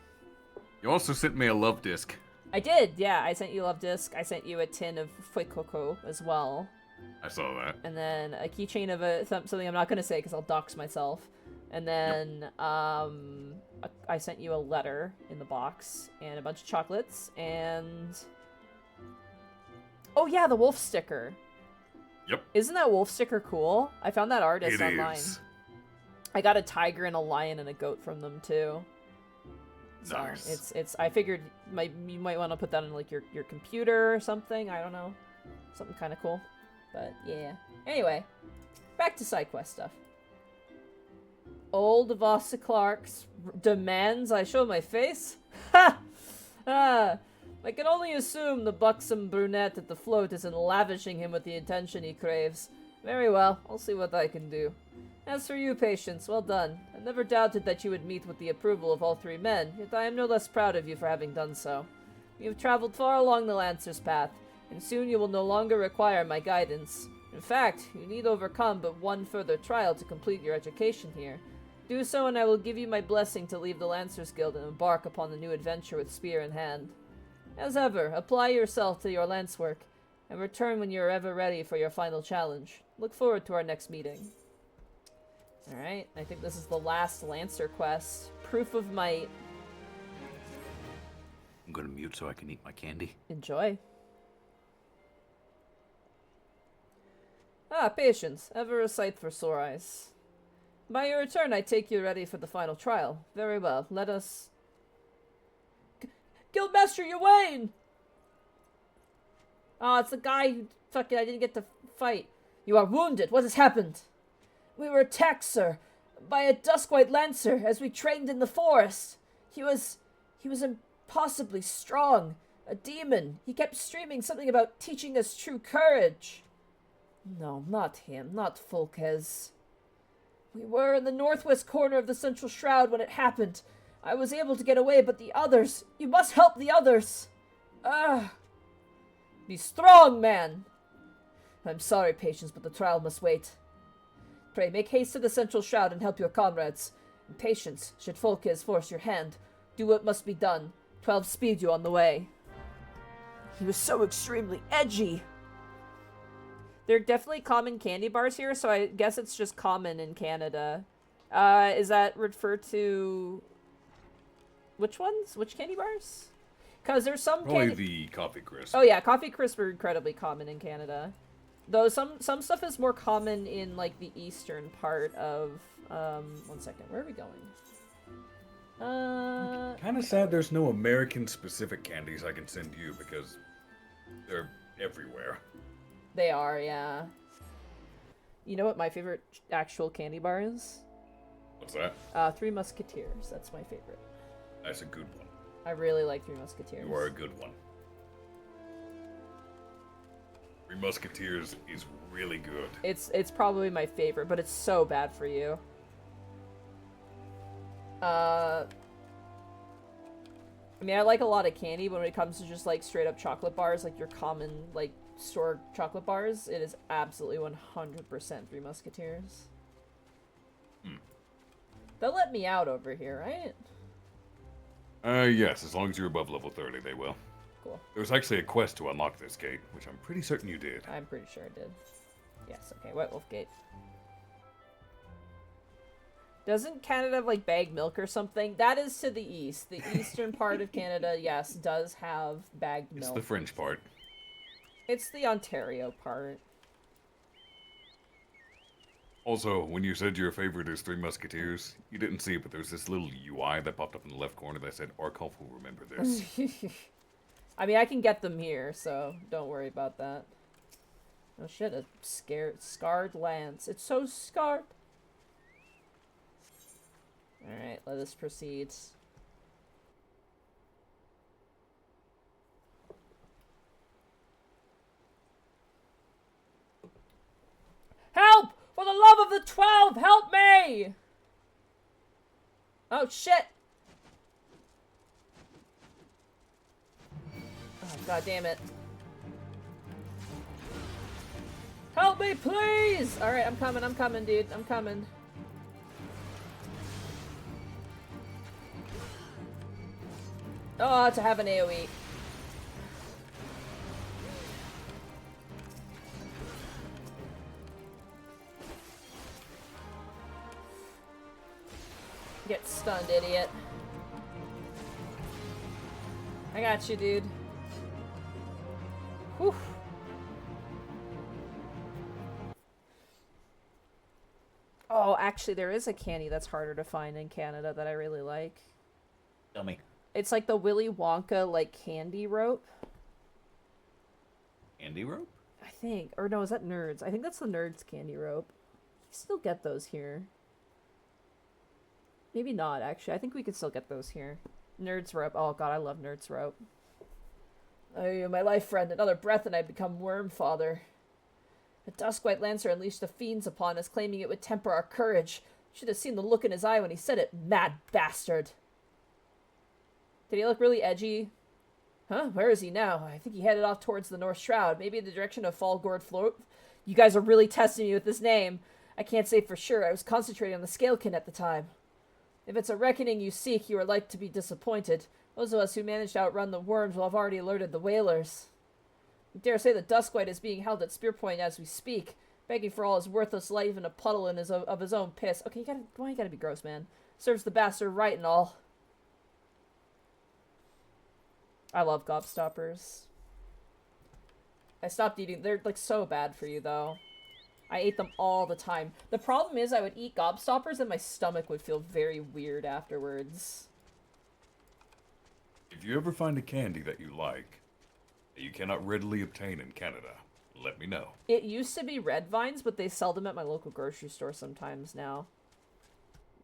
You also sent me a love disc. I did, yeah. I sent you a love disc. I sent you a tin of Fuecoco as well. I saw that. And then a keychain of something I'm not going to say because I'll dox myself. And then I sent you a letter in the box and a bunch of chocolates and... Oh yeah, the wolf sticker. Yep. Isn't that wolf sticker cool? I found that artist online. Is. I got a tiger and a lion and a goat from them too. So Nice. it's I figured you might want to put that on like your computer or something. I don't know. Something kind of cool. But yeah. Anyway, back to side quest stuff. Old Vasa Clark's demands I show my face? Ha! Ah, I can only assume the buxom brunette at the float isn't lavishing him with the attention he craves. Very well, I'll see what I can do. As for you, Patience, well done. I never doubted that you would meet with the approval of all three men, yet I am no less proud of you for having done so. You have traveled far along the Lancer's path, and soon you will no longer require my guidance. In fact, you need overcome but one further trial to complete your education here. Do so, and I will give you my blessing to leave the Lancers Guild and embark upon the new adventure with spear in hand. As ever, apply yourself to your lance work, and return when you are ever ready for your final challenge. Look forward to our next meeting. Alright, I think this is the last Lancer quest. Proof of Might. I'm gonna mute so I can eat my candy. Enjoy. Ah, Patience, ever a sight for sore eyes. By your return, I take you ready for the final trial. Very well, let us... Guildmaster Ywain! Ah, it's the guy who... Fucking, I didn't get to fight. You are wounded. What has happened? We were attacked, sir, by a Duskwhite Lancer as we trained in the forest. He was impossibly strong. A demon. He kept screaming something about teaching us true courage. No, not him. Not Fulkes. We were in the northwest corner of the Central Shroud when it happened. I was able to get away, but the others... You must help the others! Be strong, man! I'm sorry, Patience, but the trial must wait. Pray, make haste to the Central Shroud and help your comrades. And Patience, should Fulkes force your hand, do what must be done. 12 speed you on the way. He was so extremely edgy. They're definitely common candy bars here, so I guess it's just common in Canada. Is that referred to... Which ones? Which candy bars? Because there's some Probably candy... the coffee crisp. Oh yeah, coffee crisp are incredibly common in Canada. Though some stuff is more common in, like, the eastern part of... one second, where are we going? Kind of sad there's no American-specific candies I can send you because they're everywhere. They are, yeah. You know what my favorite actual candy bar is? What's that? Three Musketeers. That's my favorite. That's a good one. I really like Three Musketeers. You are a good one. Three Musketeers is really good. It's probably my favorite, but it's so bad for you. I mean, I like a lot of candy, but when it comes to just, like, straight-up chocolate bars, like your common, like, store chocolate bars, it is absolutely 100% Three Musketeers. They'll let me out over here, right? Yes, as long as you're above level 30, they will. Cool. There was actually a quest to unlock this gate, which I'm pretty certain you did. I'm pretty sure I did. Yes, okay, White Wolf Gate. Doesn't Canada have, like, bagged milk or something? That is to the east. The eastern part of Canada, yes, does have bagged milk. It's the French part. It's the Ontario part. Also, when you said your favorite is Three Musketeers, you didn't see it, but there's this little UI that popped up in the left corner that said, Arkolf will remember this. I mean, I can get them here, so don't worry about that. Oh shit, a scarred lance. It's so scarred. Alright, let us proceed. Help! For the love of the 12, help me! Oh shit! Oh, god damn it. Help me, please! Alright, I'm coming, dude. I'm coming. Oh, to have an AoE. Get stunned, idiot. I got you, dude. Whew. Oh, actually, there is a candy that's harder to find in Canada that I really like. Tell me. It's like the Willy Wonka, like, candy rope. Candy rope? I think. Or no, is that Nerds? I think that's the Nerds candy rope. You still get those here. Maybe not, actually. I think we could still get those here. Nerds rope. Oh, God, I love Nerds rope. Oh, my life friend. Another breath and I become worm father. A Duskwhite Lancer unleashed the fiends upon us, claiming it would temper our courage. Should have seen the look in his eye when he said it. Mad bastard. Did he look really edgy? Huh? Where is he now? I think he headed off towards the North Shroud. Maybe in the direction of Fallgord Float. You guys are really testing me with this name. I can't say for sure. I was concentrating on the Scalekin at the time. If it's a reckoning you seek, you are like to be disappointed. Those of us who managed to outrun the worms will have already alerted the whalers. I dare say the Duskwhite is being held at spear point as we speak, begging for all his worthless life in a puddle of his own piss. Okay, why you gotta be gross, man? Serves the bastard right and all. I love gobstoppers. I stopped eating. They're, like, so bad for you, though. I ate them all the time. The problem is I would eat gobstoppers and my stomach would feel very weird afterwards. If you ever find a candy that you like, that you cannot readily obtain in Canada, let me know. It used to be red vines, but they sell them at my local grocery store sometimes now.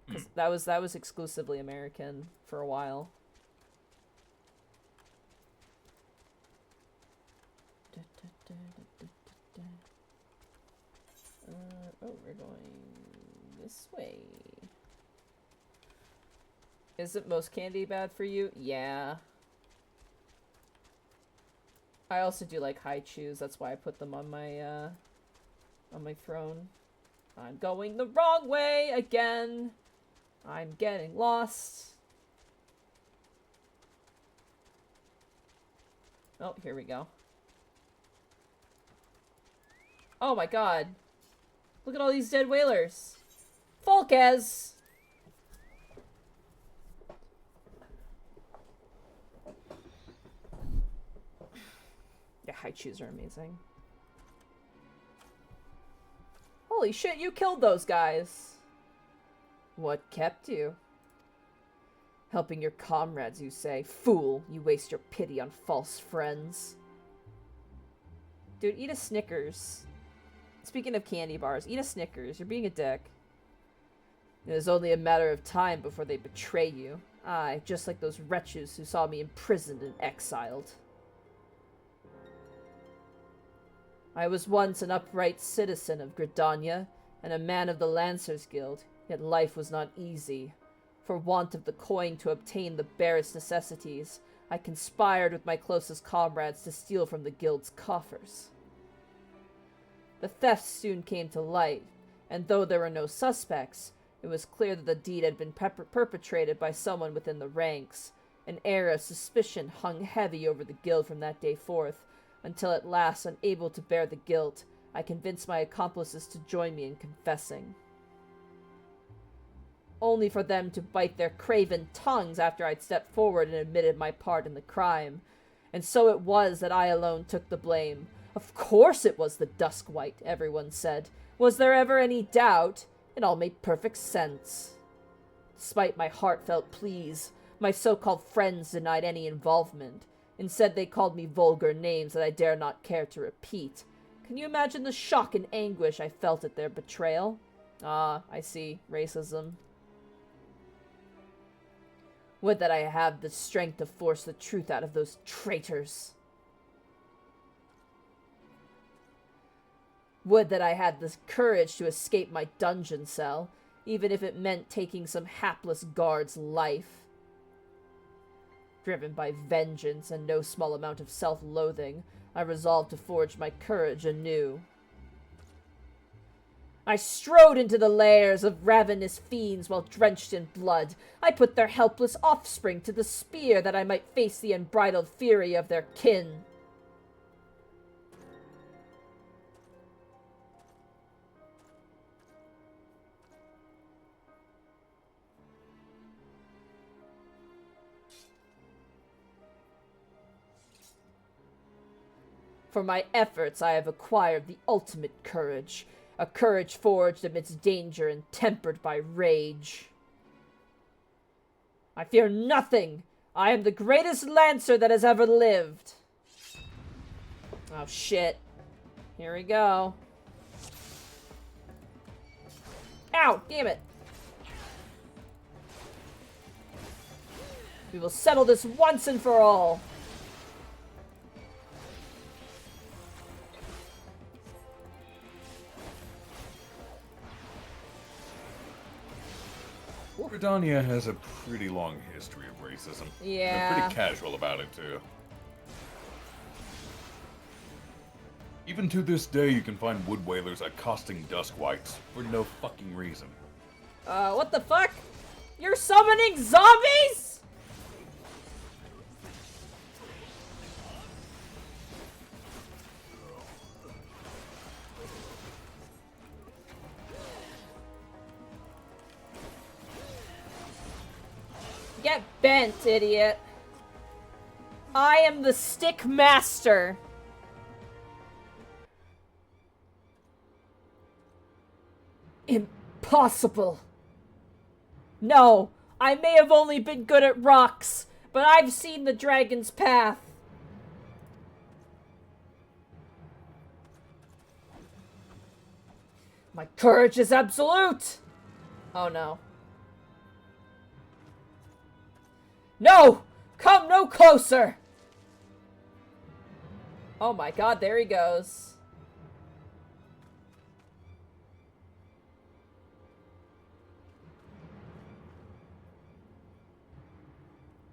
Because that was exclusively American for a while. Oh, we're going this way. Isn't most candy bad for you? Yeah. I also do like high chews. That's why I put them on my throne. I'm going the wrong way again. I'm getting lost. Oh, here we go. Oh my god. Look at all these dead whalers. Folkez! Yeah, haichus are amazing. Holy shit, you killed those guys! What kept you? Helping your comrades, you say. Fool, you waste your pity on false friends. Dude, eat a Snickers. Speaking of candy bars, eat a Snickers. You're being a dick. It is only a matter of time before they betray you. Aye, just like those wretches who saw me imprisoned and exiled. I was once an upright citizen of Gridania, and a man of the Lancers Guild, yet life was not easy. For want of the coin to obtain the barest necessities, I conspired with my closest comrades to steal from the guild's coffers. The theft soon came to light, and though there were no suspects, it was clear that the deed had been perpetrated by someone within the ranks. An air of suspicion hung heavy over the guild from that day forth, until at last, unable to bear the guilt, I convinced my accomplices to join me in confessing. Only for them to bite their craven tongues after I'd stepped forward and admitted my part in the crime. And so it was that I alone took the blame. Of course it was the Duskwhite, everyone said. Was there ever any doubt? It all made perfect sense. Despite my heartfelt pleas, my so-called friends denied any involvement. Instead, they called me vulgar names that I dare not care to repeat. Can you imagine the shock and anguish I felt at their betrayal? Ah, I see. Racism. Would that I had the strength to force the truth out of those traitors. Would that I had the courage to escape my dungeon cell, even if it meant taking some hapless guard's life. Driven by vengeance and no small amount of self-loathing, I resolved to forge my courage anew. I strode into the lairs of ravenous fiends while drenched in blood. I put their helpless offspring to the spear that I might face the unbridled fury of their kin. For my efforts, I have acquired the ultimate courage. A courage forged amidst danger and tempered by rage. I fear nothing. I am the greatest lancer that has ever lived. Oh, shit. Here we go. Ow! Damn it. We will settle this once and for all. Gridania has a pretty long history of racism. Yeah. They're pretty casual about it, too. Even to this day, you can find wood whalers accosting Duskwhites for no fucking reason. What the fuck? You're summoning zombies?! Get bent, idiot. I am the stick master. Impossible. No, I may have only been good at rocks, but I've seen the dragon's path. My courage is absolute. Oh no. No! Come no closer! Oh my god, there he goes.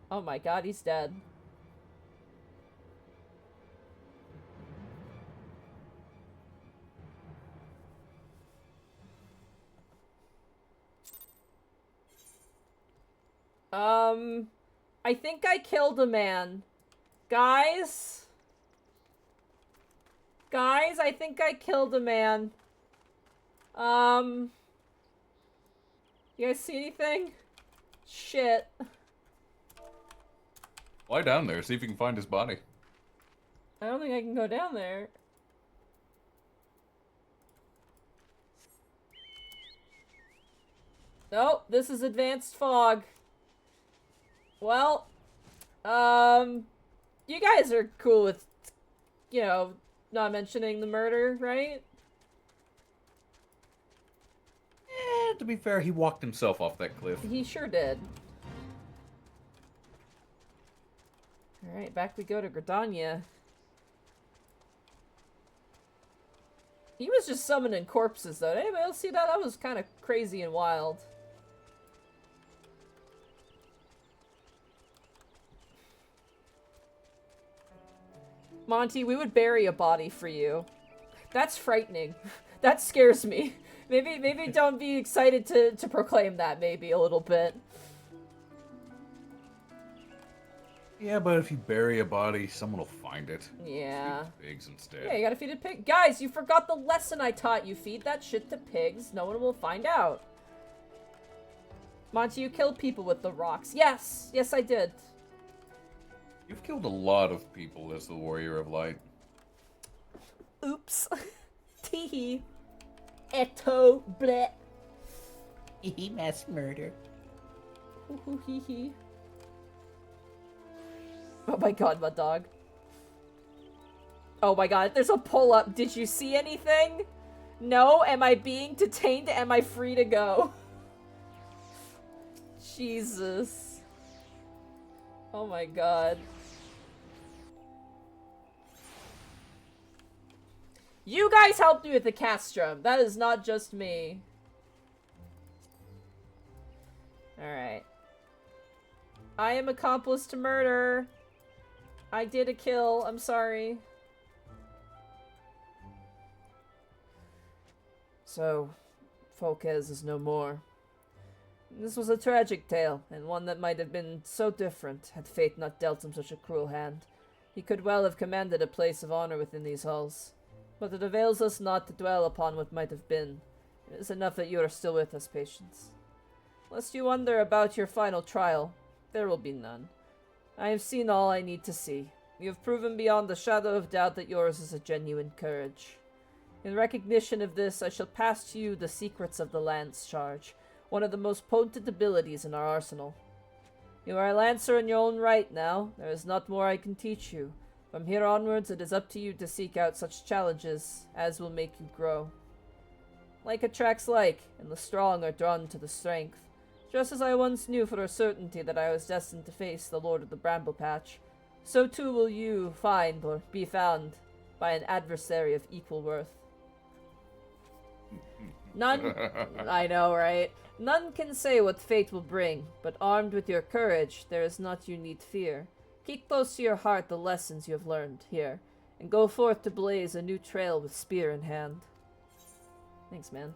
Oh my god, he's dead. I think I killed a man. Guys? Guys, I think I killed a man. You guys see anything? Shit. Lie down there, see if you can find his body. I don't think I can go down there. Nope, this is advanced fog. Well, you guys are cool with, you know, not mentioning the murder, right? To be fair, he walked himself off that cliff. He sure did. Alright, back we go to Gridania. He was just summoning corpses, though. Anybody else see that? That was kind of crazy and wild. Monty, we would bury a body for you. That's frightening. That scares me. Maybe don't be excited to proclaim that, maybe, a little bit. Yeah, but if you bury a body, someone will find it. Yeah. Feed pigs instead. Yeah, you gotta feed a pig. Guys, you forgot the lesson I taught you. Feed that shit to pigs. No one will find out. Monty, you killed people with the rocks. Yes! Yes, I did. You've killed a lot of people as the Warrior of Light. Oops. Teehee. Eto bleh. He mass murder. Hoo hee hee. Oh my god, my dog. Oh my god, there's a pull-up. Did you see anything? No? Am I being detained? Am I free to go? Jesus. Oh my god. You guys helped me with the castrum. That is not just me. Alright. I am accomplice to murder. I did a kill. I'm sorry. So, Folkes is no more. This was a tragic tale, and one that might have been so different had fate not dealt him such a cruel hand. He could well have commanded a place of honor within these halls. But it avails us not to dwell upon what might have been. It is enough that you are still with us, Patience. Lest you wonder about your final trial, there will be none. I have seen all I need to see. You have proven beyond a shadow of doubt that yours is a genuine courage. In recognition of this, I shall pass to you the secrets of the lance charge, one of the most potent abilities in our arsenal. You are a lancer in your own right now. There is not more I can teach you. From here onwards, it is up to you to seek out such challenges as will make you grow. Like attracts like, and the strong are drawn to the strength. Just as I once knew for a certainty that I was destined to face the Lord of the Bramble Patch, so too will you find or be found by an adversary of equal worth. None, I know, right? None can say what fate will bring, but armed with your courage, there is naught you need fear. Keep close to your heart the lessons you have learned here, and go forth to blaze a new trail with spear in hand. Thanks, man.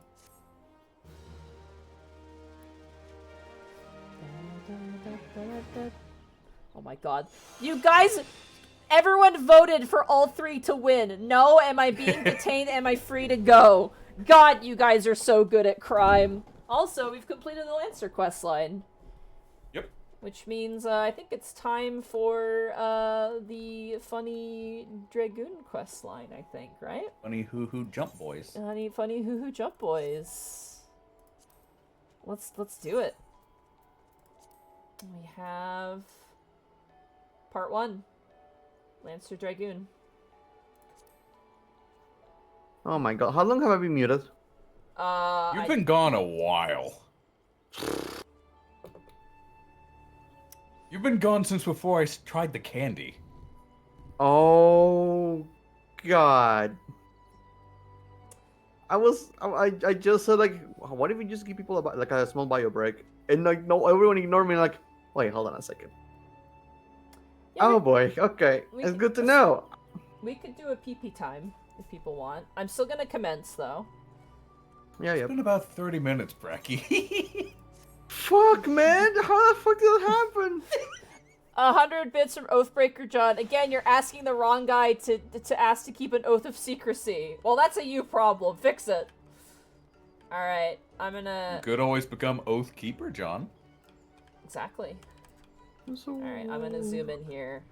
Oh my god. You guys, everyone voted for all three to win. No, am I being detained? Am I free to go? God, you guys are so good at crime. Also, we've completed the Lancer quest line. Yep. Which means I think it's time for the funny Dragoon quest line, I think, right? Funny hoo-hoo jump boys. Funny hoo-hoo jump boys. Let's do it. We have part 1. Lancer Dragoon. Oh my god, how long have I been muted? You've been gone a while. You've been gone since before I tried the candy. Oh god. I just said like, what if we just give people a small bio break? And like, no, everyone ignored me like, wait, hold on a second. Yeah, Oh boy, okay, it's good to know. We could do a PP time if people want. I'm still gonna commence though. Yeah, It's been about 30 minutes, Bracky. Fuck, man, how the fuck did that happen? 100 bits from Oathbreaker John. Again, you're asking the wrong guy to ask to keep an oath of secrecy. Well, that's a you problem. Fix it. Alright, I'm gonna... You could always become Oath Keeper, John. Exactly. So... Alright, I'm gonna zoom in here.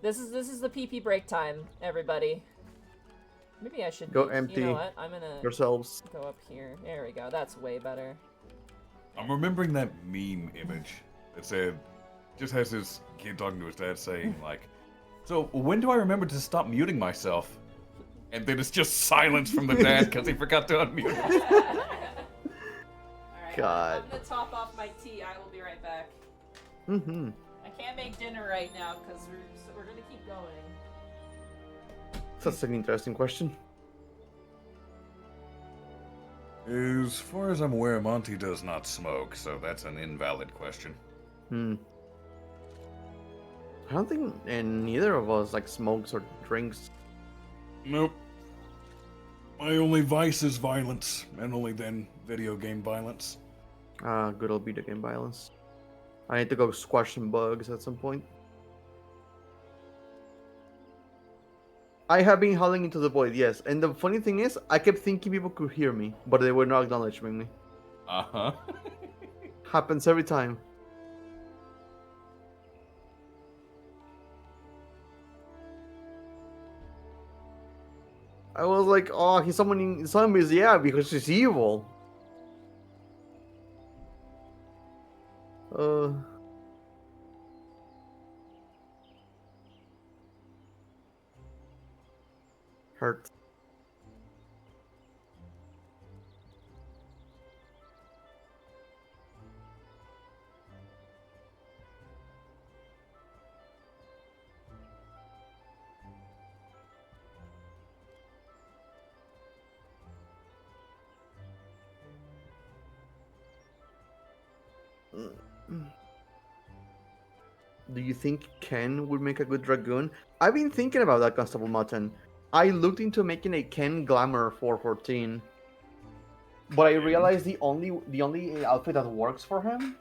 This is the PP break time, everybody. Maybe I should Go empty You know what? I'm gonna yourselves. go up here. There we go. That's way better. I'm remembering that meme image that said, just has this kid talking to his dad saying, like, So, when do I remember to stop muting myself? And then it's just silence from the dad because he forgot to unmute. Alright, God. I'm gonna top off my tea. I will be right back. Mm-hmm. I can't make dinner right now because we're gonna keep going. That's an interesting question. as far as I'm aware, Monty does not smoke, so that's an invalid question. Hmm. I don't think neither of us like smokes or drinks. Nope. My only vice is violence, and only then video game violence. Good old video game violence. I need to go squash some bugs at some point. I have been howling into the void, yes. And the funny thing is, I kept thinking people could hear me, but they were not acknowledging me. Uh-huh. Happens every time. I was like, oh, he's summoning zombies, yeah, because she's evil. Hurt. Do you think Ken would make a good Dragoon? I've been thinking about that, Constable Mutton. I looked into making a Ken Glamour 414, but I realized the only outfit that works for him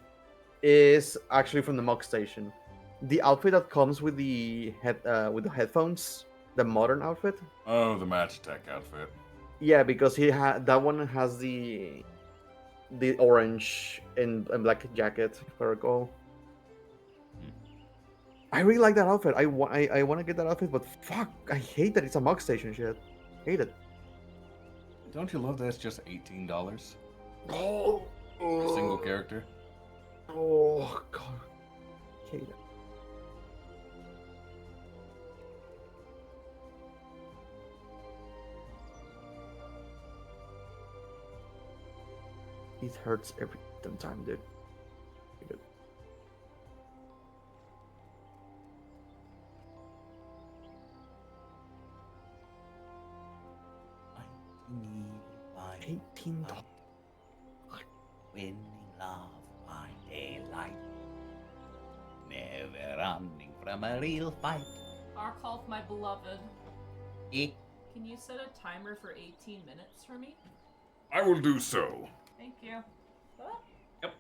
is actually from the Mug Station. The outfit that comes with the headphones, the modern outfit. Oh, the Match Tech outfit. Yeah, because that one has the orange and black jacket, if I recall. I really like that outfit. I want to get that outfit, but fuck, I hate that it's a Mug Station shit. Hate it. Don't you love that it's just $18? Oh, For a single character? Oh god, hate it. It hurts every damn time, dude. Hate it. $18. Winning love by daylight, never running from a real fight. Arkalf, my beloved, Eh? can you set a timer for 18 minutes for me? I will do so. Thank you. What? Yep.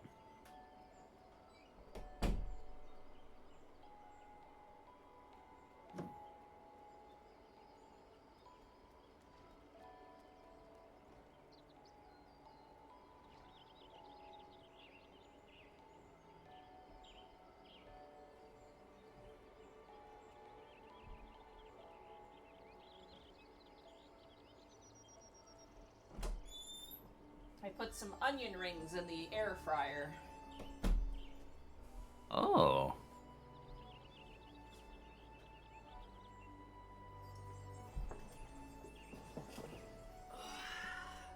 I put some onion rings in the air fryer. Oh.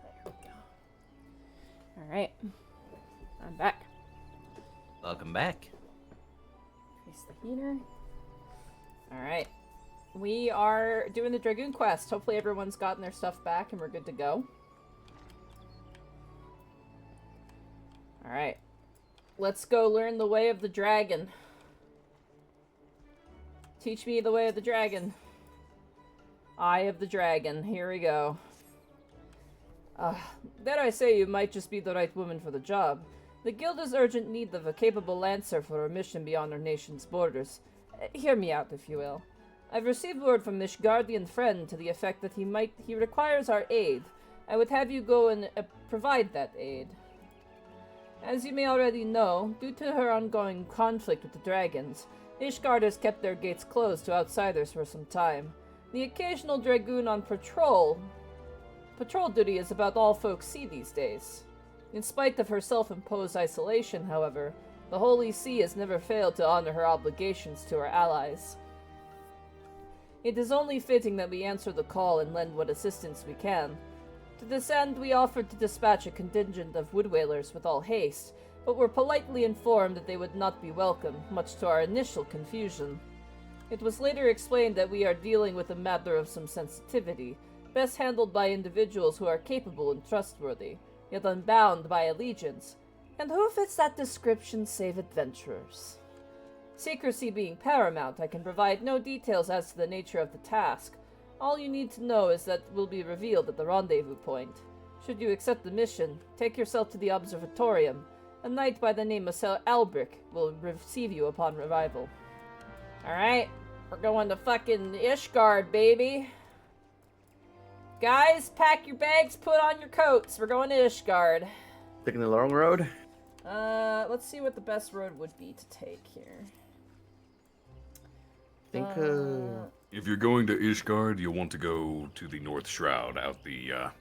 There we go. Alright. I'm back. Welcome back. Increase the heater. Alright. We are doing the Dragoon quest. Hopefully everyone's gotten their stuff back and we're good to go. Alright. Let's go learn the way of the dragon. Teach me the way of the dragon. Eye of the dragon. Here we go. Dare I say you might just be the right woman for the job. The guild is urgent need of a capable lancer for a mission beyond our nation's borders. hear me out, if you will. I've received word from this guardian friend to the effect that he requires our aid. I would have you go and provide that aid. As you may already know, due to her ongoing conflict with the dragons, Ishgard has kept their gates closed to outsiders for some time. The occasional Dragoon on patrol duty is about all folks see these days. In spite of her self-imposed isolation, however, the Holy See has never failed to honor her obligations to her allies. It is only fitting that we answer the call and lend what assistance we can. To this end, we offered to dispatch a contingent of woodwhalers with all haste, but were politely informed that they would not be welcome, much to our initial confusion. It was later explained that we are dealing with a matter of some sensitivity, best handled by individuals who are capable and trustworthy, yet unbound by allegiance. And who fits that description save adventurers? Secrecy being paramount, I can provide no details as to the nature of the task. All you need to know is that it will be revealed at the rendezvous point. Should you accept the mission, take yourself to the observatorium. A knight by the name of Sir Albric will receive you upon arrival. Alright, we're going to fucking Ishgard, baby. Guys, pack your bags, put on your coats. We're going to Ishgard. Taking the long road? Let's see what the best road would be to take here. I think, If you're going to Ishgard, you'll want to go to the North Shroud, out the, yeah,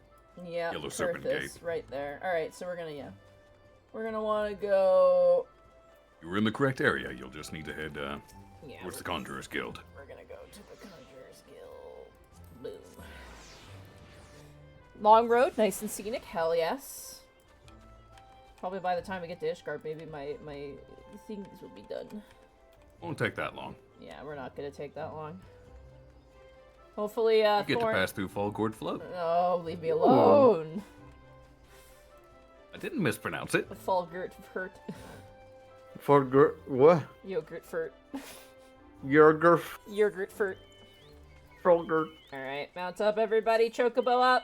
Yellow Serpent Gate. right there. Alright, so we're gonna want to go... You're in the correct area. You'll just need to head, Yeah, towards the Conjurer's Guild. we're gonna go to the Conjurer's Guild. Boom. Long road, nice and scenic, hell yes. Probably by the time we get to Ishgard, maybe my things will be done. Won't take that long. Yeah, we're not gonna take that long. Hopefully, You get to Thorn... pass through Fallgourd Float. Oh, leave me alone. I didn't mispronounce it. The Falgurt hurt. what? Yogurt furt. Yogurt. Yogurt furt. Frogurt. Alright, mount up everybody, Chocobo up!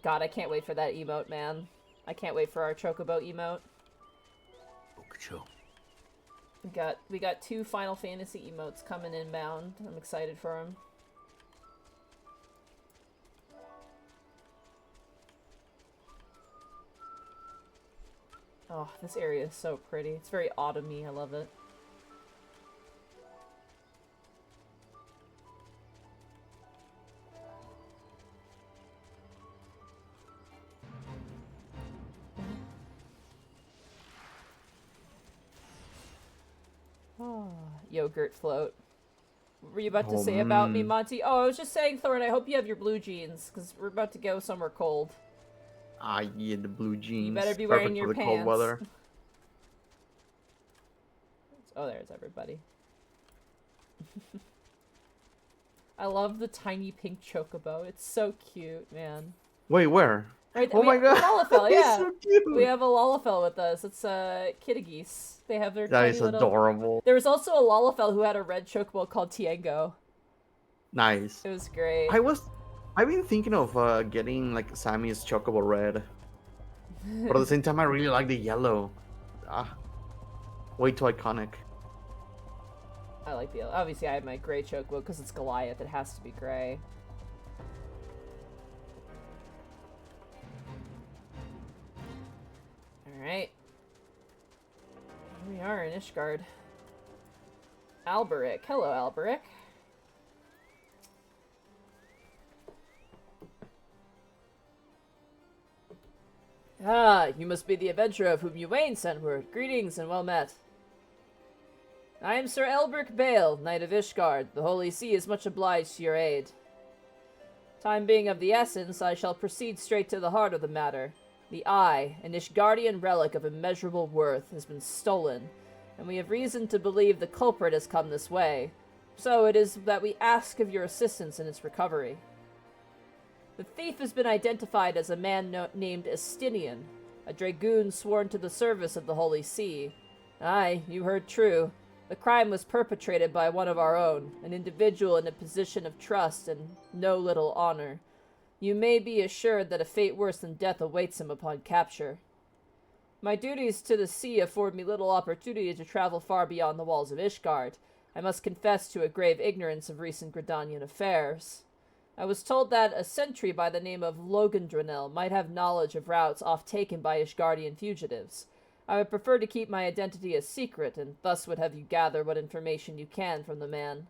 God, I can't wait for that emote, man. I can't wait for our Chocobo emote. We got 2 Final Fantasy emotes coming inbound. I'm excited for them. Oh, this area is so pretty. It's very autumny. I love it. Oh, yogurt float. What were you about to say about me, Monty? Oh, I was just saying, Thorn, I hope you have your blue jeans, because we're about to go somewhere cold. Ah, yeah, the blue jeans. You better be wearing Perfect your for the pants. cold weather. Oh, there's everybody. I love the tiny pink chocobo. It's so cute, man. Wait, where? Right, Oh my god! Lalafell, He's yeah. so cute. We have a Lalafell with us. It's Kittigeese. They have their That tiny is little... adorable. There was also a Lalafell who had a red chocobo called Tiengo. Nice. It was great. I've been thinking of getting like Sammy's Chocobo Red, but at the same time, I really like the yellow. Ah, way too iconic. I like the... Obviously, I have my gray chocobo because it's Goliath. It has to be gray. Alright. Here we are in Ishgard. Alberic. Hello, Alberic. Ah, you must be the adventurer of whom Ywain sent word. Greetings and well met. I am Sir Elbric Bale, Knight of Ishgard. The Holy See is much obliged to your aid. Time being of the essence, I shall proceed straight to the heart of the matter. The eye, an Ishgardian relic of immeasurable worth, has been stolen, and we have reason to believe the culprit has come this way. So it is that we ask of your assistance in its recovery. The thief has been identified as a man named Estinian, a dragoon sworn to the service of the Holy See. Aye, you heard true. The crime was perpetrated by one of our own, an individual in a position of trust and no little honor. You may be assured that a fate worse than death awaits him upon capture. My duties to the sea afford me little opportunity to travel far beyond the walls of Ishgard. I must confess to a grave ignorance of recent Gridanian affairs. I was told that a sentry by the name of Logandranel might have knowledge of routes oft taken by Ishgardian fugitives. I would prefer to keep my identity a secret, and thus would have you gather what information you can from the man.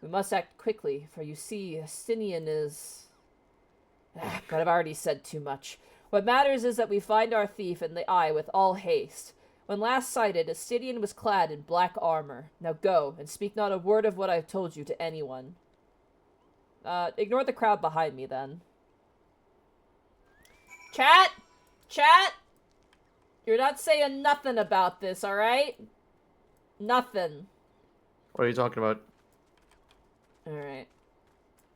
We must act quickly, for you see, Astinian is... but I've already said too much. What matters is that we find our thief in the eye with all haste. When last sighted, Astinian was clad in black armor. Now go, and speak not a word of what I've told you to anyone. Ignore the crowd behind me, then. Chat! Chat! You're not saying nothing about this, alright? Nothing. What are you talking about? Alright.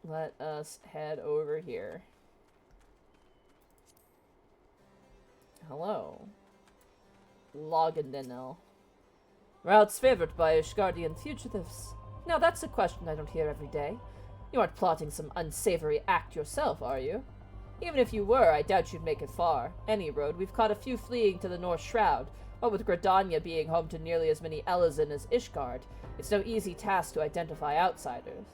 Let us head over here. Hello. Logandenel. Routes favored by Ishgardian fugitives. Now that's a question I don't hear every day. You aren't plotting some unsavory act yourself, are you? Even if you were, I doubt you'd make it far. Any road, we've caught a few fleeing to the North Shroud. What with Gridania being home to nearly as many Elazin as Ishgard, it's no easy task to identify outsiders.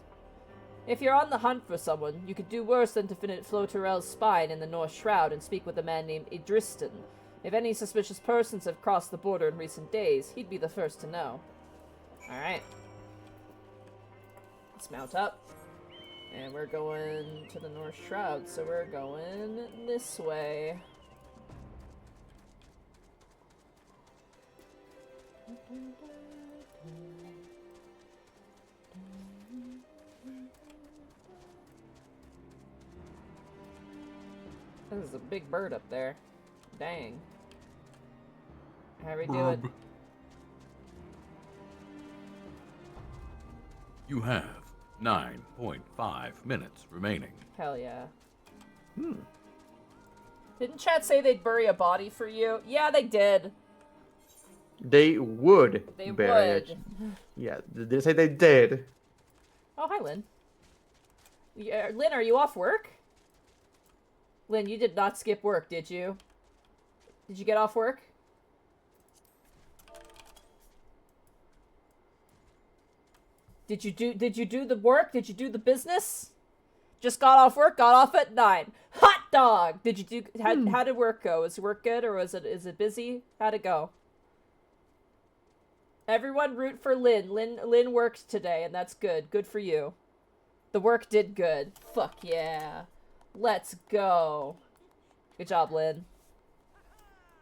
If you're on the hunt for someone, you could do worse than to fit Floturel's spine in the North Shroud and speak with a man named Idristan. If any suspicious persons have crossed the border in recent days, he'd be the first to know. Alright. Let's mount up. And we're going to the North Shroud, so we're going this way. There's a big bird up there. Dang. How we doing? You have 9.5 minutes remaining. Hell yeah. Didn't chat say they'd bury a body for you? Yeah, they did. They would They bury would. it. Yeah, they say they did. Oh, hi, Lynn. Yeah, Lynn, are you off work? Lynn, you did not skip work, did you? Did you get off work? Did you do the work? Did you do the business? Just got off work, got off at 9. Hot dog! Did you do how did work go? Was work good or is it busy? How'd it go? Everyone root for Lynn. Lynn worked today and that's good. Good for you. The work did good. Fuck yeah. Let's go. Good job, Lynn.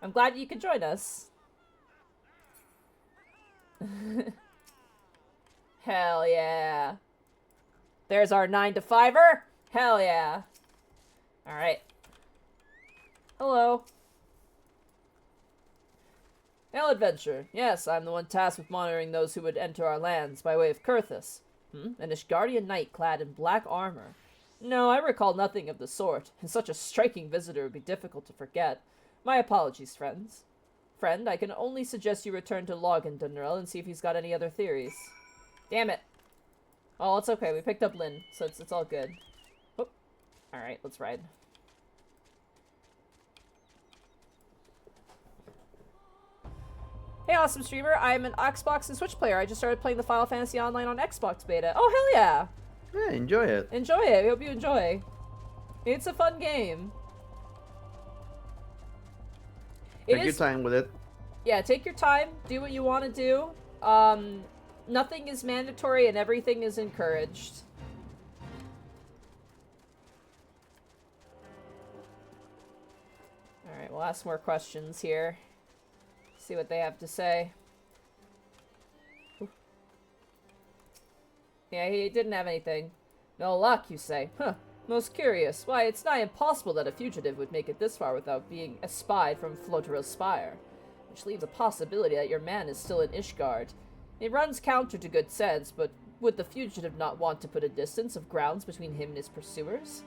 I'm glad you could join us. Hell yeah. There's our 9 to 5er. Hell yeah. Alright. Hello. Hail, adventure. Yes, I'm the one tasked with monitoring those who would enter our lands by way of Kurthus. An Ishgardian knight clad in black armor. No, I recall nothing of the sort, and such a striking visitor would be difficult to forget. My apologies, friends. Friend, I can only suggest you return to Logandenrel and see if he's got any other theories. Damn it. Oh, it's okay. We picked up Lynn, so it's all good. Oh. Alright, let's ride. Hey, awesome streamer. I'm an Xbox and Switch player. I just started playing the Final Fantasy Online on Xbox beta. Oh, hell yeah. Yeah, enjoy it. Enjoy it. I hope you enjoy. It's a fun game. Take your time with it. Yeah, take your time. Do what you want to do. Nothing is mandatory and everything is encouraged. Alright, we'll ask more questions here. See what they have to say. Ooh. Yeah, he didn't have anything. No luck, you say? Huh. Most curious. Why, it's nigh impossible that a fugitive would make it this far without being espied from Floturel's spire. Which leaves a possibility that your man is still in Ishgard. It runs counter to good sense, but would the fugitive not want to put a distance of grounds between him and his pursuers?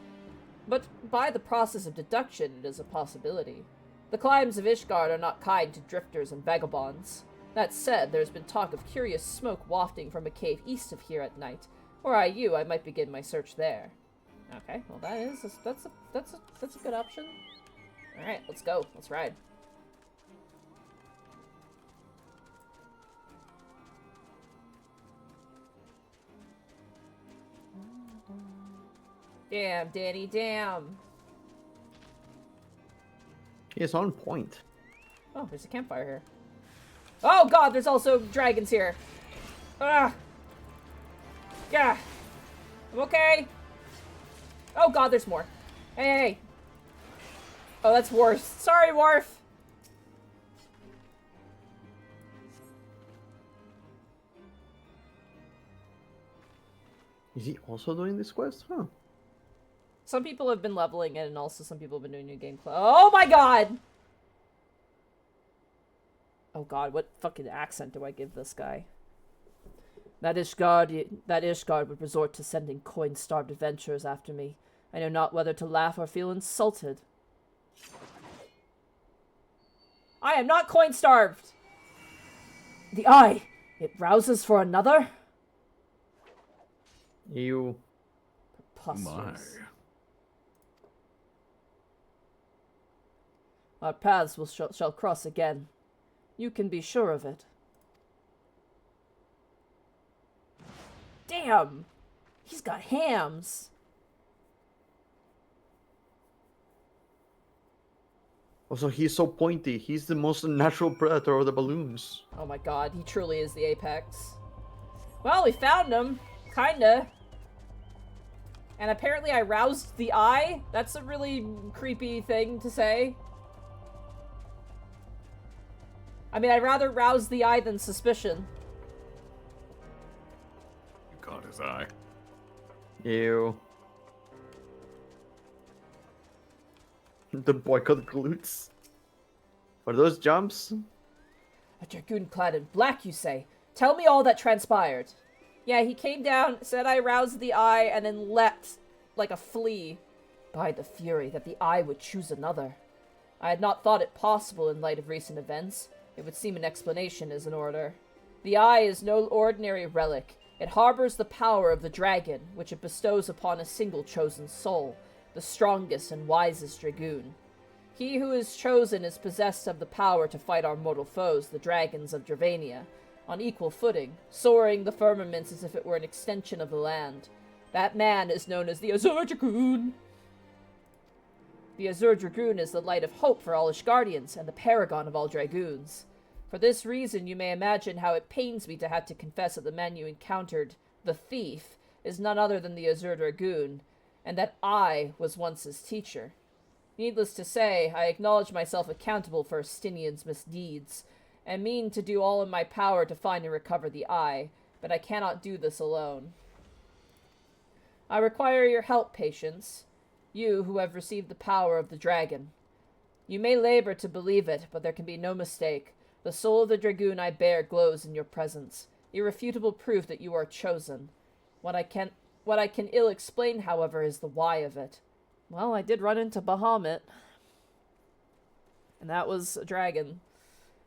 But by the process of deduction, it is a possibility. The climes of Ishgard are not kind to drifters and vagabonds. That said, there's been talk of curious smoke wafting from a cave east of here at night. Were I you, I might begin my search there. Okay, well that's a good option. All right, let's go. Let's ride. Damn, Danny, damn. He is on point. Oh, there's a campfire here. Oh god, there's also dragons here. Ah. Yeah. I'm okay. Oh god, there's more. Hey, hey, hey. Oh, that's Worf. Sorry, Worf. Is he also doing this quest? Huh. Some people have been leveling it, and also some people have been doing new game club. Oh my god! Oh god, what fucking accent do I give this guy? That Ishgard would resort to sending coin-starved adventurers after me. I know not whether to laugh or feel insulted. I am not coin-starved! The eye! It rouses for another? You. Preposterous. Our paths shall cross again. You can be sure of it. Damn! He's got hams! Also, he's so pointy. He's the most natural predator of the balloons. Oh my god, he truly is the apex. Well, we found him. Kinda. And apparently I roused the eye? That's a really creepy thing to say. I mean, I'd rather rouse the eye than suspicion. You caught his eye. Ew. The boycott glutes. Are those jumps? A dragoon clad in black, you say? Tell me all that transpired. Yeah, he came down, said I roused the eye, and then leapt like a flea. By the fury that the eye would choose another. I had not thought it possible in light of recent events. It would seem an explanation is in order. The eye is no ordinary relic. It harbors the power of the dragon, which it bestows upon a single chosen soul, the strongest and wisest dragoon. He who is chosen is possessed of the power to fight our mortal foes, the dragons of Dravania, on equal footing, soaring the firmaments as if it were an extension of the land. That man is known as the Azure Dragoon. The Azure Dragoon is the light of hope for all Ishgardians, and the paragon of all dragoons. For this reason, you may imagine how it pains me to have to confess that the man you encountered, the thief, is none other than the Azure Dragoon, and that I was once his teacher. Needless to say, I acknowledge myself accountable for Estinian's misdeeds, and mean to do all in my power to find and recover the eye, but I cannot do this alone. I require your help, patience, you who have received the power of the dragon. You may labor to believe it, but there can be no mistake. The soul of the dragoon I bear glows in your presence, irrefutable proof that you are chosen. What I can ill explain, however, is the why of it. Well, I did run into Bahamut, and that was a dragon.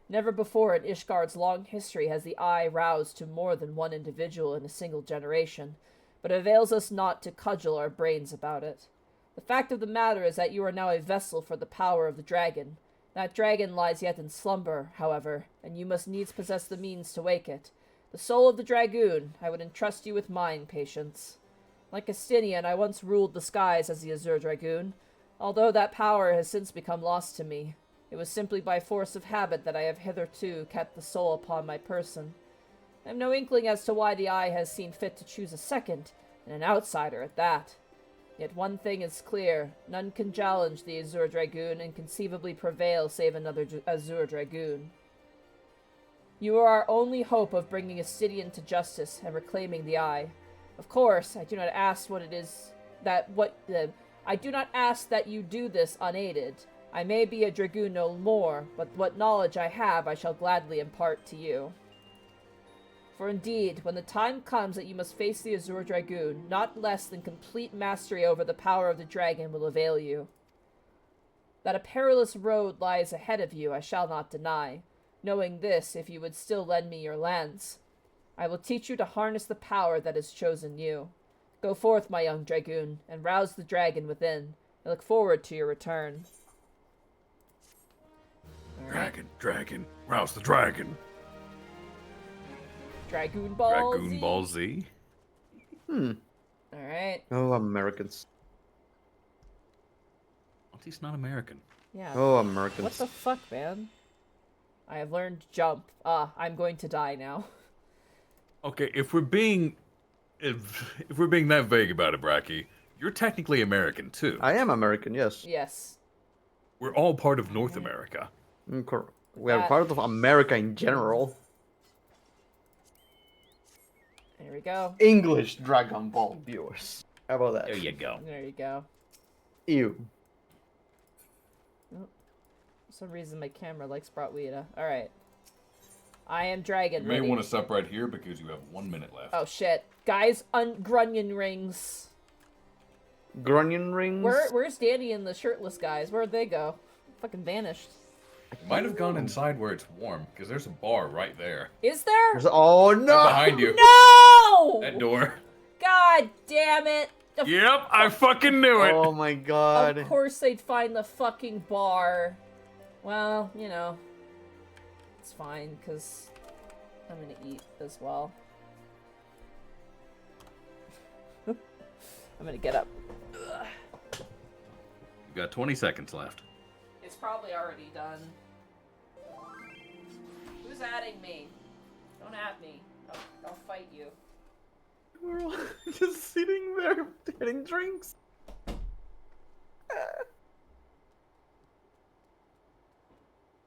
Never before in Ishgard's long history has the eye roused to more than one individual in a single generation, but it avails us not to cudgel our brains about it. The fact of the matter is that you are now a vessel for the power of the dragon. That dragon lies yet in slumber, however, and you must needs possess the means to wake it. The soul of the dragoon, I would entrust you with mine, patience. Like Estinian, I once ruled the skies as the Azure Dragoon, although that power has since become lost to me. It was simply by force of habit that I have hitherto kept the soul upon my person. I have no inkling as to why the eye has seen fit to choose a second, and an outsider at that. Yet one thing is clear, none can challenge the Azure Dragoon and conceivably prevail save another Azure Dragoon. You are our only hope of bringing Estinian to justice and reclaiming the eye. Of course, I do not ask I do not ask that you do this unaided. I may be a dragoon no more, but what knowledge I have I shall gladly impart to you. For indeed, when the time comes that you must face the Azure Dragoon, not less than complete mastery over the power of the dragon will avail you. That a perilous road lies ahead of you I shall not deny, knowing this if you would still lend me your lands. I will teach you to harness the power that has chosen you. Go forth, my young dragoon, and rouse the dragon within. I look forward to your return. Dragon, rouse the dragon. Dragoon Ball Dragoon Z. Ball Z. Alright. Oh, Americans. Monty's not American. Yeah. Oh, Americans. What the fuck, man? I have learned jump. Ah, I'm going to die now. Okay, if we're being that vague about it, Bracky, you're technically American too. I am American, yes. Yes. We're all part of North America. We are That- part of America in general. There we go. English Dragon Ball viewers. How about that? There you go. There you go. Ew. For some reason, my camera likes Bratwita. Alright. I am Dragon. You may ready. want to stop right here because you have 1 minute left. Oh shit. Guys, grunion rings. Grunion rings? Where's Danny and the shirtless guys? Where'd they go? Fucking vanished. You might have gone inside where it's warm because there's a bar right there. Is there? Oh no! Behind you. No! That door. God damn it. Yep, I fucking knew it. Oh my god. Of course they'd find the fucking bar. Well, you know. It's fine, because I'm gonna eat as well. I'm gonna get up. Ugh. You got 20 seconds left. It's probably already done. Who's adding me? Don't add me. I'll fight you. We're all just sitting there getting drinks.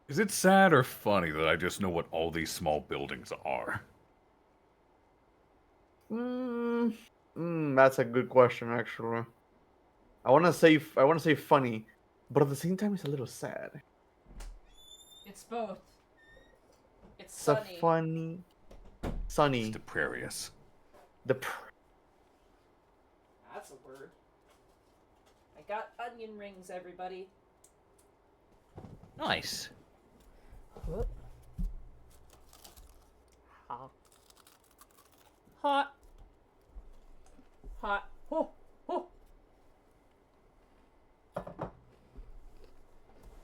Is it sad or funny that I just know what all these small buildings are? That's a good question, actually. I wanna say funny, but at the same time, it's a little sad. It's both. It's It's a sunny. funny, sunny. It's deprarious. That's a word. I got onion rings, everybody. Nice. Hot. Hot. Hot. Oh, oh.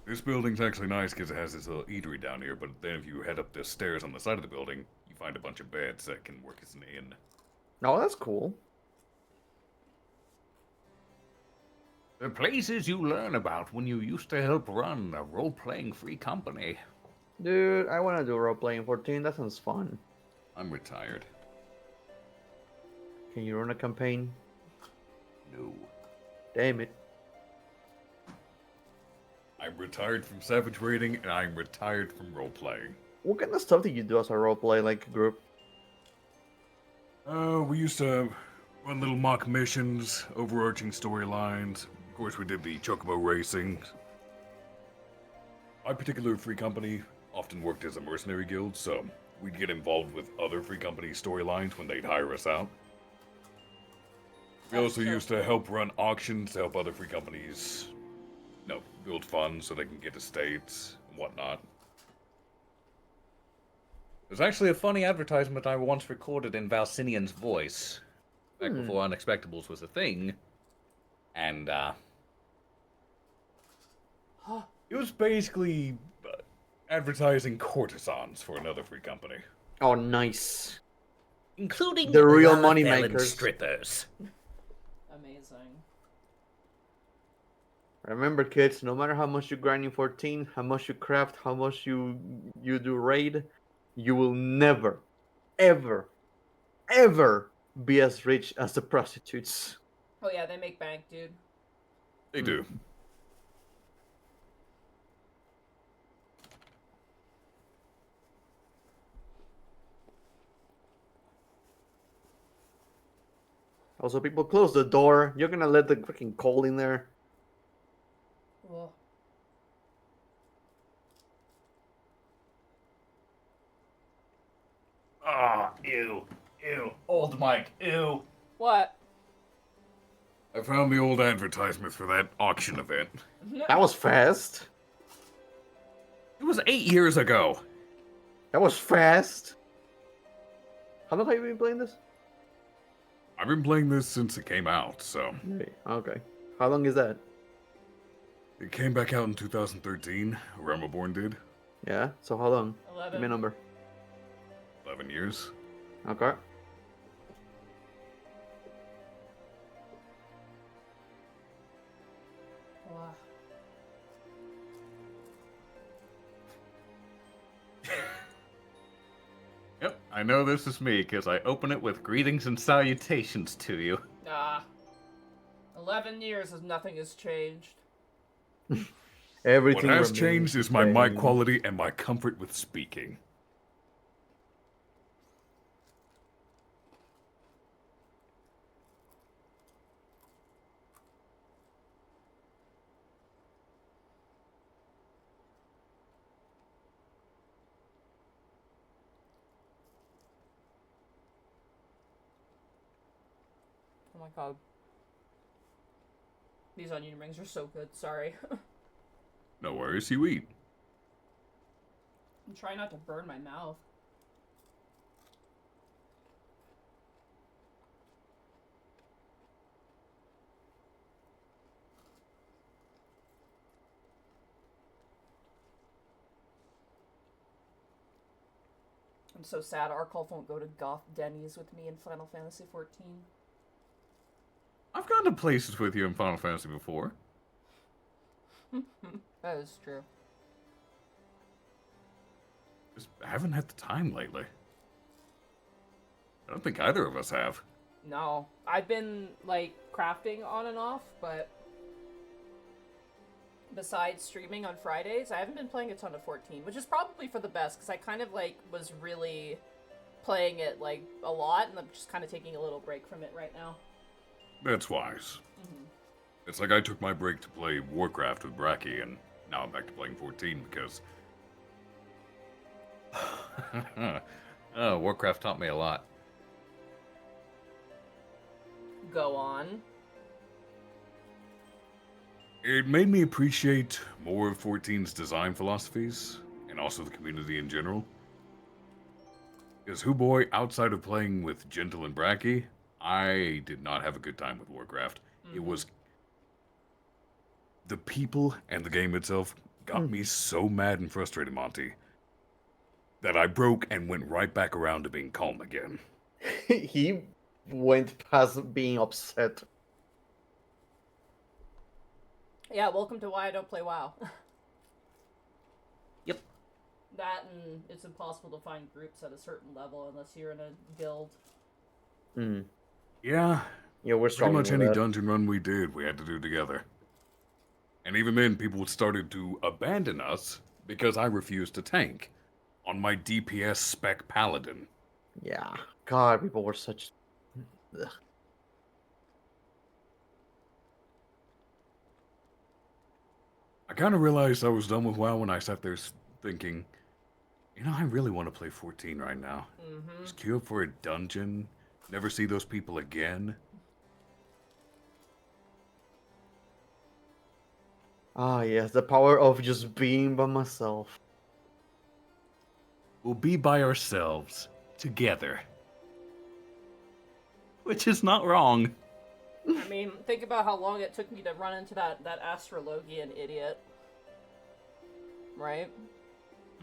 This building's actually nice because it has this little eatery down here, but then if you head up the stairs on the side of the building, you find a bunch of beds that can work as an inn. Oh, that's cool. The places you learn about when you used to help run a role-playing free company. Dude, I wanna do role-playing 14. That sounds fun. I'm retired. Can you run a campaign? No. Damn it. I'm retired from Savage Raiding, and I'm retired from role-playing. What kind of stuff did you do as a roleplay, like, group? We used to run little mock missions, overarching storylines. Of course, we did the Chocobo racing. My particular free company often worked as a mercenary guild, so we'd get involved with other free company storylines when they'd hire us out. We also used to help run auctions to help other free companies, build funds so they can get estates and whatnot. There's actually a funny advertisement I once recorded in Valsinian's voice, back before Unexpectables was a thing, and, It was basically advertising courtesans for another free company. Oh, nice. including The real Lalafellan money makers. strippers. Amazing. Remember, kids, no matter how much you grind in 14, how much you craft, how much you do raid, you will never, ever, ever be as rich as the prostitutes. Oh yeah, they make bank, dude. They do. Also, people, close the door. You're gonna let the freaking coal in there. Ugh. Ah, ew. Old Mike, ew. What? I found the old advertisement for that auction event. That was fast. It was 8 years ago. That was fast. How long have you been playing this? I've been playing this since it came out, so. Okay. How long is that? It came back out in 2013, Realmaborn did. Yeah. So how long? 11. Give me a number. 11 years. Okay. Ugh. I know this is me, because I open it with greetings and salutations to you. 11 years as nothing has changed. Everything What has remains changed the is my mic same. quality and my comfort with speaking. Oh my god. These onion rings are so good, sorry. No worries, you eat. I'm trying not to burn my mouth. I'm so sad Arkolf won't go to Goth Denny's with me in Final Fantasy XIV. I've gone to places with you in Final Fantasy before. That is true. Just haven't had the time lately. I don't think either of us have. No. I've been, like, crafting on and off, but besides streaming on Fridays, I haven't been playing a ton of 14, which is probably for the best, because I kind of, like, was really playing it, like, a lot, and I'm just kind of taking a little break from it right now. That's wise. It's like I took my break to play Warcraft with Bracky, and now I'm back to playing 14 because... Oh, Warcraft taught me a lot. Go on. It made me appreciate more of 14's design philosophies, and also the community in general. Because, boy, outside of playing with Gentle and Bracky, I did not have a good time with Warcraft. It was... The people and the game itself got me so mad and frustrated, Monty, that I broke and went right back around to being calm again. He went past being upset. Yeah, welcome to why I don't play WoW. Yep. That and it's impossible to find groups at a certain level unless you're in a guild. Yeah, Yeah, we're pretty strong. much any dungeon run we did, we had to do together. And even then, people started to abandon us because I refused to tank on my DPS spec paladin. Yeah. God, people were such. Ugh. I kind of realized I was done with WoW when I sat there thinking, I really want to play 14 right now. Just queue up for a dungeon, never see those people again. Ah, yes, the power of just being by myself. We'll be by ourselves, together. Which is not wrong. I mean, think about how long it took me to run into that astrologian idiot. Right?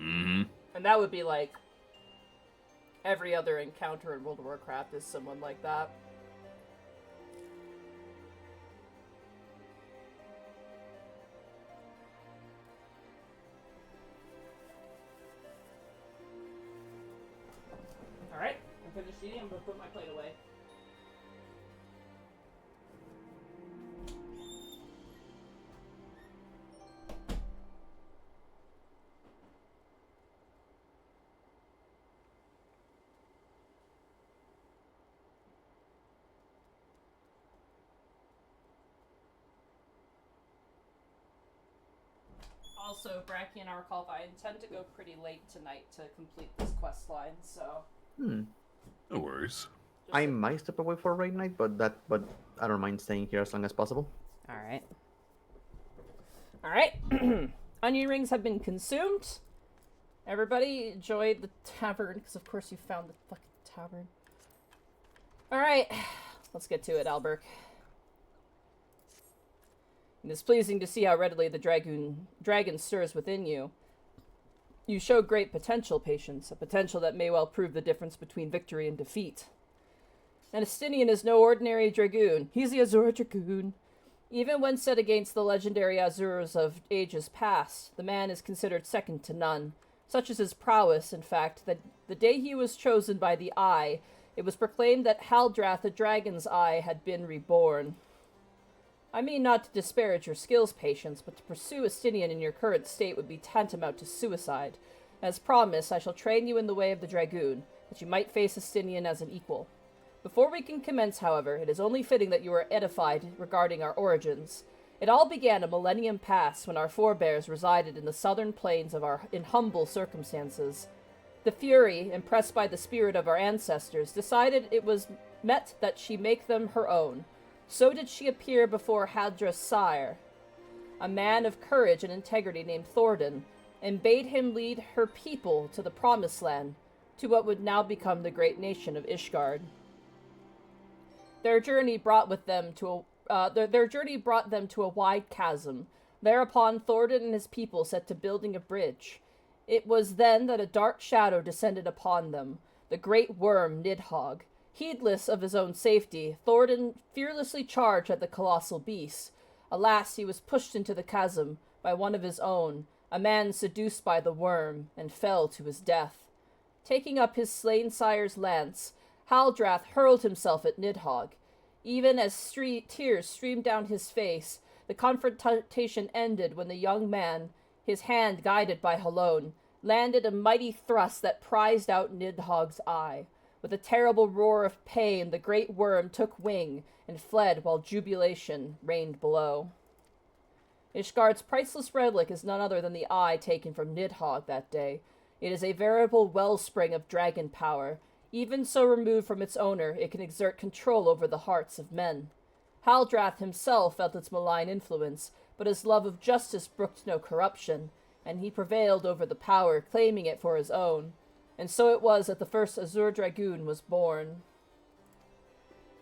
Mm-hmm. And that would be like every other encounter in World of Warcraft is someone like that. Alright, I'm finished eating. I'm gonna put my plate away. Also, Bracky and Arkolf, I intend to go pretty late tonight to complete this quest line, so... No worries. I might step away for a raid night, but I don't mind staying here as long as possible. Alright. Alright. Onion rings have been consumed. Everybody enjoyed the tavern, because of course you found the fucking tavern. Alright. Let's get to it, Albert. It is pleasing to see how readily the dragon stirs within you. You show great potential, Patience, a potential that may well prove the difference between victory and defeat. And Estinian is no ordinary Dragoon. He's the Azure Dragoon. Even when set against the legendary Azures of ages past, the man is considered second to none. Such is his prowess, in fact, that the day he was chosen by the Eye, it was proclaimed that Haldrath the Dragon's Eye had been reborn. I mean not to disparage your skills, Patience, but to pursue Estinian in your current state would be tantamount to suicide. As promised, I shall train you in the way of the Dragoon, that you might face Estinian as an equal. Before we can commence, however, it is only fitting that you are edified regarding our origins. It all began a millennium past when our forebears resided in the southern plains in humble circumstances. The Fury, impressed by the spirit of our ancestors, decided it was met that she make them her own. So did she appear before Haldrath's sire, a man of courage and integrity named Thordan, and bade him lead her people to the Promised Land, to what would now become the great nation of Ishgard. Their journey brought them to a wide chasm. Thereupon Thordan and his people set to building a bridge. It was then that a dark shadow descended upon them, the great worm Nidhogg. Heedless of his own safety, Thordan fearlessly charged at the colossal beast. Alas, he was pushed into the chasm by one of his own, a man seduced by the worm, and fell to his death. Taking up his slain sire's lance, Haldrath hurled himself at Nidhogg. Even as tears streamed down his face, the confrontation ended when the young man, his hand guided by Halone, landed a mighty thrust that prized out Nidhogg's eye. With a terrible roar of pain, the great worm took wing and fled while jubilation reigned below. Ishgard's priceless relic is none other than the eye taken from Nidhogg that day. It is a veritable wellspring of dragon power. Even so removed from its owner, it can exert control over the hearts of men. Haldrath himself felt its malign influence, but his love of justice brooked no corruption, and he prevailed over the power, claiming it for his own. And so it was that the first Azure Dragoon was born.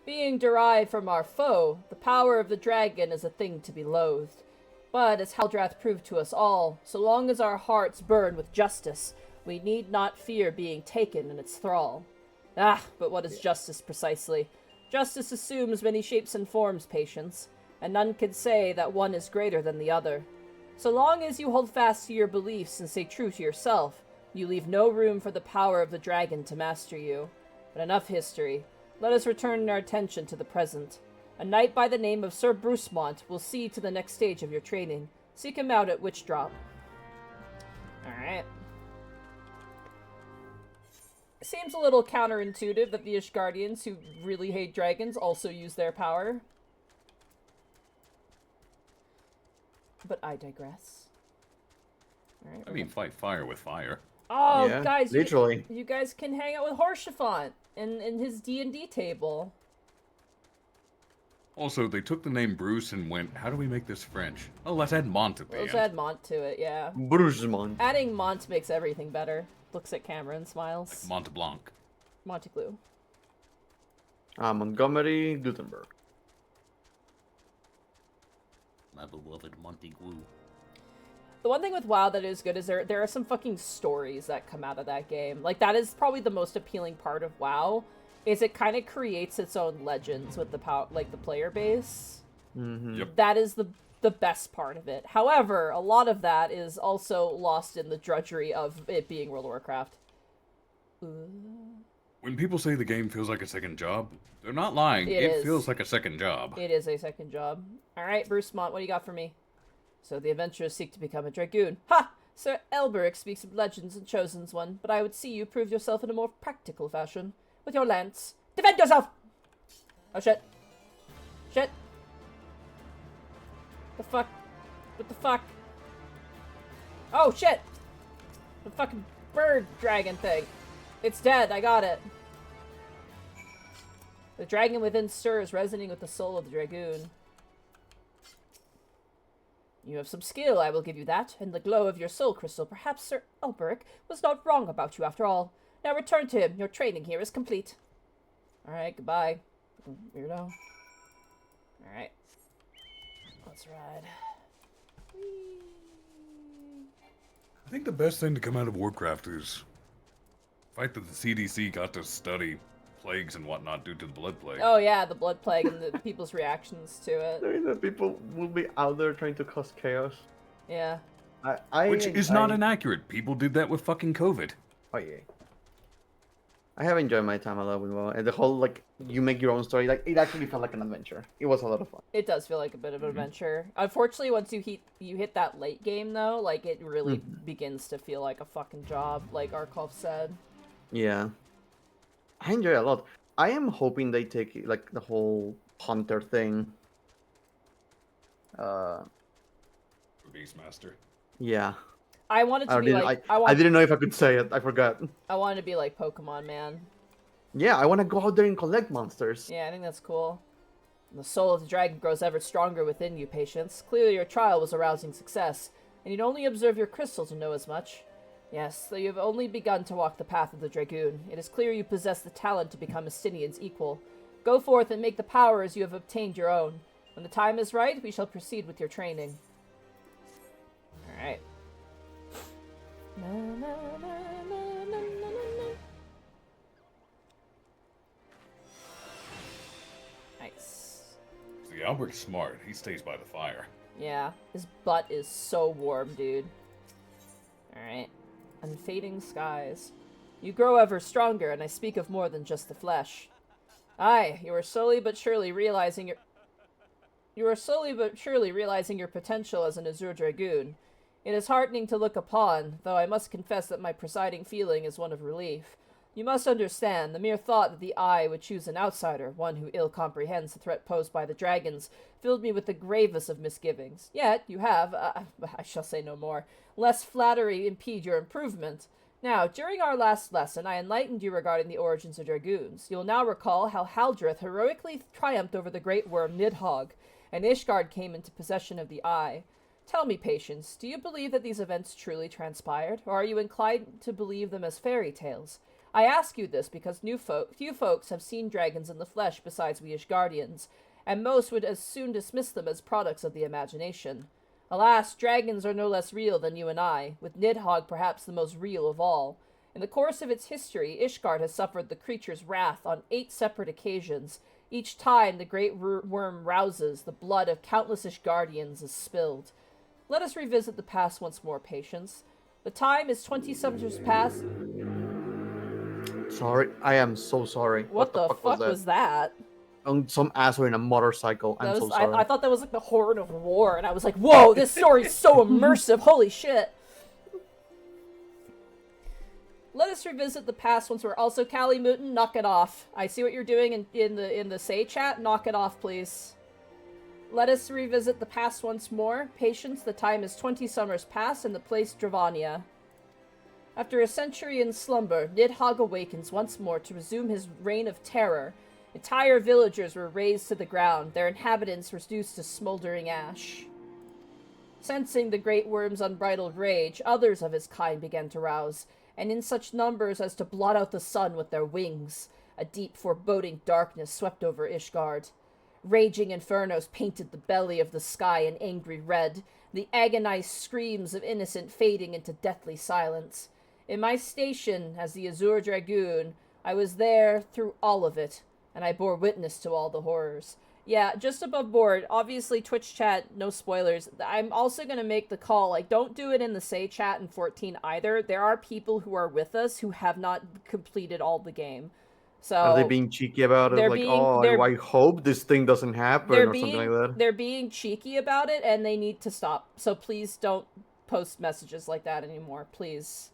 Being derived from our foe, the power of the dragon is a thing to be loathed. But, as Haldrath proved to us all, so long as our hearts burn with justice, we need not fear being taken in its thrall. Ah, but what is justice precisely? Justice assumes many shapes and forms, Patience, and none can say that one is greater than the other. So long as you hold fast to your beliefs and stay true to yourself, you leave no room for the power of the dragon to master you. But enough history. Let us return our attention to the present. A knight by the name of Sir Brucemont will see to the next stage of your training. Seek him out at Witch Drop. Alright. Seems a little counterintuitive that the Ishgardians, who really hate dragons, also use their power. But I digress. Alright. I mean, fight fire with fire. Oh, Yeah, guys, literally. you guys can hang out with Horshafont in his D&D table. Also, they took the name Bruce and went, how do we make this French? Oh, let's add Mont at the Let's end. add Mont to it, yeah. Brugemont. Adding Mont makes everything better. Looks at camera and smiles. Mont Blanc. Monteglue. Montgomery, Gutenberg. My beloved Montague. The one thing with WoW that is good is there are some fucking stories that come out of that game. Like, that is probably the most appealing part of WoW, is it kind of creates its own legends with the the player base. Mm-hmm. Yep. That is the best part of it. However, a lot of that is also lost in the drudgery of it being World of Warcraft. When people say the game feels like a second job, they're not lying. It It is. feels like a second job. It is a second job. Alright, Bruce Mont, what do you got for me? So the adventurers seek to become a Dragoon. Ha! Sir Elberic speaks of legends and Chosen's one, but I would see you prove yourself in a more practical fashion. With your lance. Defend yourself! Oh shit. Shit. The fuck? What the fuck? Oh shit! The fucking bird dragon thing. It's dead, I got it. The dragon within stirs, resonating with the soul of the Dragoon. You have some skill, I will give you that, and the glow of your soul crystal. Perhaps Sir Elberic was not wrong about you after all. Now return to him. Your training here is complete. Alright, goodbye. Weirdo. Alright. Let's ride. Whee! I think the best thing to come out of Warcraft is the fact that the CDC got to study plagues and whatnot due to the blood plague. Oh yeah, the blood plague and the people's reactions to I it. mean, the people will be out there trying to cause chaos. Yeah. Which is not inaccurate. People did that with fucking COVID. Oh yeah. I have enjoyed my time a lot with WoW, and the whole like you make your own story. Like it actually felt like an adventure. It was a lot of fun. It does feel like a bit of an adventure. Unfortunately, once you hit that late game though, like it really begins to feel like a fucking job, like Arkolf said. Yeah, I enjoy it a lot. I am hoping they take like the whole hunter thing. For Beastmaster. Yeah. I wanted to be like I didn't know if I could say it. I forgot. I wanted to be like Pokemon, man. Yeah, I want to go out there and collect monsters. Yeah, I think that's cool. The soul of the dragon grows ever stronger within you, Patience. Clearly your trial was a rousing success, and you'd only observe your crystal to know as much. Yes, though you have only begun to walk the path of the Dragoon. It is clear you possess the talent to become Estinian's equal. Go forth and make the powers you have obtained your own. When the time is right, we shall proceed with your training. Alright. Na, na, na, na, na, na, na. Nice. See, Albert's smart. He stays by the fire. Yeah, his butt is so warm, dude. Alright. Unfading skies. You grow ever stronger, and I speak of more than just the flesh. Aye, you are slowly but surely realizing your potential as an Azure Dragoon. It is heartening to look upon, though I must confess that my presiding feeling is one of relief. You must understand, the mere thought that the Eye would choose an outsider, one who ill comprehends the threat posed by the dragons, filled me with the gravest of misgivings. Yet, you have, I shall say no more, lest flattery impede your improvement. Now, during our last lesson, I enlightened you regarding the origins of Dragoons. You will now recall how Haldreth heroically triumphed over the great worm Nidhogg, and Ishgard came into possession of the Eye. Tell me, Patience, do you believe that these events truly transpired, or are you inclined to believe them as fairy tales? I ask you this because few folks have seen dragons in the flesh besides we Ishgardians, and most would as soon dismiss them as products of the imagination. Alas, dragons are no less real than you and I, with Nidhogg perhaps the most real of all. In the course of its history, Ishgard has suffered the creature's wrath on 8 separate occasions. Each time the great worm rouses, the blood of countless Ishgardians is spilled. Let us revisit the past once more, Patience. The time is 20 summers past. Sorry, I am so sorry. What the fuck was that? Some asshole in a motorcycle. I'm so sorry. I thought that was like the horn of war, and I was like, whoa, this story's so immersive, holy shit. Let us revisit the past once we're also Callie Mooten, knock it off. I see what you're doing in the say chat, knock it off, please. Let us revisit the past once more. Patience, the time is 20 summers past, and the place Dravania. After a century in slumber, Nidhogg awakens once more to resume his reign of terror. Entire villagers were razed to the ground, their inhabitants reduced to smoldering ash. Sensing the great worm's unbridled rage, others of his kind began to rouse, and in such numbers as to blot out the sun with their wings. A deep, foreboding darkness swept over Ishgard. Raging infernos painted the belly of the sky an angry red, the agonized screams of innocent fading into deathly silence. In my station as the Azure Dragoon, I was there through all of it, and I bore witness to all the horrors. Yeah, just above board, obviously Twitch chat, no spoilers. I'm also going to make the call, like, don't do it in the say chat in 14 either. There are people who are with us who have not completed all the game. So are they being cheeky about it? Like, I hope this thing doesn't happen or something like that? They're being cheeky about it, and they need to stop. So please don't post messages like that anymore, please.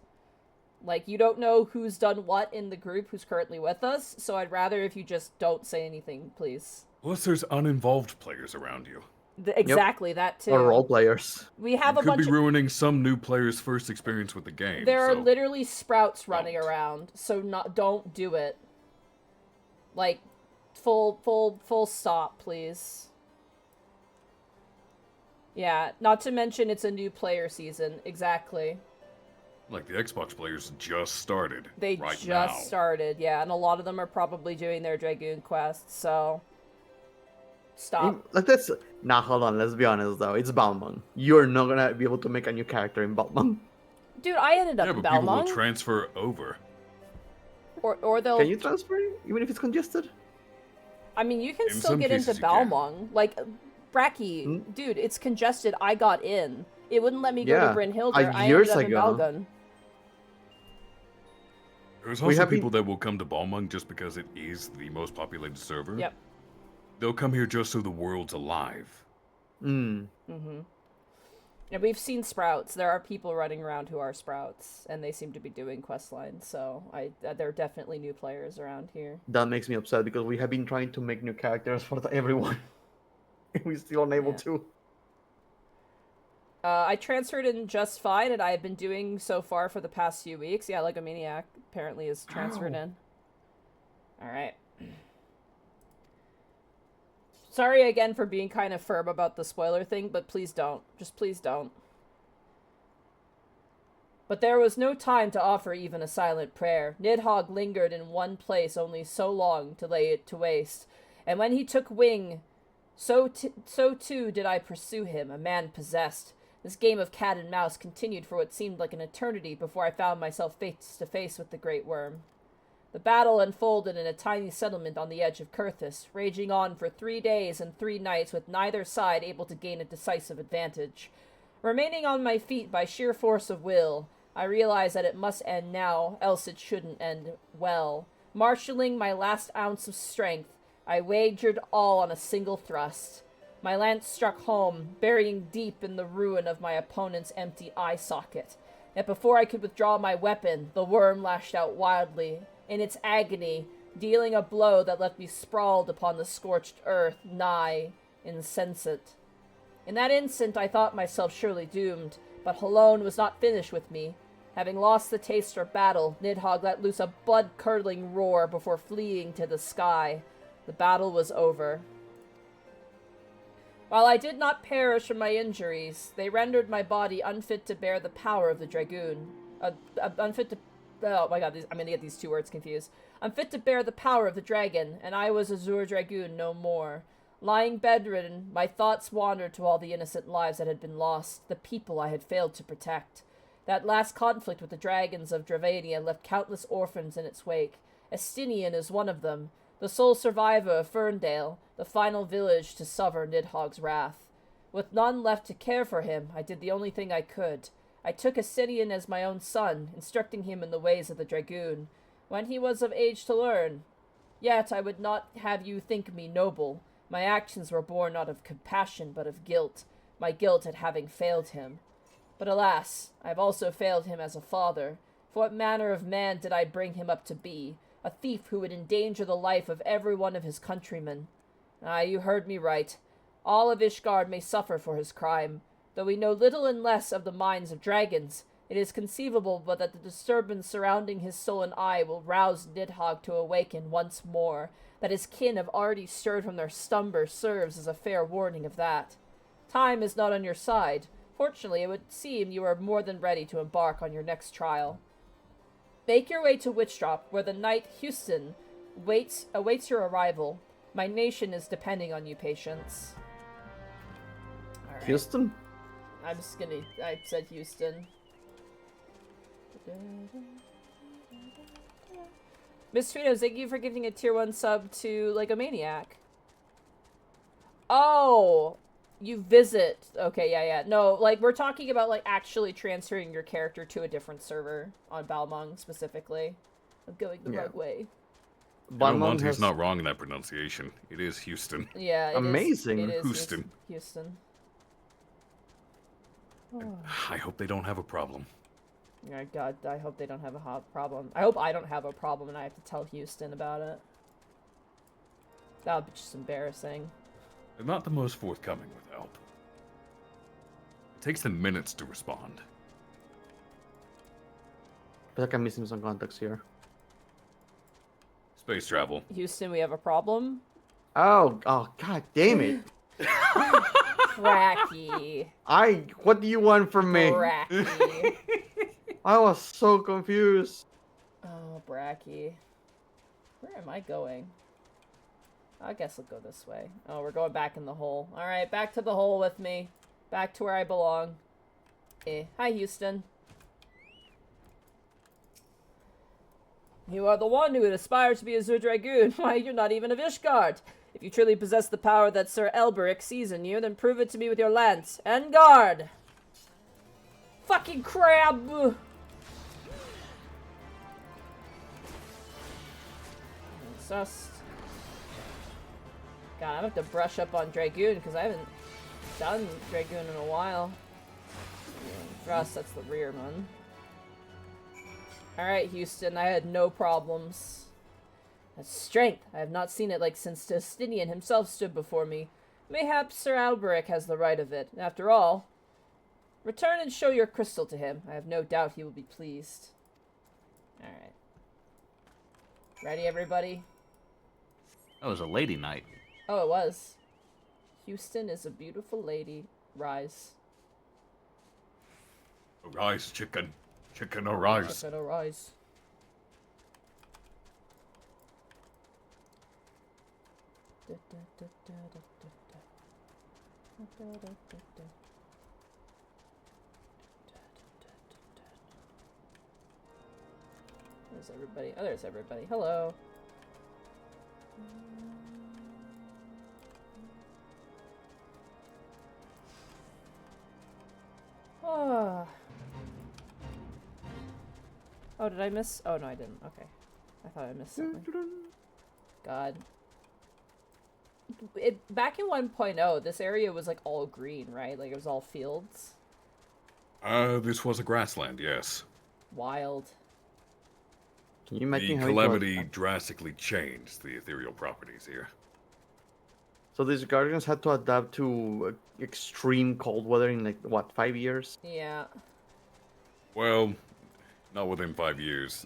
Like, you don't know who's done what in the group who's currently with us, so I'd rather if you just don't say anything, please. Plus, there's uninvolved players around you. Exactly, that too. Or role players. We have you a bunch could be ruining some new player's first experience with the game. There are literally sprouts running around, so don't do it. Like, full stop, please. Yeah, not to mention it's a new player season. Exactly. Like, the Xbox players just started. They right just now. started, yeah, and a lot of them are probably doing their Dragoon quests, so... Stop. Like, that's... Nah, hold on, let's be honest, though. It's Balmung. You're not gonna be able to make a new character in Balmung. Dude, I ended up in but Balmung. people will transfer over. Or they'll... Can you transfer, even if it's congested? I mean, you can still get into Balmung. Like, Bracky, dude, it's congested. I got in. It wouldn't let me go Yeah, to Brynhildr. I years ended up in ago. Balgun. There's We also have been- people that will come to Balmung just because it is the most populated server. Yep. They'll come here just so the world's alive. Mm. Mm-hmm. And we've seen Sprouts. There are people running around who are Sprouts, and they seem to be doing quest lines. So there are definitely new players around here. That makes me upset because we have been trying to make new characters for everyone. We're still unable Yeah. to. I transferred in just fine, and I've been doing so far for the past few weeks. Yeah, like a maniac apparently is transferred in. All right. Sorry again for being kind of firm about the spoiler thing, but please don't. Just please don't. But there was no time to offer even a silent prayer. Nidhogg lingered in one place only so long to lay it to waste. And when he took wing, so too did I pursue him, a man possessed. This game of cat and mouse continued for what seemed like an eternity before I found myself face to face with the great worm. The battle unfolded in a tiny settlement on the edge of Kurthus, raging on for 3 days and 3 nights with neither side able to gain a decisive advantage. Remaining on my feet by sheer force of will, I realized that it must end now, else it shouldn't end well. Marshalling my last ounce of strength, I wagered all on a single thrust. My lance struck home, burying deep in the ruin of my opponent's empty eye socket. Yet before I could withdraw my weapon, the worm lashed out wildly, in its agony, dealing a blow that left me sprawled upon the scorched earth, nigh insensate. In that instant I thought myself surely doomed, but Halone was not finished with me. Having lost the taste for battle, Nidhogg let loose a blood-curdling roar before fleeing to the sky. The battle was over. While I did not perish from my injuries, they rendered my body unfit to bear the power of the Dragoon. Unfit to... Oh my god, I'm gonna get these 2 words confused. Unfit to bear the power of the dragon, and I was Azure Dragoon no more. Lying bedridden, my thoughts wandered to all the innocent lives that had been lost, the people I had failed to protect. That last conflict with the dragons of Dravania left countless orphans in its wake. Estinian is one of them, the sole survivor of Ferndale, the final village to suffer Nidhogg's wrath. With none left to care for him, I did the only thing I could. I took Estinian as my own son, instructing him in the ways of the Dragoon, when he was of age to learn. Yet I would not have you think me noble. My actions were born not of compassion, but of guilt, my guilt at having failed him. But alas, I have also failed him as a father. For what manner of man did I bring him up to be? A thief who would endanger the life of every one of his countrymen. Ah, you heard me right. All of Ishgard may suffer for his crime. Though we know little and less of the minds of dragons, it is conceivable but that the disturbance surrounding his soul and eye will rouse Nidhogg to awaken once more. That his kin have already stirred from their slumber serves as a fair warning of that. Time is not on your side. Fortunately, it would seem you are more than ready to embark on your next trial. Make your way to Witchdrop, where the knight Houston awaits your arrival. My nation is depending on you, patience. All right. Houston? I said Houston. Miss Tweedos, thank you for giving a tier 1 sub to like a maniac. Oh, you visit. Okay, yeah. No, like we're talking about like actually transferring your character to a different server on Balmung specifically. I'm going the wrong way. Monty's not wrong in that pronunciation. It is Houston. Yeah, Amazing. It is Houston. Houston. I hope they don't have a problem. Oh god, I hope they don't have a problem. I hope I don't have a problem and I have to tell Houston about it. That would be just embarrassing. They're not the most forthcoming with help. It takes them minutes to respond. I feel like I'm missing some context here. Space travel. Houston, we have a problem. Oh, god damn it. Cracky. What do you want from me? Bracky. I was so confused. Oh, Bracky. Where am I going? I guess I'll go this way. Oh, we're going back in the hole. Alright, back to the hole with me. Back to where I belong. Hi, Houston. You are the one who would aspire to be a Zur Dragoon. Why, you're not even of Ishgard. If you truly possess the power that Sir Elberic sees in you, then prove it to me with your lance. En garde! Fucking crab! Sus. God, I'm gonna have to brush up on Dragoon because I haven't done Dragoon in a while. For us, that's the rear one. Alright, Houston, I had no problems. That's strength. I have not seen it like since Justinian himself stood before me. Mayhaps Sir Alberic has the right of it. After all, return and show your crystal to him. I have no doubt he will be pleased. Alright. Ready, everybody? That was a lady night. Oh, it was. Houston is a beautiful lady. Rise. Arise, chicken. Chicken, arise. Chicken, arise. Where's everybody? Oh, there's everybody. Hello. Oh. Oh, did I miss? Oh, no, I didn't. Okay. I thought I missed something. God. Back in 1.0, this area was like all green, right? Like it was all fields. This was a grassland, yes. Wild. Can you imagine The how it calamity was? drastically changed the ethereal properties here. So these guardians had to adapt to extreme cold weather in like what, 5 years? Yeah. Well, not within 5 years.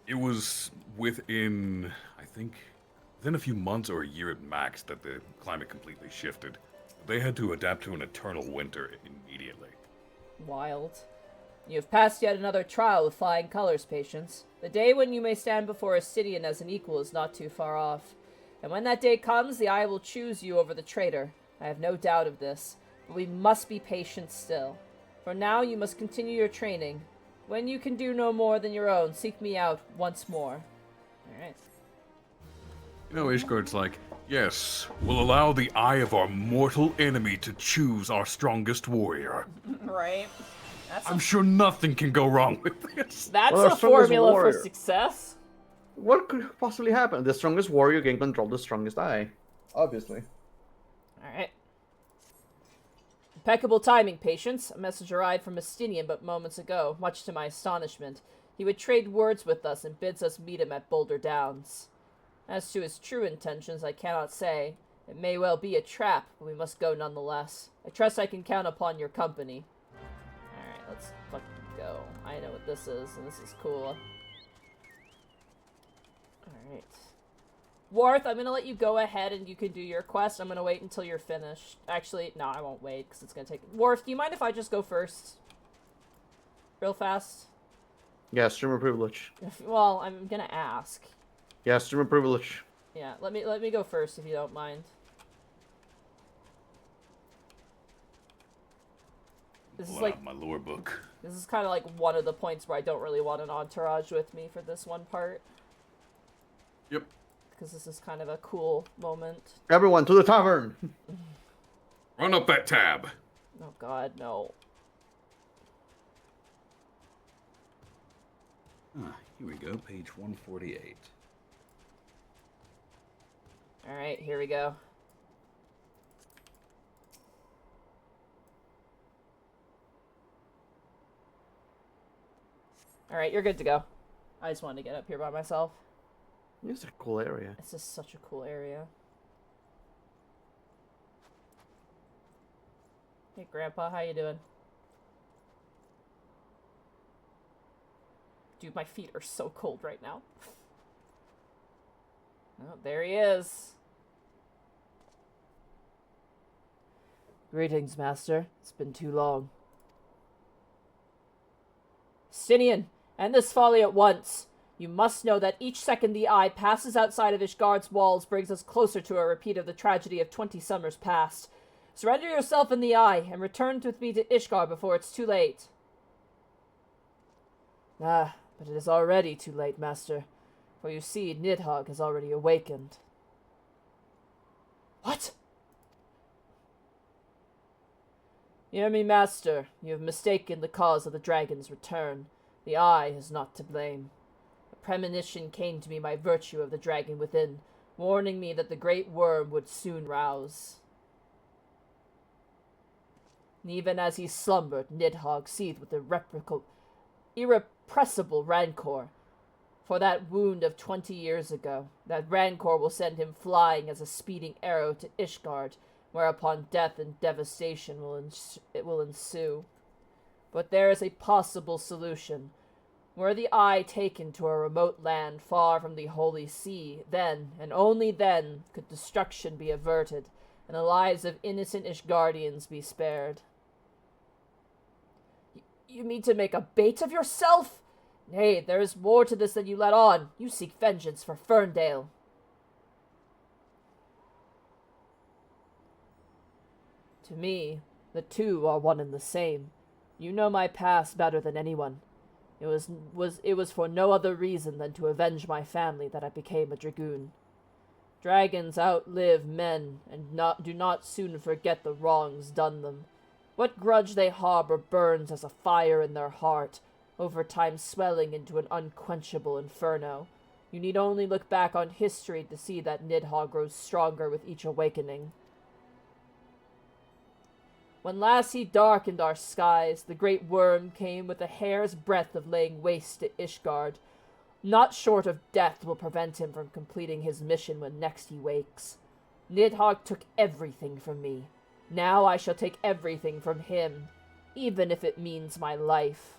It was within, I think, within a few months or a year at max that the climate completely shifted. They had to adapt to an eternal winter immediately. Wild. You have passed yet another trial with flying colors, patience. The day when you may stand before a Stydian as an equal is not too far off. And when that day comes, the Eye will choose you over the traitor. I have no doubt of this. But we must be patient still. For now, you must continue your training. When you can do no more than your own, seek me out once more. Alright. You know, Ishgard's like, yes, we'll allow the eye of our mortal enemy to choose our strongest warrior. Right. I'm sure nothing can go wrong with this. That's Well, our a strongest formula for warrior. success. What could possibly happen? The strongest warrior can control the strongest eye. Obviously. Alright. Impeccable timing, patience. A message arrived from Estinian but moments ago, much to my astonishment. He would trade words with us and bids us meet him at Boulder Downs. As to his true intentions, I cannot say. It may well be a trap, but we must go nonetheless. I trust I can count upon your company. Alright, let's fucking go. I know what this is, and this is cool. Alright. Worth, I'm gonna let you go ahead and you can do your quest. I'm gonna wait until you're finished. Actually, no, I won't wait, because it's gonna take... Worth, do you mind if I just go first? Real fast? Yeah, streamer privilege. Well, I'm gonna ask. Yeah, streamer privilege. Yeah, let me go first if you don't mind. This is Pull like out my lore book. this is kind of like one of the points where I don't really want an entourage with me for this one part Yep. because this is kind of a cool moment. Everyone to the tavern! Run up that tab. Oh God, no. Ah, here we go, page 148. All right, here we go. All right, you're good to go. I just wanted to get up here by myself. It's a cool area. It's just such a cool area. Hey, Grandpa, how you doing? Dude, my feet are so cold right now. Oh, there he is. Greetings, Master. It's been too long. Stinian, end this folly at once. You must know that each second the Eye passes outside of Ishgard's walls brings us closer to a repeat of the tragedy of 20 summers past. Surrender yourself in the Eye, and return with me to Ishgard before it's too late. Ah, but it is already too late, Master. For you see, Nidhogg has already awakened. What? Hear me, master. You have mistaken the cause of the dragon's return. The eye is not to blame. A premonition came to me by virtue of the dragon within, warning me that the great worm would soon rouse. And even as he slumbered, Nidhogg seethed with irrepressible rancor. For that wound of 20 years ago, that rancor will send him flying as a speeding arrow to Ishgard, whereupon death and devastation will ensue. But there is a possible solution. Were the eye taken to a remote land far from the Holy See, then, and only then, could destruction be averted, and the lives of innocent Ishgardians be spared. You mean to make a bait of yourself? Nay, there is more to this than you let on. You seek vengeance for Ferndale. To me, the two are one and the same. You know my past better than anyone. It was for no other reason than to avenge my family that I became a dragoon. Dragons outlive men and do not soon forget the wrongs done them. What grudge they harbor burns as a fire in their heart, over time swelling into an unquenchable inferno. You need only look back on history to see that Nidhogg grows stronger with each awakening. When last he darkened our skies, the great worm came with a hair's breadth of laying waste to Ishgard. Not short of death will prevent him from completing his mission when next he wakes. Nidhogg took everything from me. Now I shall take everything from him, even if it means my life.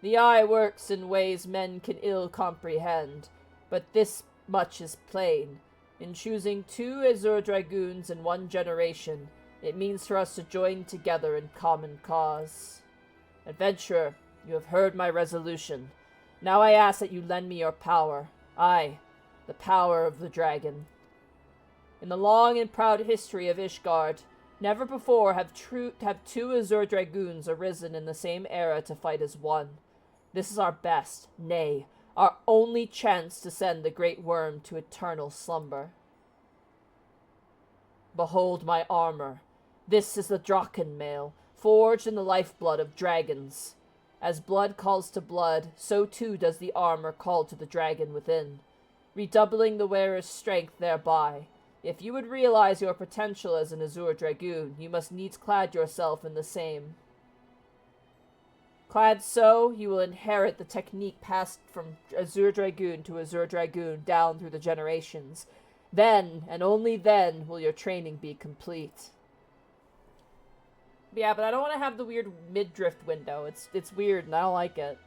The eye works in ways men can ill comprehend, but this much is plain. In choosing 2 Azure Dragoons in 1 generation, it means for us to join together in common cause. Adventurer, you have heard my resolution. Now I ask that you lend me your power. Aye, the power of the dragon. In the long and proud history of Ishgard, never before have 2 Azure Dragoons arisen in the same era to fight as one. This is our best, nay, our only chance to send the great worm to eternal slumber. Behold my armor. This is the Dragoon mail, forged in the lifeblood of dragons. As blood calls to blood, so too does the armor call to the dragon within, redoubling the wearer's strength thereby. If you would realize your potential as an Azure Dragoon, you must needs clad yourself in the same. Clad so, you will inherit the technique passed from Azure Dragoon to Azure Dragoon down through the generations. Then, and only then, will your training be complete. Yeah, but I don't want to have the weird mid-drift window. It's weird and I don't like it.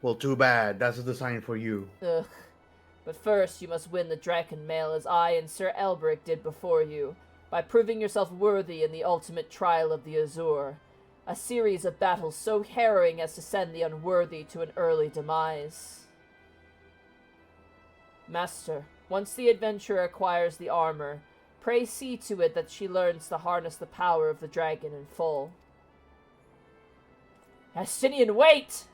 Well, too bad. That's a design for you. Ugh. But first, you must win the Dragoon mail as I and Sir Elbrick did before you, by proving yourself worthy in the ultimate trial of the Azure. A series of battles so harrowing as to send the unworthy to an early demise. Master, once the adventurer acquires the armor, pray see to it that she learns to harness the power of the dragon in full. Astinian, wait!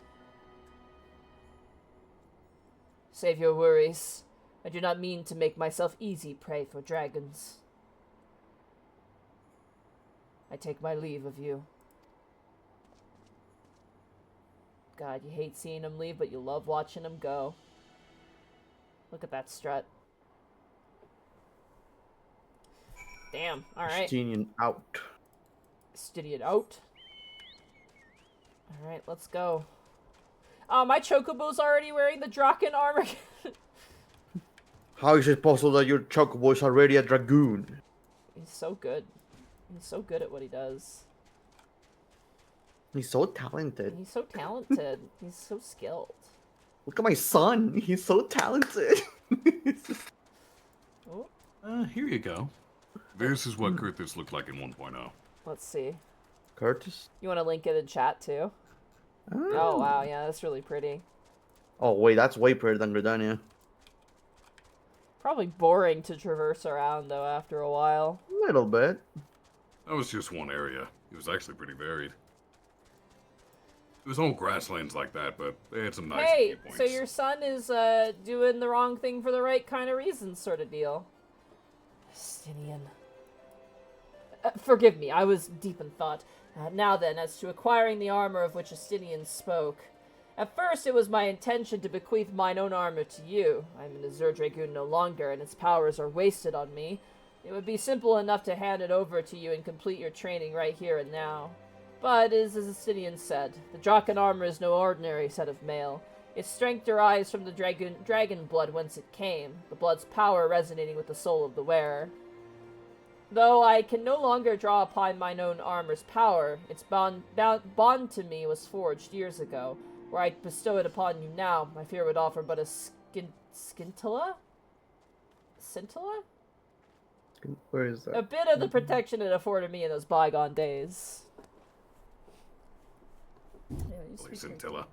Save your worries. I do not mean to make myself easy prey for dragons. I take my leave of you. God, you hate seeing him leave, but you love watching him go. Look at that strut. Damn, alright. Justinian out. Justinian out. Alright, let's go. My Chocobo's already wearing the Dragoon armor. How is it possible that your Chocobo is already a Dragoon? He's so good. He's so good at what he does. He's so talented. He's so talented. He's so skilled. Look at my son. He's so talented. Oh, Here you go. This is what Kurthus looked like in 1.0. let's see. Curtis? You want to link it in chat too? Oh wow, yeah, that's really pretty. Oh, wait, that's way prettier than Gridania. Probably boring to traverse around though after a while. A little bit. That was just one area. It was actually pretty varied. It was all grasslands like that, but they had some nice Hey, viewpoints. so your son is doing the wrong thing for the right kind of reasons, sort of deal. Justinian. Forgive me, I was deep in thought. Now then, as to acquiring the armor of which Astinian spoke. At first, it was my intention to bequeath mine own armor to you. I am an Azure Dragoon no longer, and its powers are wasted on me. It would be simple enough to hand it over to you and complete your training right here and now. But, as Astinian said, the Draken armor is no ordinary set of mail. Its strength derives from the dragon blood whence it came, the blood's power resonating with the soul of the wearer. Though I can no longer draw upon mine own armor's power, its bond to me was forged years ago. Were I to bestow it upon you now, I fear it would offer but a scintilla? Scintilla? Where is that? A bit of the protection it afforded me in those bygone days. Scintilla.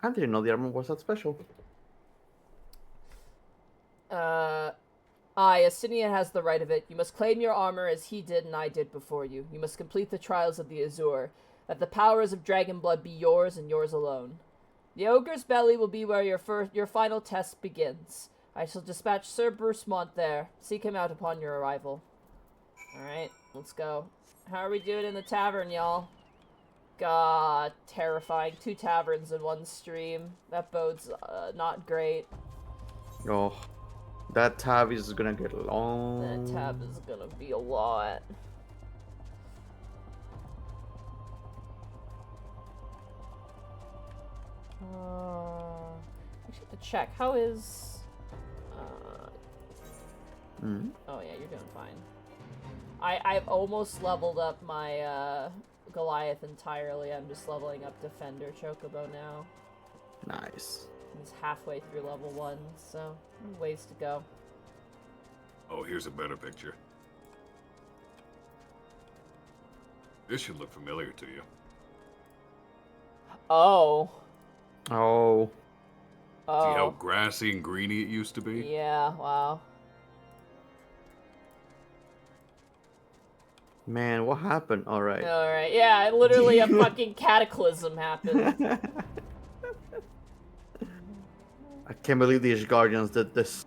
I didn't know the armor was that special. Astinia has the right of it. You must claim your armor as he did and I did before you. You must complete the trials of the Azure. Let the powers of dragon blood be yours and yours alone. The ogre's belly will be where your final test begins. I shall dispatch Sir Bruce Mont there. Seek him out upon your arrival. Alright, let's go. How are we doing in the tavern, y'all? God, terrifying. 2 taverns in one stream. That bodes not great. Oh, that tab is gonna get long. That tab is gonna be a lot. I should have to check. How is... Oh yeah, you're doing fine. I've almost leveled up my Goliath entirely. I'm just leveling up Defender Chocobo now. Nice. He's halfway through level 1, so ways to go. Oh, here's a better picture. This should look familiar to you. Oh. Oh. See how grassy and greeny it used to be? Yeah, wow. Man, what happened? Alright. Alright, yeah, literally a fucking cataclysm happened. I can't believe these Guardians did this.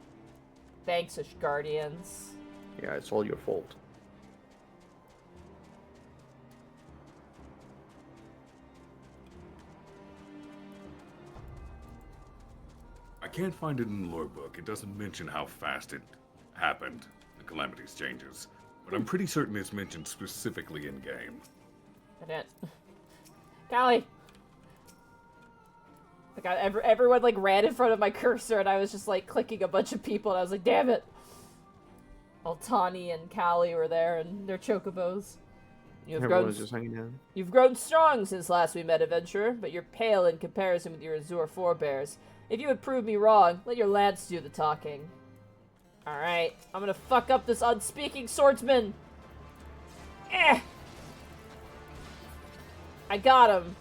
Thanks, Guardians. Yeah, it's all your fault. I can't find it in the lore book. It doesn't mention how fast it happened, the Calamity's changes. But I'm pretty certain it's mentioned specifically in-game. I didn't. Callie! Like, everyone, like, ran in front of my cursor, and I was just, like, clicking a bunch of people, and I was like, damn it! Altani and Callie were there, and their chocobos. Everyone was just hanging down. You've grown strong since last we met, adventurer, but you're pale in comparison with your Azure forebears. If you would prove me wrong, let your lance do the talking. Alright, I'm gonna fuck up this unspeaking swordsman! Eh! I got him.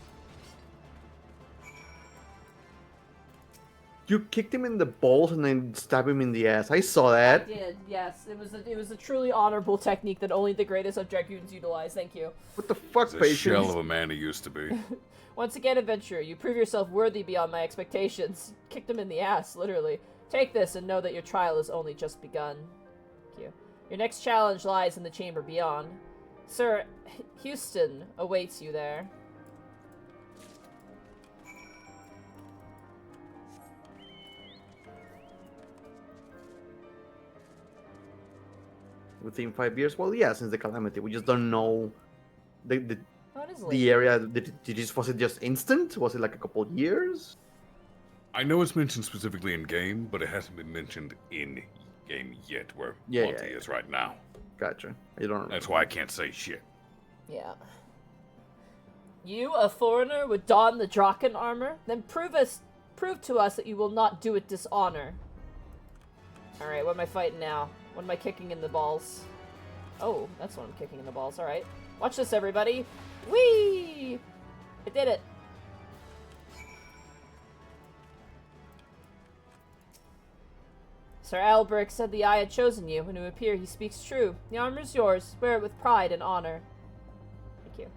You kicked him in the balls and then stabbed him in the ass. I saw that. I did, yes. It was a truly honorable technique that only the greatest of dragoons utilize. Thank you. What the fuck, It's a patience? shell of a man he used to be. Once again, adventurer, you prove yourself worthy beyond my expectations. Kicked him in the ass, literally. Take this and know that your trial has only just begun. Thank you. Your next challenge lies in the chamber beyond. Sir Houston awaits you there. Within 5 years? Well, yeah, since the Calamity. We just don't know the Honestly. area. Was it just instant? Was it like a couple years? I know it's mentioned specifically in-game, but it hasn't been mentioned in-game yet, where Yeah, Monty is right now. Gotcha. You don't remember. That's why I can't say shit. Yeah. You, a foreigner, would don the Draken armor? Then prove to us that you will not do it dishonor. Alright, what am I fighting now? What am I kicking in the balls? Oh, that's what I'm kicking in the balls. Alright. Watch this, everybody. Whee! I did it. Sir Alberic said the eye had chosen you, and to appear he speaks true. The armor's yours. Wear it with pride and honor. Thank you.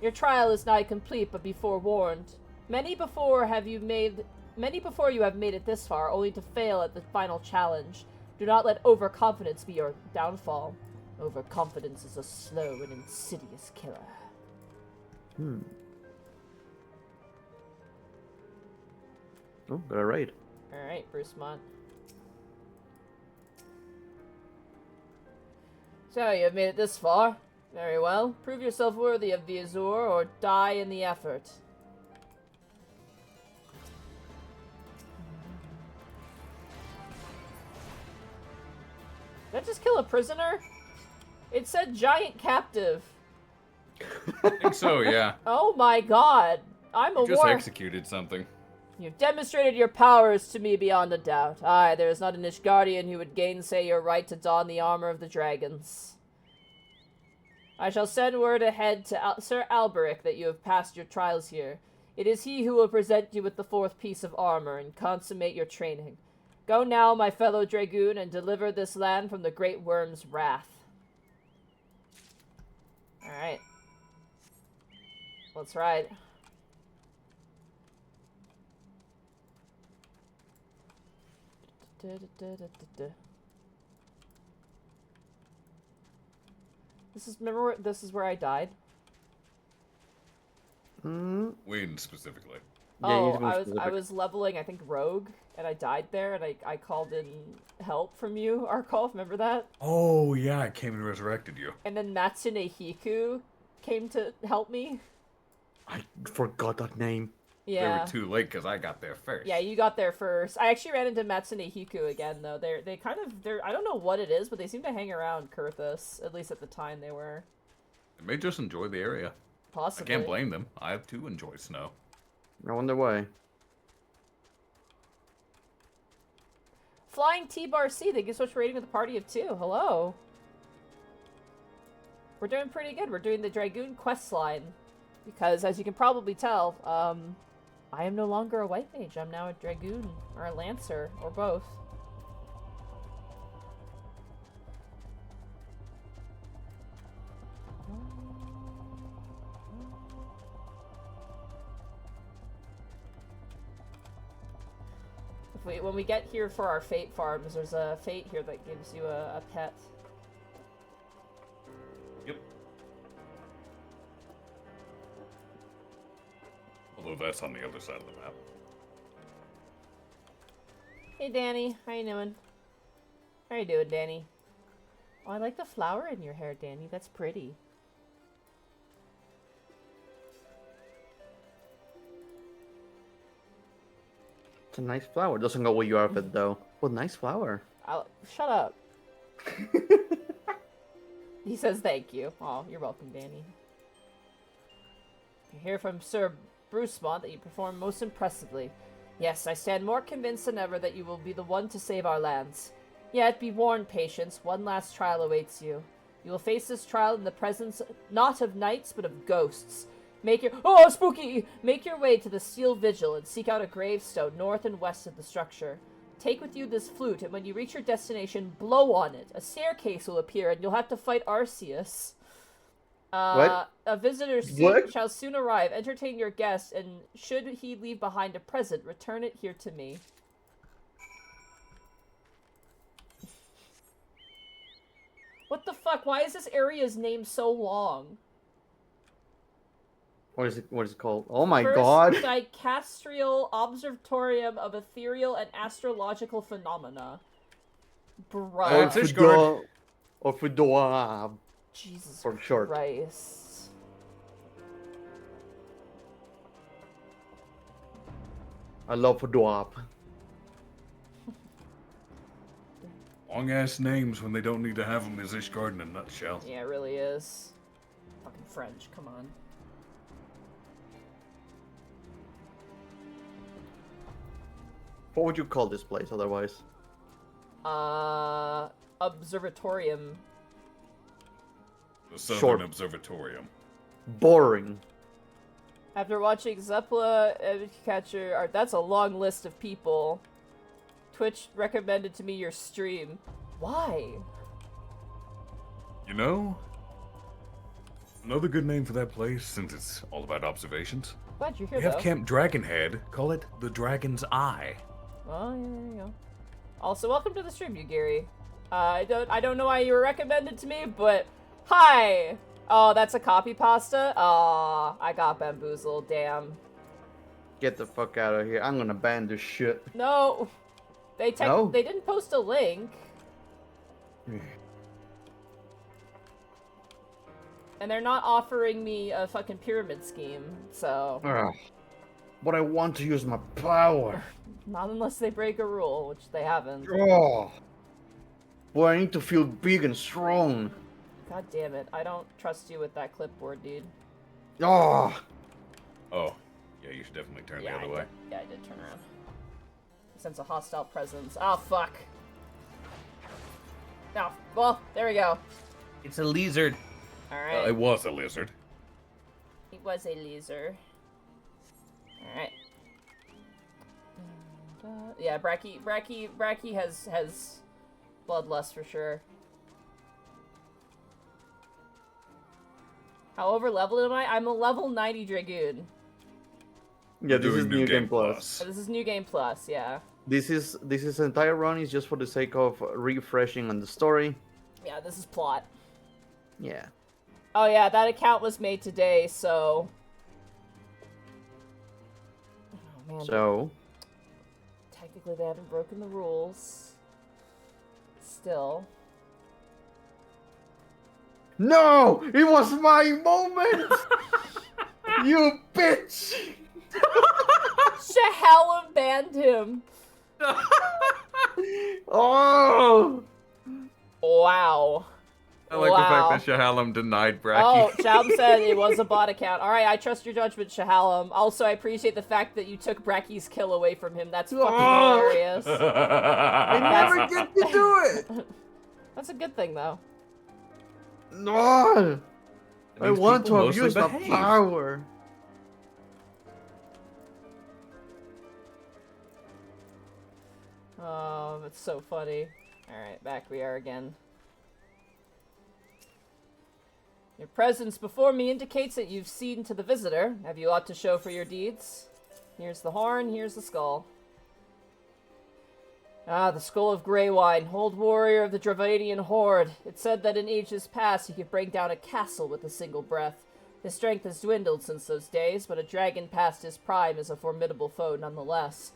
Your trial is nigh complete, but be forewarned. Many before you have made it this far, only to fail at the final challenge. Do not let overconfidence be your downfall. Overconfidence is a slow and insidious killer. Oh, got a raid. Alright, Bruce Mont. So, you have made it this far. Very well. Prove yourself worthy of the Azure or die in the effort. Did I just kill a prisoner? It said giant captive. I think so, yeah. Oh my god. I'm a You just war... executed something. You've demonstrated your powers to me beyond a doubt. Aye, there is not an Ishgardian who would gainsay your right to don the armor of the dragons. I shall send word ahead to Sir Alberic that you have passed your trials here. It is he who will present you with the 4th piece of armor and consummate your training. Go now, my fellow Dragoon, and deliver this land from the Great Worm's wrath. Alright. Let's ride. This is where I died. When specifically? Yeah, I was leveling, I think, Rogue, and I died there, and I called in help from you, Arkolf, remember that? Oh, yeah, I came and resurrected you. And then Matsune Hiku came to help me. I forgot that name. Yeah. They were too late because I got there first. Yeah, you got there first. I actually ran into Matsune Hiku again, though. They're I don't know what it is, but they seem to hang around Kurthus. At least at the time they were. They may just enjoy the area. Possibly. I can't blame them. I too enjoy snow. I wonder why. Flying T-Bar C, thank you so much for rating with a party of 2. Hello. We're doing pretty good. We're doing the Dragoon quest line. Because, as you can probably tell, I am no longer a white mage. I'm now a Dragoon, or a Lancer, or both. When we get here for our fate farms, there's a fate here that gives you a pet. Yep. Although that's on the other side of the map. Hey Danny, how you doing? How you doing, Danny? Oh, I like the flower in your hair, Danny. That's pretty. It's a nice flower. Doesn't go with your outfit though. What nice flower. Shut up. He says thank you. Oh, you're welcome, Danny. I hear from Sir Brucemont that you perform most impressively. Yes, I stand more convinced than ever that you will be the one to save our lands. Yet, be warned, patience, one last trial awaits you. You will face this trial in the presence not of knights, but of ghosts. Oh, spooky! Make your way to the Steel Vigil and seek out a gravestone north and west of the structure. Take with you this flute, and when you reach your destination, blow on it. A staircase will appear, and you'll have to fight Arceus. What? A visitor shall soon arrive. Entertain your guest, and should he leave behind a present, return it here to me. What the fuck? Why is this area's name so long? What is it called? Oh my First god. Dicastrial Observatorium of Ethereal and Astrological Phenomena. Bruh. It's Ishgard. Or Fedora. Jesus for short. Christ. I love Fedora. Long ass names when they don't need to have them is Ishgard in a nutshell. Yeah, it really is. Fucking French, come on. What would you call this place otherwise? Observatorium. The Southern Short. Observatorium. Boring. After watching Zeppela, Catcher, that's a long list of people. Twitch recommended to me your stream. Why? You know, another good name for that place, since it's all about observations. Glad you're here, We have though. Camp Dragonhead. Call it the Dragon's Eye. Oh, yeah, there you go. Also, welcome to the stream, you Gary. I don't know why you were recommended to me, but hi. Oh, that's a copy pasta. Oh, I got bamboozled. Damn. Get the fuck out of here. I'm gonna ban this shit. No, they No? they didn't post a link. And they're not offering me a fucking pyramid scheme, so... Ugh. But I want to use my power. Not unless they break a rule, which they haven't. Oh. Boy, I need to feel big and strong. God damn it, I don't trust you with that clipboard, dude. Oh. Oh, yeah, you should definitely turn the other way. Yeah, I did turn around. Sense a hostile presence. Oh, fuck. Oh, well, there we go. It's a lizard. Alright. It was a lizard. It was a loser. Alright. Yeah, Bracky has bloodlust for sure. How over leveled am I? I'm a level 90 Dragoon. Yeah, this is Doing New Game Plus. This is New Game Plus, yeah. This entire run is just for the sake of refreshing on the story. Yeah, this is plot. Yeah. Oh yeah, that account was made today, so... Oh man. So, Technically they haven't broken the rules. Still. no! It was my moment! You bitch! Shahalem banned him! Oh! Wow. I like the fact that Shahalem denied Bracky. Oh, Shahalem said it was a bot account. Alright, I trust your judgment, Shahalem. Also, I appreciate the fact that you took Bracky's kill away from him. That's fucking hilarious. I never get to do it! That's a good thing, though. No! I means want to people mostly abuse my behave. power. Oh, that's so funny. Alright, back we are again. Your presence before me indicates that you've seen to the visitor. Have you aught to show for your deeds? Here's the horn, here's the skull. Ah, the skull of Greywine, old warrior of the Dravanian horde. It said that in ages past he could bring down a castle with a single breath. His strength has dwindled since those days, but a dragon past his prime is a formidable foe nonetheless.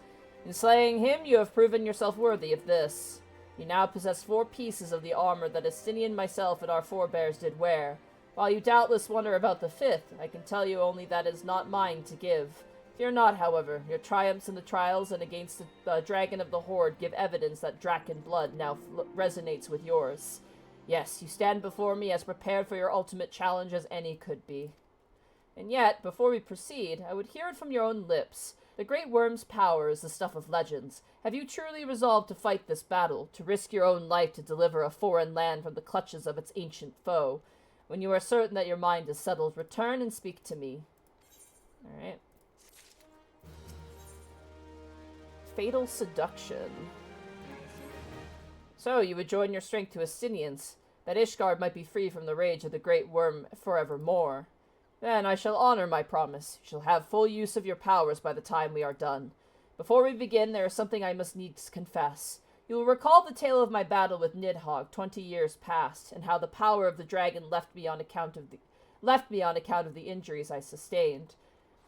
In slaying him, you have proven yourself worthy of this. You now possess 4 pieces of the armor that Estinian, myself, and our forebears did wear. While you doubtless wonder about the 5th, I can tell you only that is not mine to give. Fear not, however. Your triumphs in the trials and against the dragon of the horde give evidence that Draken blood now resonates with yours. Yes, you stand before me as prepared for your ultimate challenge as any could be. And yet, before we proceed, I would hear it from your own lips. The Great Worm's power is the stuff of legends. Have you truly resolved to fight this battle, to risk your own life to deliver a foreign land from the clutches of its ancient foe? When you are certain that your mind is settled, return and speak to me. Alright. Fatal Seduction. So, you would join your strength to Estinians, that Ishgard might be free from the rage of the Great Worm forevermore. Then I shall honor my promise. You shall have full use of your powers by the time we are done. Before we begin, there is something I must needs confess. You will recall the tale of my battle with Nidhogg 20 years past, and how the power of the dragon left me on account of the injuries I sustained.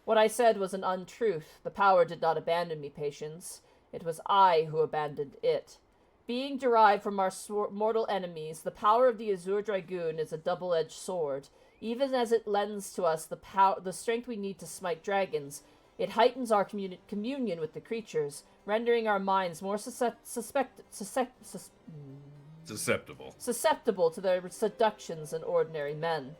What I said was an untruth. The power did not abandon me, patience. It was I who abandoned it. Being derived from our mortal enemies, the power of the Azure Dragoon is a double-edged sword. Even as it lends to us the strength we need to smite dragons, it heightens our communion with the creatures, rendering our minds more susceptible to their seductions than ordinary men.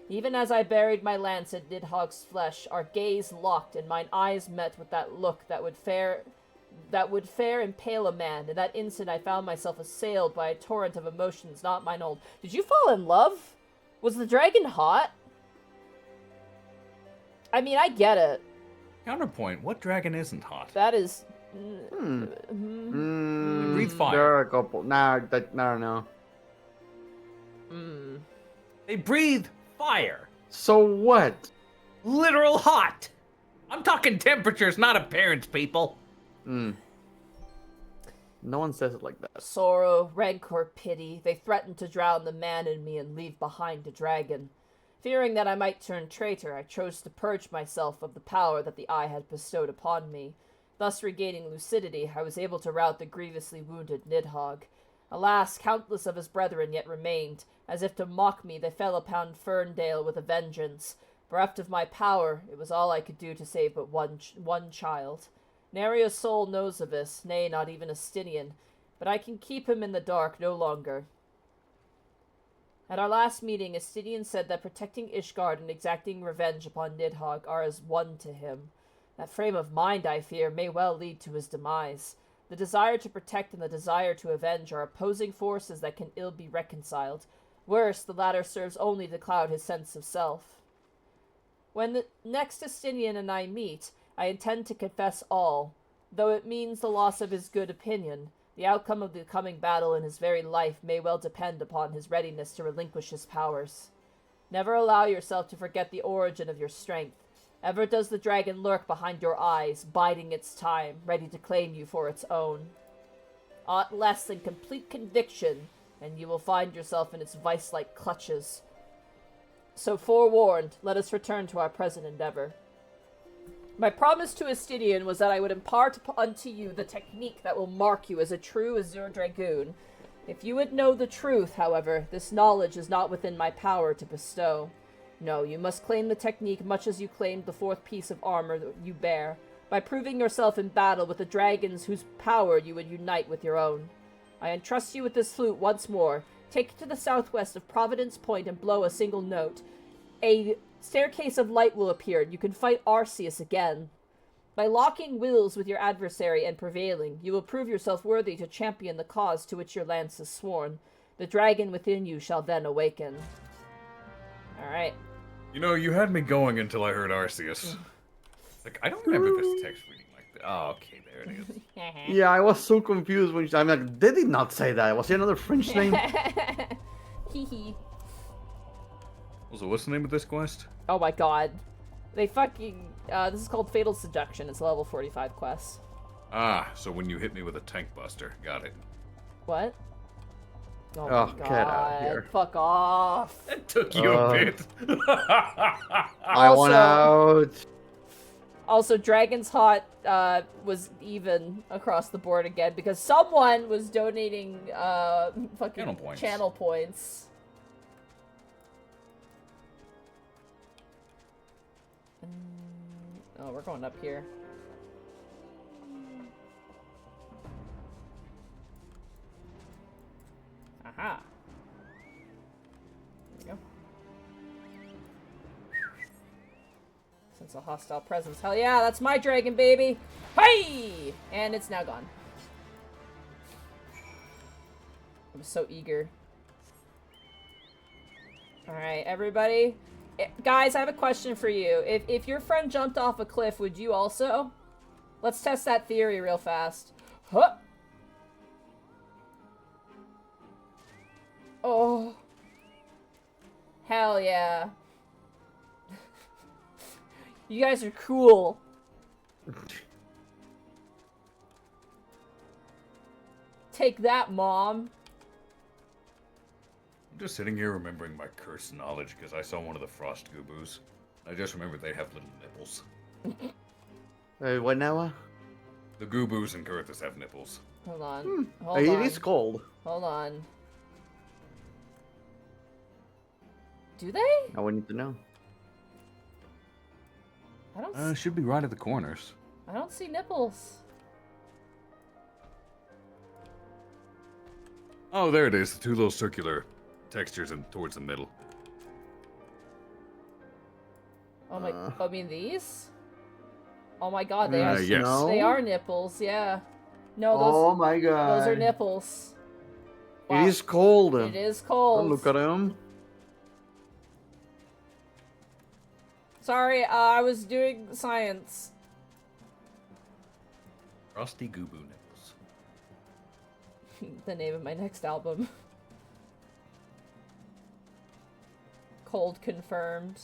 Even as I buried my lance in Nidhogg's flesh, our gaze locked, and mine eyes met with that look that would fair impale a man. In that instant I found myself assailed by a torrent of emotions not mine own. Did you fall in love? Was the dragon hot? I mean, I get it. Counterpoint, what dragon isn't hot? That is... Breathe fire. There are a couple. No. They breathe fire. So what? Literal hot. I'm talking temperatures, not appearance, people. No one says it like that. Sorrow, rancor, pity, they threatened to drown the man in me and leave behind a dragon. Fearing that I might turn traitor, I chose to purge myself of the power that the eye had bestowed upon me. Thus regaining lucidity, I was able to rout the grievously wounded Nidhogg. Alas, countless of his brethren yet remained. As if to mock me, they fell upon Ferndale with a vengeance. Bereft of my power, it was all I could do to save but one child. Nary a soul knows of this, nay, not even a Stinian, but I can keep him in the dark no longer. At our last meeting, Estinian said that protecting Ishgard and exacting revenge upon Nidhogg are as one to him. That frame of mind, I fear, may well lead to his demise. The desire to protect and the desire to avenge are opposing forces that can ill be reconciled. Worse, the latter serves only to cloud his sense of self. When the next Estinian and I meet, I intend to confess all, though it means the loss of his good opinion. The outcome of the coming battle in his very life may well depend upon his readiness to relinquish his powers. Never allow yourself to forget the origin of your strength. Ever does the dragon lurk behind your eyes, biding its time, ready to claim you for its own. Aught less than complete conviction, and you will find yourself in its vice-like clutches. So forewarned, let us return to our present endeavor. My promise to Estinian was that I would impart unto you the technique that will mark you as a true Azure Dragoon. If you would know the truth, however, this knowledge is not within my power to bestow. No, you must claim the technique much as you claimed the fourth piece of armor that you bear, by proving yourself in battle with the dragons whose power you would unite with your own. I entrust you with this flute once more. Take it to the southwest of Providence Point and blow a single note. A staircase of light will appear, and you can fight Arceus again. By locking wills with your adversary and prevailing, you will prove yourself worthy to champion the cause to which your lance is sworn. The dragon within you shall then awaken. Alright. You know, you had me going until I heard Arceus. Like, I don't remember this text reading like that. Oh, okay, there it is. Yeah, I was so confused when I'm like, did he not say that? Was it another French name? Hee. Also, what's the name of this quest? Oh my god. They fucking... this is called Fatal Seduction. It's a level 45 quest. Ah, so when you hit me with a tank buster. Got it. What? Oh, Oh, my get out god. of here. Fuck off. That took you a bit. I want out. Also, Dragon's Hot was even across the board again because someone was donating fucking channel points. Oh, we're going up here. Aha. There we go. Sense a hostile presence. Hell yeah, that's my dragon, baby! Hey! And it's now gone. I'm so eager. Alright, everybody. Guys, I have a question for you. If your friend jumped off a cliff, would you also? Let's test that theory real fast. Huh! Oh. Hell yeah. You guys are cool. Take that, Mom. I'm just sitting here remembering my cursed knowledge because I saw one of the frost goobos. I just remember they have little nipples. What now? The goobos in Kurthus have nipples. Hold on. It is cold. Hold on. Do they? Now we need to know. I don't. Should be right at the corners. I don't see nipples. Oh, there it is. The two little circular textures in towards the middle. Oh my! I mean these. Oh my God! They are. Yes. No? They are nipples. Yeah. No, those. Oh my god. Those are nipples. It is cold. It is cold. Don't look at him. Sorry, I was doing science. Frosty gooboo nipples. The name of my next album. Cold confirmed.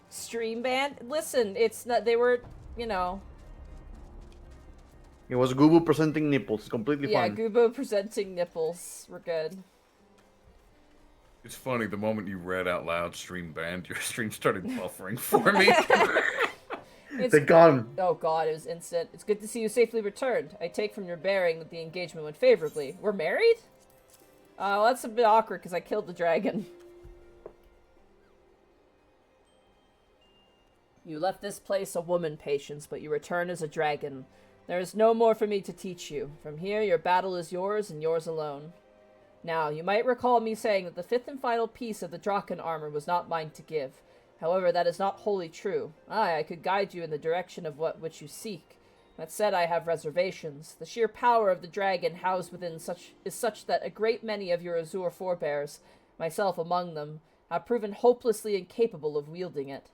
Stream ban? Listen, it's not. They were you know. It was Gubu presenting nipples. It's completely Yeah, fine. Gubo presenting nipples. We're good. It's funny, the moment you read out loud stream banned, your stream started buffering for me. It's, They got him. oh god, it was instant. It's good to see you safely returned. I take from your bearing that the engagement went favorably. We're married? Well, that's a bit awkward because I killed the dragon. You left this place a woman, Patience, but you return as a dragon. There is no more for me to teach you. From here, your battle is yours and yours alone. Now, you might recall me saying that the fifth and final piece of the Draken armor was not mine to give. However, that is not wholly true. I could guide you in the direction of which you seek. That said, I have reservations. The sheer power of the dragon housed within is such that a great many of your Azure forebears, myself among them, have proven hopelessly incapable of wielding it.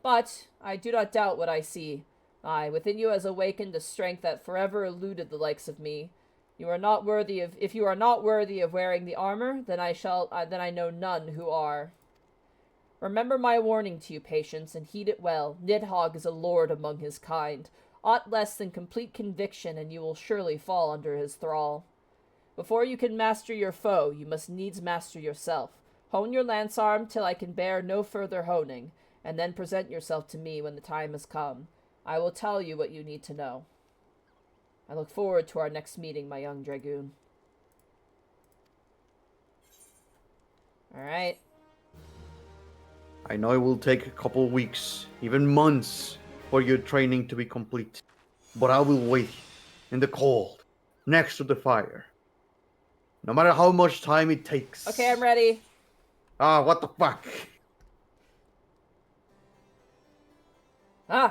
But I do not doubt what I see. Within you has awakened a strength that forever eluded the likes of me. If you are not worthy of wearing the armor, then I know none who are. Remember my warning to you, Patience, and heed it well. Nidhogg is a lord among his kind. Aught less than complete conviction, and you will surely fall under his thrall. Before you can master your foe, you must needs master yourself. Hone your lance arm till I can bear no further honing, and then present yourself to me when the time has come. I will tell you what you need to know. I look forward to our next meeting, my young Dragoon. Alright. I know it will take a couple weeks, even months, for your training to be complete. But I will wait in the cold, next to the fire. No matter how much time it takes. Okay, I'm ready. What the fuck?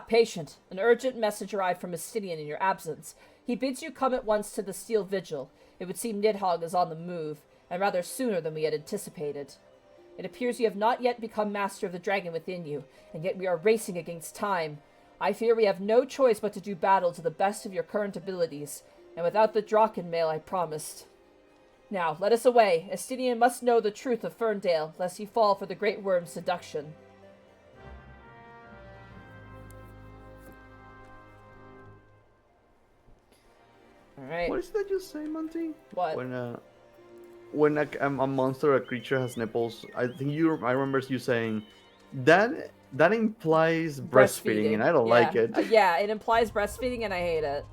Patient. An urgent message arrived from Estinian in your absence. He bids you come at once to the Steel Vigil. It would seem Nidhogg is on the move, and rather sooner than we had anticipated. It appears you have not yet become master of the dragon within you, and yet we are racing against time. I fear we have no choice but to do battle to the best of your current abilities, and without the Draken mail I promised. Now, let us away. Estinian must know the truth of Ferndale, lest he fall for the Great Worm's seduction. Alright. What is that you say, Monty? What? When a monster, a creature has nipples, I remember you saying that implies breastfeeding, and I don't like it. Yeah, it implies breastfeeding, and I hate it.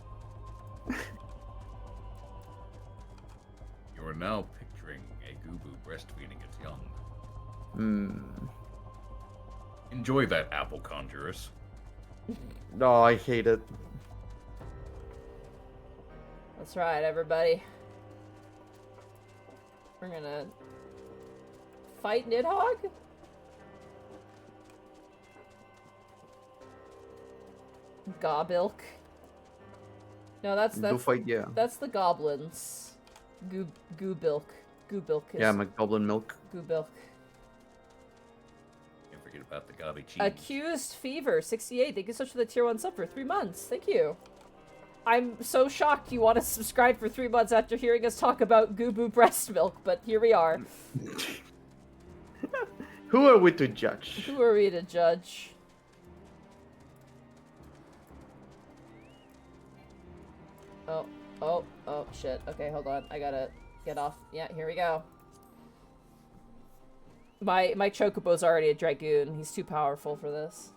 You are now picturing a Gubu breastfeeding its young. Enjoy that, apple conjurers. No, I hate it. That's right, everybody. We're gonna fight Nidhogg? Gobilk. No, that's fight, yeah. that's the goblins. Goobilk. Goobilk is Yeah, my goblin milk. Goobilk. Can't forget about the gobby cheese. Accused Fever 68. Thank you so much for the tier 1 sub for 3 months. Thank you. I'm so shocked you want to subscribe for 3 months after hearing us talk about Gubu breast milk, but here we are. Who are we to judge? Who are we to judge? Oh, shit. Okay, hold on. I gotta get off. Yeah, here we go. My Chocobo's already a Dragoon. He's too powerful for this.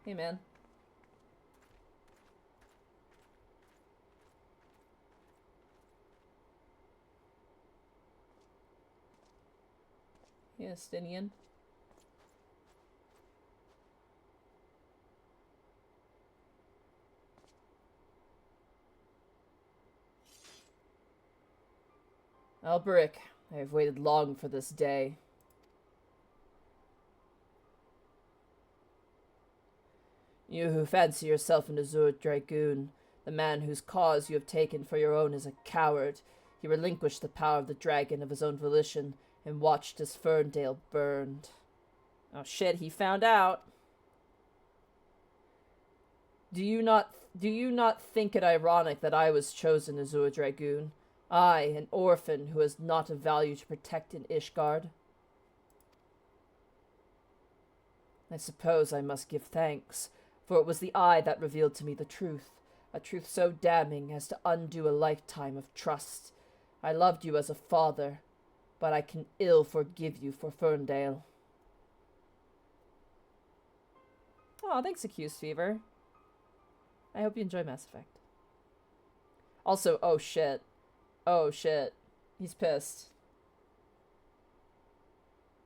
Hey, man. Yeah, Stinian. Alberic, I have waited long for this day. You who fancy yourself an Azure Dragoon, the man whose cause you have taken for your own is a coward. He relinquished the power of the dragon of his own volition and watched as Ferndale burned. Oh shit, he found out. Do you not think it ironic that I was chosen Azure Dragoon? I, an orphan who has not a value to protect in Ishgard? I suppose I must give thanks, for it was the eye that revealed to me the truth, a truth so damning as to undo a lifetime of trust. I loved you as a father, but I can ill forgive you for Ferndale. Oh, thanks, Accused Fever. I hope you enjoy Mass Effect. Also, oh shit. Oh shit. He's pissed.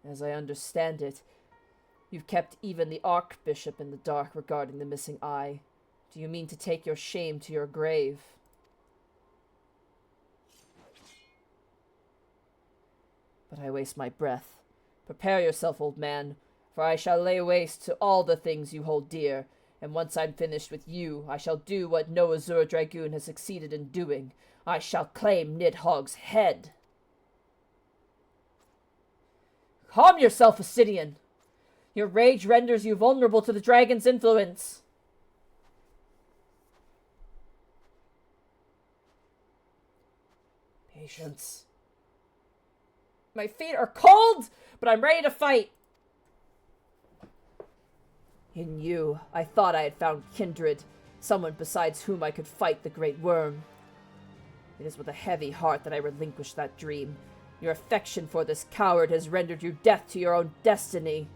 As I understand it, you've kept even the Archbishop in the dark regarding the missing eye. Do you mean to take your shame to your grave? But I waste my breath. Prepare yourself, old man, for I shall lay waste to all the things you hold dear, and once I'm finished with you, I shall do what no Azure Dragoon has succeeded in doing. I shall claim Nidhogg's head. Calm yourself, Ascidian. Your rage renders you vulnerable to the dragon's influence. Patience. My feet are cold, but I'm ready to fight. In you, I thought I had found kindred, someone besides whom I could fight the great worm. It is with a heavy heart that I relinquish that dream. Your affection for this coward has rendered you deaf to your own destiny.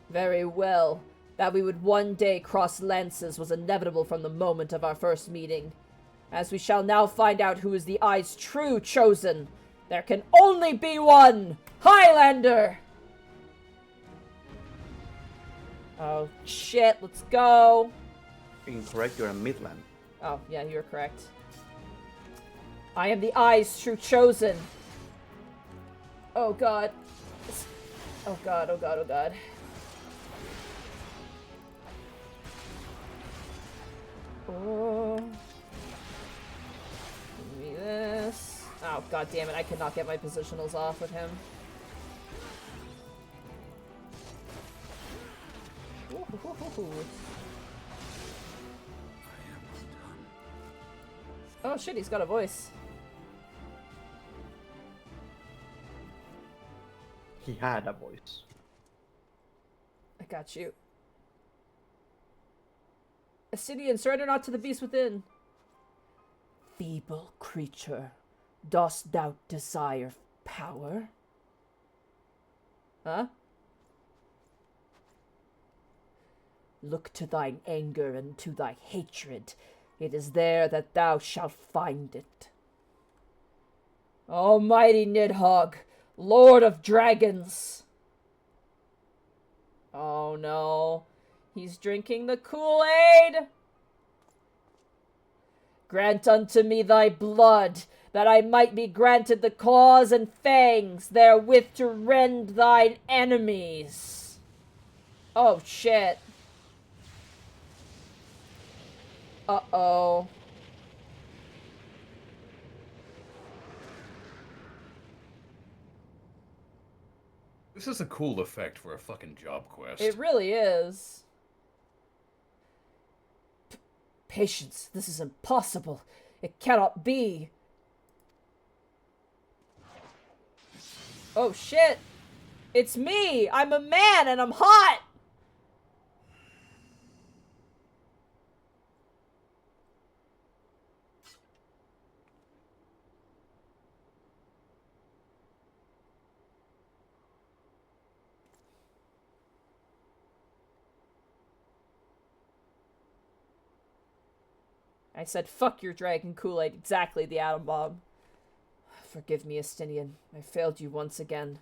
Very well. That we would one day cross lances was inevitable from the moment of our first meeting. As we shall now find out who is the Eye's true chosen. There can only be one! Highlander! Oh, shit, let's go. Incorrect, you're a Midland. Oh, yeah, you're correct. I am the Eye's true chosen. Oh, God. Oh, God, oh, God, oh, God. Oh. Give me this. Oh, God damn it, I cannot get my positionals off with him. Oh shit, he's got a voice. He had a voice. I got you. Ascidian, surrender not to the beast within. Feeble creature, dost thou desire power? Huh? Look to thine anger and to thy hatred. It is there that thou shalt find it. Almighty Nidhogg, Lord of Dragons. Oh no. He's drinking the Kool-Aid. Grant unto me thy blood, that I might be granted the claws and fangs therewith to rend thine enemies. Oh shit. Uh-oh. This is a cool effect for a fucking job quest. It really is. Patience, this is impossible. It cannot be. Oh shit. It's me. I'm a man and I'm hot. I said, fuck your dragon Kool-Aid, exactly, the atom bomb. Forgive me, Estinian. I failed you once again.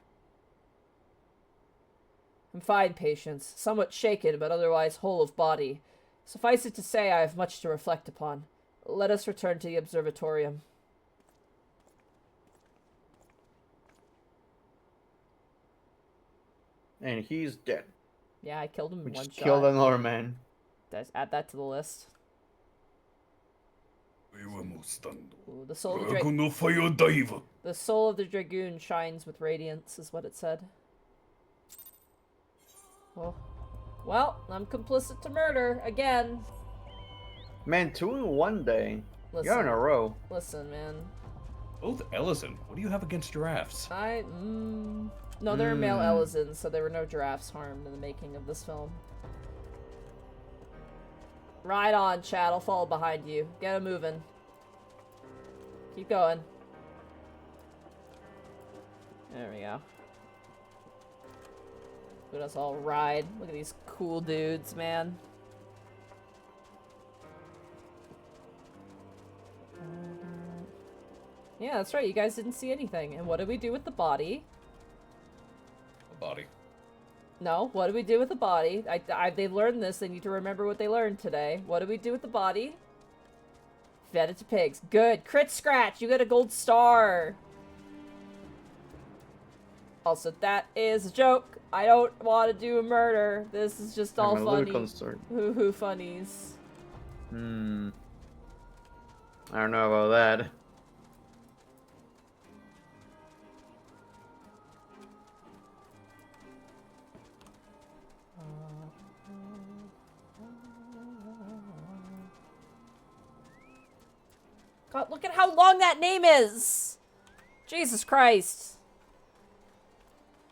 I'm fine, Patience. Somewhat shaken, but otherwise whole of body. Suffice it to say, I have much to reflect upon. Let us return to the observatorium. And he's dead. Yeah, I killed him We in one just shot. killed another man. Let's add that to the list. Ooh, the soul of the soul of the Dragoon shines with radiance, is what it said. Well, I'm complicit to murder again. Man, 2 in one day. Listen, You're in a row. Listen, man. Both Ellison, what do you have against giraffes? No, there are male Elizons, so there were no giraffes harmed in the making of this film. Right on, Chad. I'll follow behind you. Get it moving. Keep going. There we go. Let us all ride. Look at these cool dudes, man. Yeah, that's right. You guys didn't see anything. And what did we do with the body? The body. No, what did we do with the body? They've learned this. They need to remember what they learned today. What did we do with the body? Fed it to pigs. Good. Crit scratch. You get a gold star. Also, that is a joke. I don't want to do a murder. This is just all I'm a funny. little concerned. Hoo-hoo funnies. I don't know about that. God, look at how long that name is! Jesus Christ.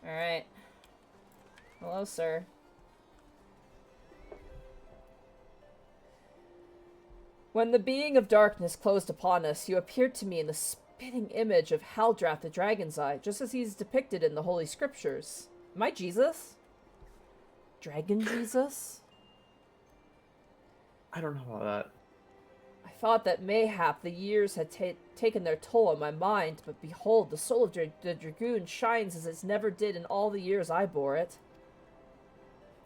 Alright. Hello, sir. When the being of darkness closed upon us, you appeared to me in the spitting image of Haldrath the Dragon's Eye, just as he's depicted in the Holy Scriptures. Am I Jesus? Dragon Jesus? I don't know about that. I thought that mayhap the years had taken their toll on my mind, but behold, the soul of the Dragoon shines as it never did in all the years I bore it.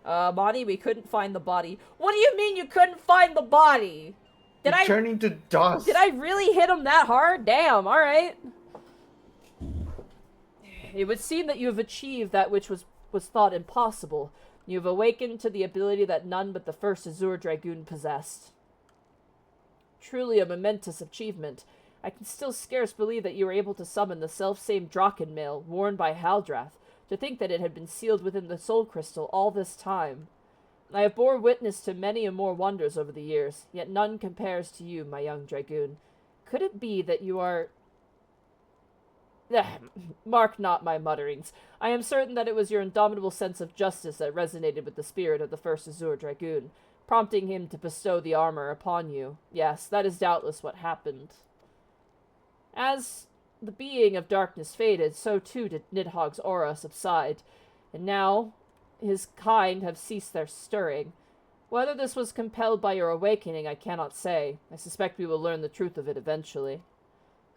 Monty, we couldn't find the body. What do you mean you couldn't find the body? Did I turn into dust? Did I really hit him that hard? Damn, alright. It would seem that you have achieved that which was thought impossible. You have awakened to the ability that none but the first Azure Dragoon possessed. Truly a momentous achievement. I can still scarce believe that you were able to summon the self-same Draken mail worn by Haldrath. To think that it had been sealed within the soul crystal all this time. I have bore witness to many and more wonders over the years, yet none compares to you, my young Dragoon. Could it be that you are... Mark not my mutterings. I am certain that it was your indomitable sense of justice that resonated with the spirit of the first Azure Dragoon, prompting him to bestow the armor upon you. Yes, that is doubtless what happened. As the being of darkness faded, so too did Nidhogg's aura subside, and now his kind have ceased their stirring. Whether this was compelled by your awakening, I cannot say. I suspect we will learn the truth of it eventually.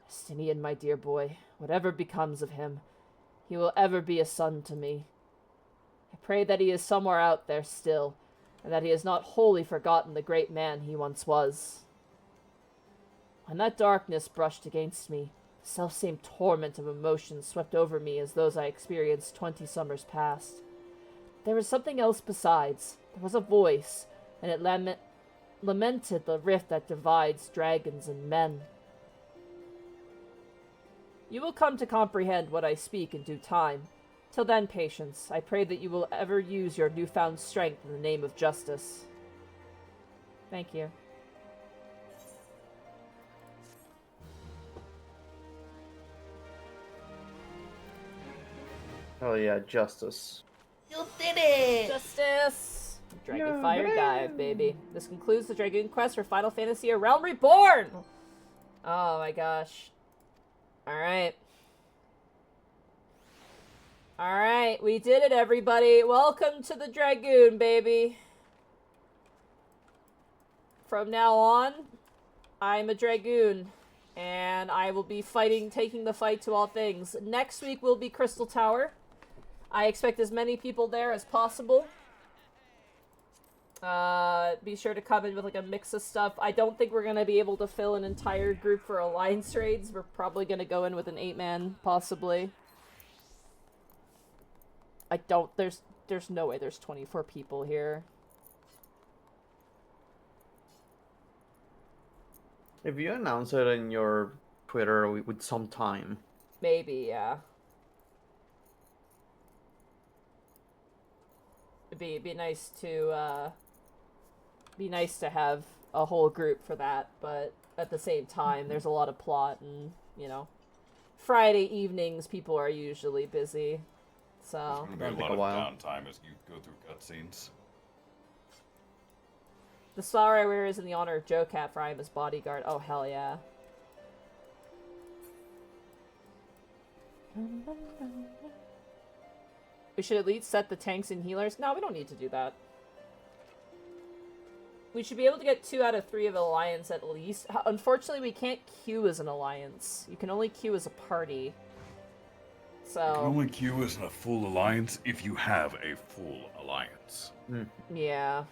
Justinian, my dear boy, whatever becomes of him, he will ever be a son to me. I pray that he is somewhere out there still, and that he has not wholly forgotten the great man he once was. When that darkness brushed against me, the selfsame torment of emotions swept over me as those I experienced 20 summers past. There was something else besides. There was a voice, and it lamented the rift that divides dragons and men. You will come to comprehend what I speak in due time. Till then, patience, I pray that you will ever use your newfound strength in the name of justice. Thank you. Oh yeah, justice. You did it! Justice! Dragon Fire Dive, baby. This concludes the Dragoon quest for Final Fantasy A Realm Reborn! Oh my gosh. Alright. Alright, we did it, everybody. Welcome to the Dragoon, baby. From now on, I'm a Dragoon. And I will be taking the fight to all things. Next week will be Crystal Tower. I expect as many people there as possible. Be sure to come in with like a mix of stuff. I don't think we're going to be able to fill an entire group for alliance raids. We're probably going to go in with an 8-man, possibly. There's no way there's 24 people here. If you announce it in your Twitter with some time. Maybe, yeah. It'd be nice to have a whole group for that, but at the same time, there's a lot of plot and, you know, Friday evenings, people are usually busy. So There's That'll gonna be take a a lot while. of downtime as you go through cutscenes. the flower I wear is in the honor of Joe Cat, for I am his bodyguard. Oh hell yeah. We should at least set the tanks and healers. No, we don't need to do that. We should be able to get 2 out of 3 of Alliance at least. Unfortunately, we can't queue as an Alliance. You can only queue as a party. You can So, only queue as a full alliance if you have a full alliance. yeah.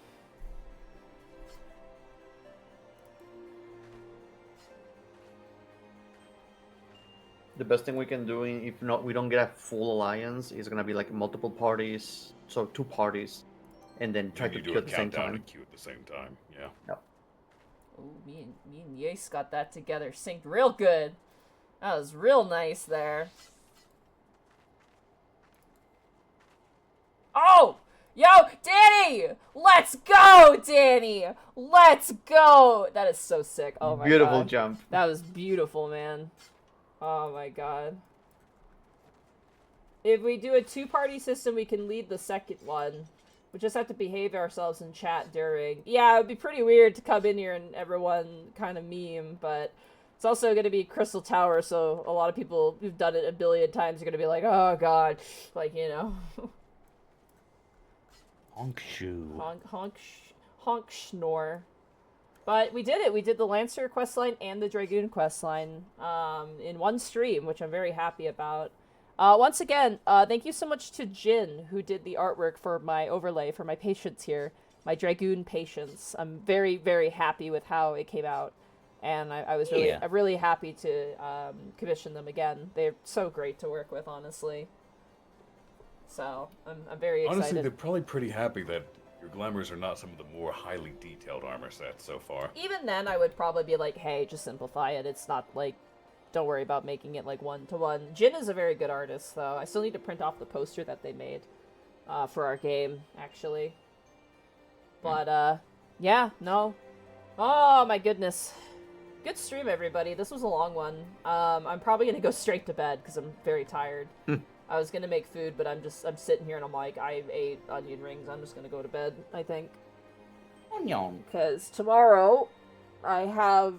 The best thing we can do, if not, we don't get a full alliance, is gonna be like multiple parties, so 2 parties, and then try And to you do queue a at the same countdown time. and queue at the same time. Yeah. Ooh, me and Yace got that together. Synced real good. That was real nice there. Oh! Yo, Danny! Let's go, Danny! Let's go! That is so sick. Oh my Beautiful god. jump. That was beautiful, man. Oh my god. If we do a 2-party system, we can lead the second one. We just have to behave ourselves in chat during. Yeah, it would be pretty weird to come in here and everyone kind of meme, but it's also going to be Crystal Tower, so a lot of people who've done it a billion times are going to be like, oh god, like, you know. Honk shoe. Honk snore. But we did it. We did the Lancer questline and the Dragoon questline in one stream, which I'm very happy about. Once again, thank you so much to Jin, who did the artwork for my overlay for my patients here, my Dragoon patients. I'm very, very happy with how it came out, and I was really, I'm really happy to commission them again. They're so great to work with, honestly. So I'm very excited. Honestly, they're probably pretty happy that your glamours are not some of the more highly detailed armor sets so far. Even then, I would probably be like, hey, just simplify it. It's not like, don't worry about making it like 1-to-1. Jin is a very good artist, though. I still need to print off the poster that they made for our game, actually. But, yeah, no. Oh, my goodness. Good stream, everybody. This was a long one. I'm probably going to go straight to bed because I'm very tired. I was going to make food, but I'm sitting here and I'm like, I ate onion rings. I'm just going to go to bed, I think. Onion. Because tomorrow I have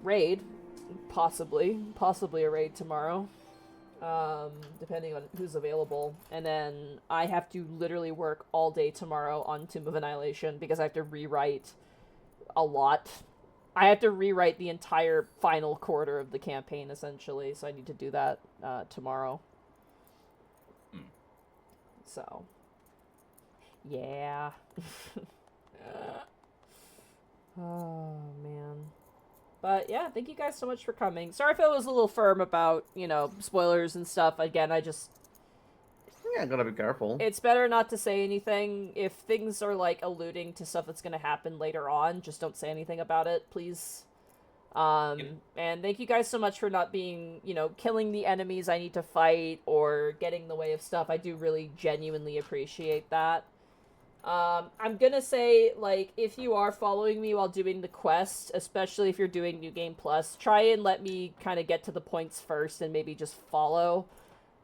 raid. Possibly a raid tomorrow, depending on who's available. And then I have to literally work all day tomorrow on Tomb of Annihilation because I have to rewrite a lot. I have to rewrite the entire final quarter of the campaign, essentially, so I need to do that tomorrow. So, yeah. Oh, man. But yeah, thank you guys so much for coming. Sorry if I was a little firm about, you know, spoilers and stuff. Again, Yeah, gotta be careful. it's better not to say anything. If things are, like, alluding to stuff that's gonna happen later on, just don't say anything about it, please. And thank you guys so much for not being, you know, killing the enemies I need to fight or getting in the way of stuff. I do really genuinely appreciate that. I'm gonna say, like, if you are following me while doing the quest, especially if you're doing New Game Plus, try and let me kind of get to the points first and maybe just follow.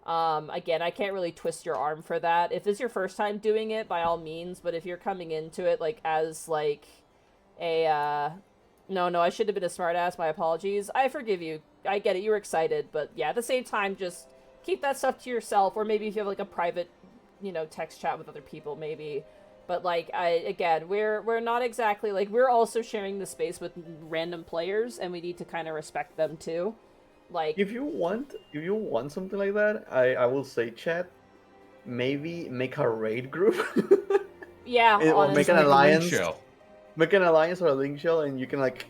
Again, I can't really twist your arm for that. If this is your first time doing it, by all means, but if you're coming into it, like, as, like, a, no, I should have been a smartass, my apologies. I forgive you. I get it, you were excited, but yeah, at the same time, just keep that stuff to yourself, or maybe if you have, like, a private, you know, text chat with other people, maybe. But, like, again, we're not exactly, like, we're also sharing the space with random players, and we need to kind of respect them, too. Like, If you want something like that, I will say, chat, maybe make a raid group. yeah, Or honestly. make an Like a link alliance. shell. Make an alliance or a link shell, and you can, like,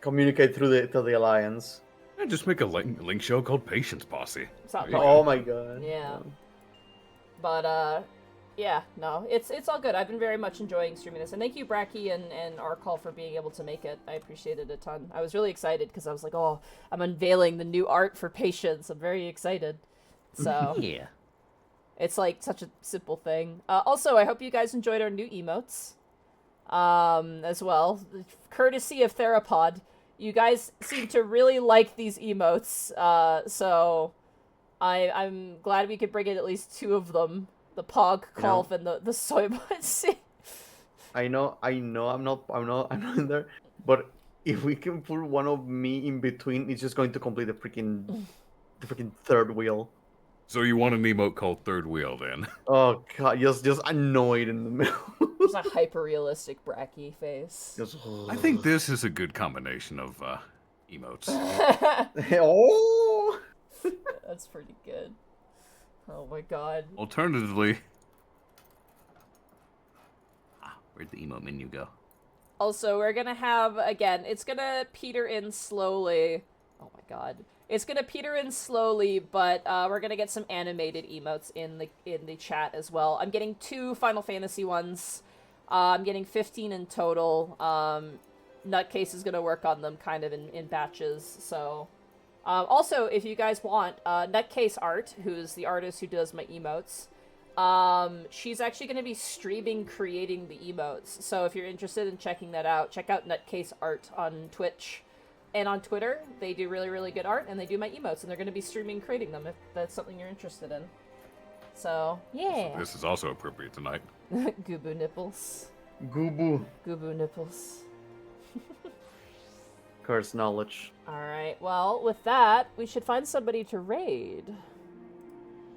communicate through the alliance. Yeah, just make a link shell called Patience Posse. Something There you like Oh my god. Yeah. But, yeah, no, it's all good. I've been very much enjoying streaming this. And thank you, Bracky and Arcall, for being able to make it. I appreciate it a ton. I was really excited because I was like, oh, I'm unveiling the new art for Patience. I'm very excited. So, Yeah. it's like such a simple thing. Also, I hope you guys enjoyed our new emotes. As well. Courtesy of Therapod. You guys seem to really like these emotes. So, I'm glad we could bring in at least 2 of them. The Pog Kolf and the Soy Buttsy. I know, I'm not in there. But if we can put one of me in between, it's just going to complete the freaking third wheel. So you want an emote called Third Wheel then? Oh god, just annoyed in the middle. There's a hyper-realistic Bracky face. Just, I think this is a good combination of emotes. oh. That's pretty good. Oh my god. Alternatively, Where'd the emote menu go? Also, we're gonna have, again, it's gonna peter in slowly. Oh my god. It's gonna peter in slowly, but we're gonna get some animated emotes in the chat as well. I'm getting 2 Final Fantasy ones. I'm getting 15 in total. Nutcase is gonna work on them kind of in batches, so... also, if you guys want, Nutcase Art, who's the artist who does my emotes, she's actually going to be streaming creating the emotes. So if you're interested in checking that out, check out Nutcase Art on Twitch and on Twitter. They do really, really good art, and they do my emotes, and they're going to be streaming creating them if that's something you're interested in. So, yeah. this is also appropriate tonight. Goobo nipples. Goobo. Goobo nipples. Curse knowledge. Alright, well, with that, we should find somebody to raid.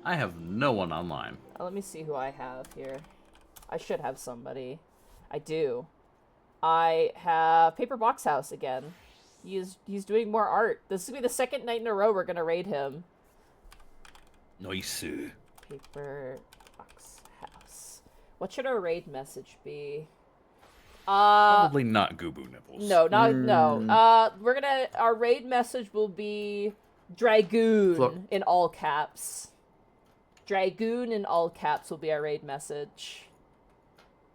I have no one online. Let me see who I have here. I should have somebody. I do. I have Paper Box House again. He's doing more art. This will be the 2nd night in a row we're gonna raid him. Nice. Paper Box House. What should our raid message be? Probably not Goobo Nipples. No. Our raid message will be Dragoon in all caps. Dragoon in all caps will be our raid message.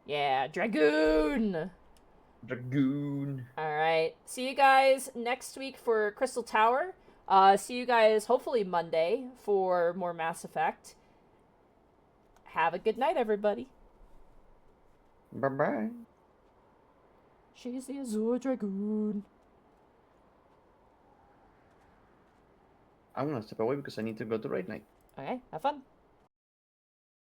Yeah, Dragoon! Dragoon. Alright, see you guys next week for Crystal Tower. See you guys hopefully Monday for more Mass Effect. Have a good night, everybody. Bye-bye. She's the Azure Dragoon. I'm gonna step away because I need to go to raid night. Okay, have fun.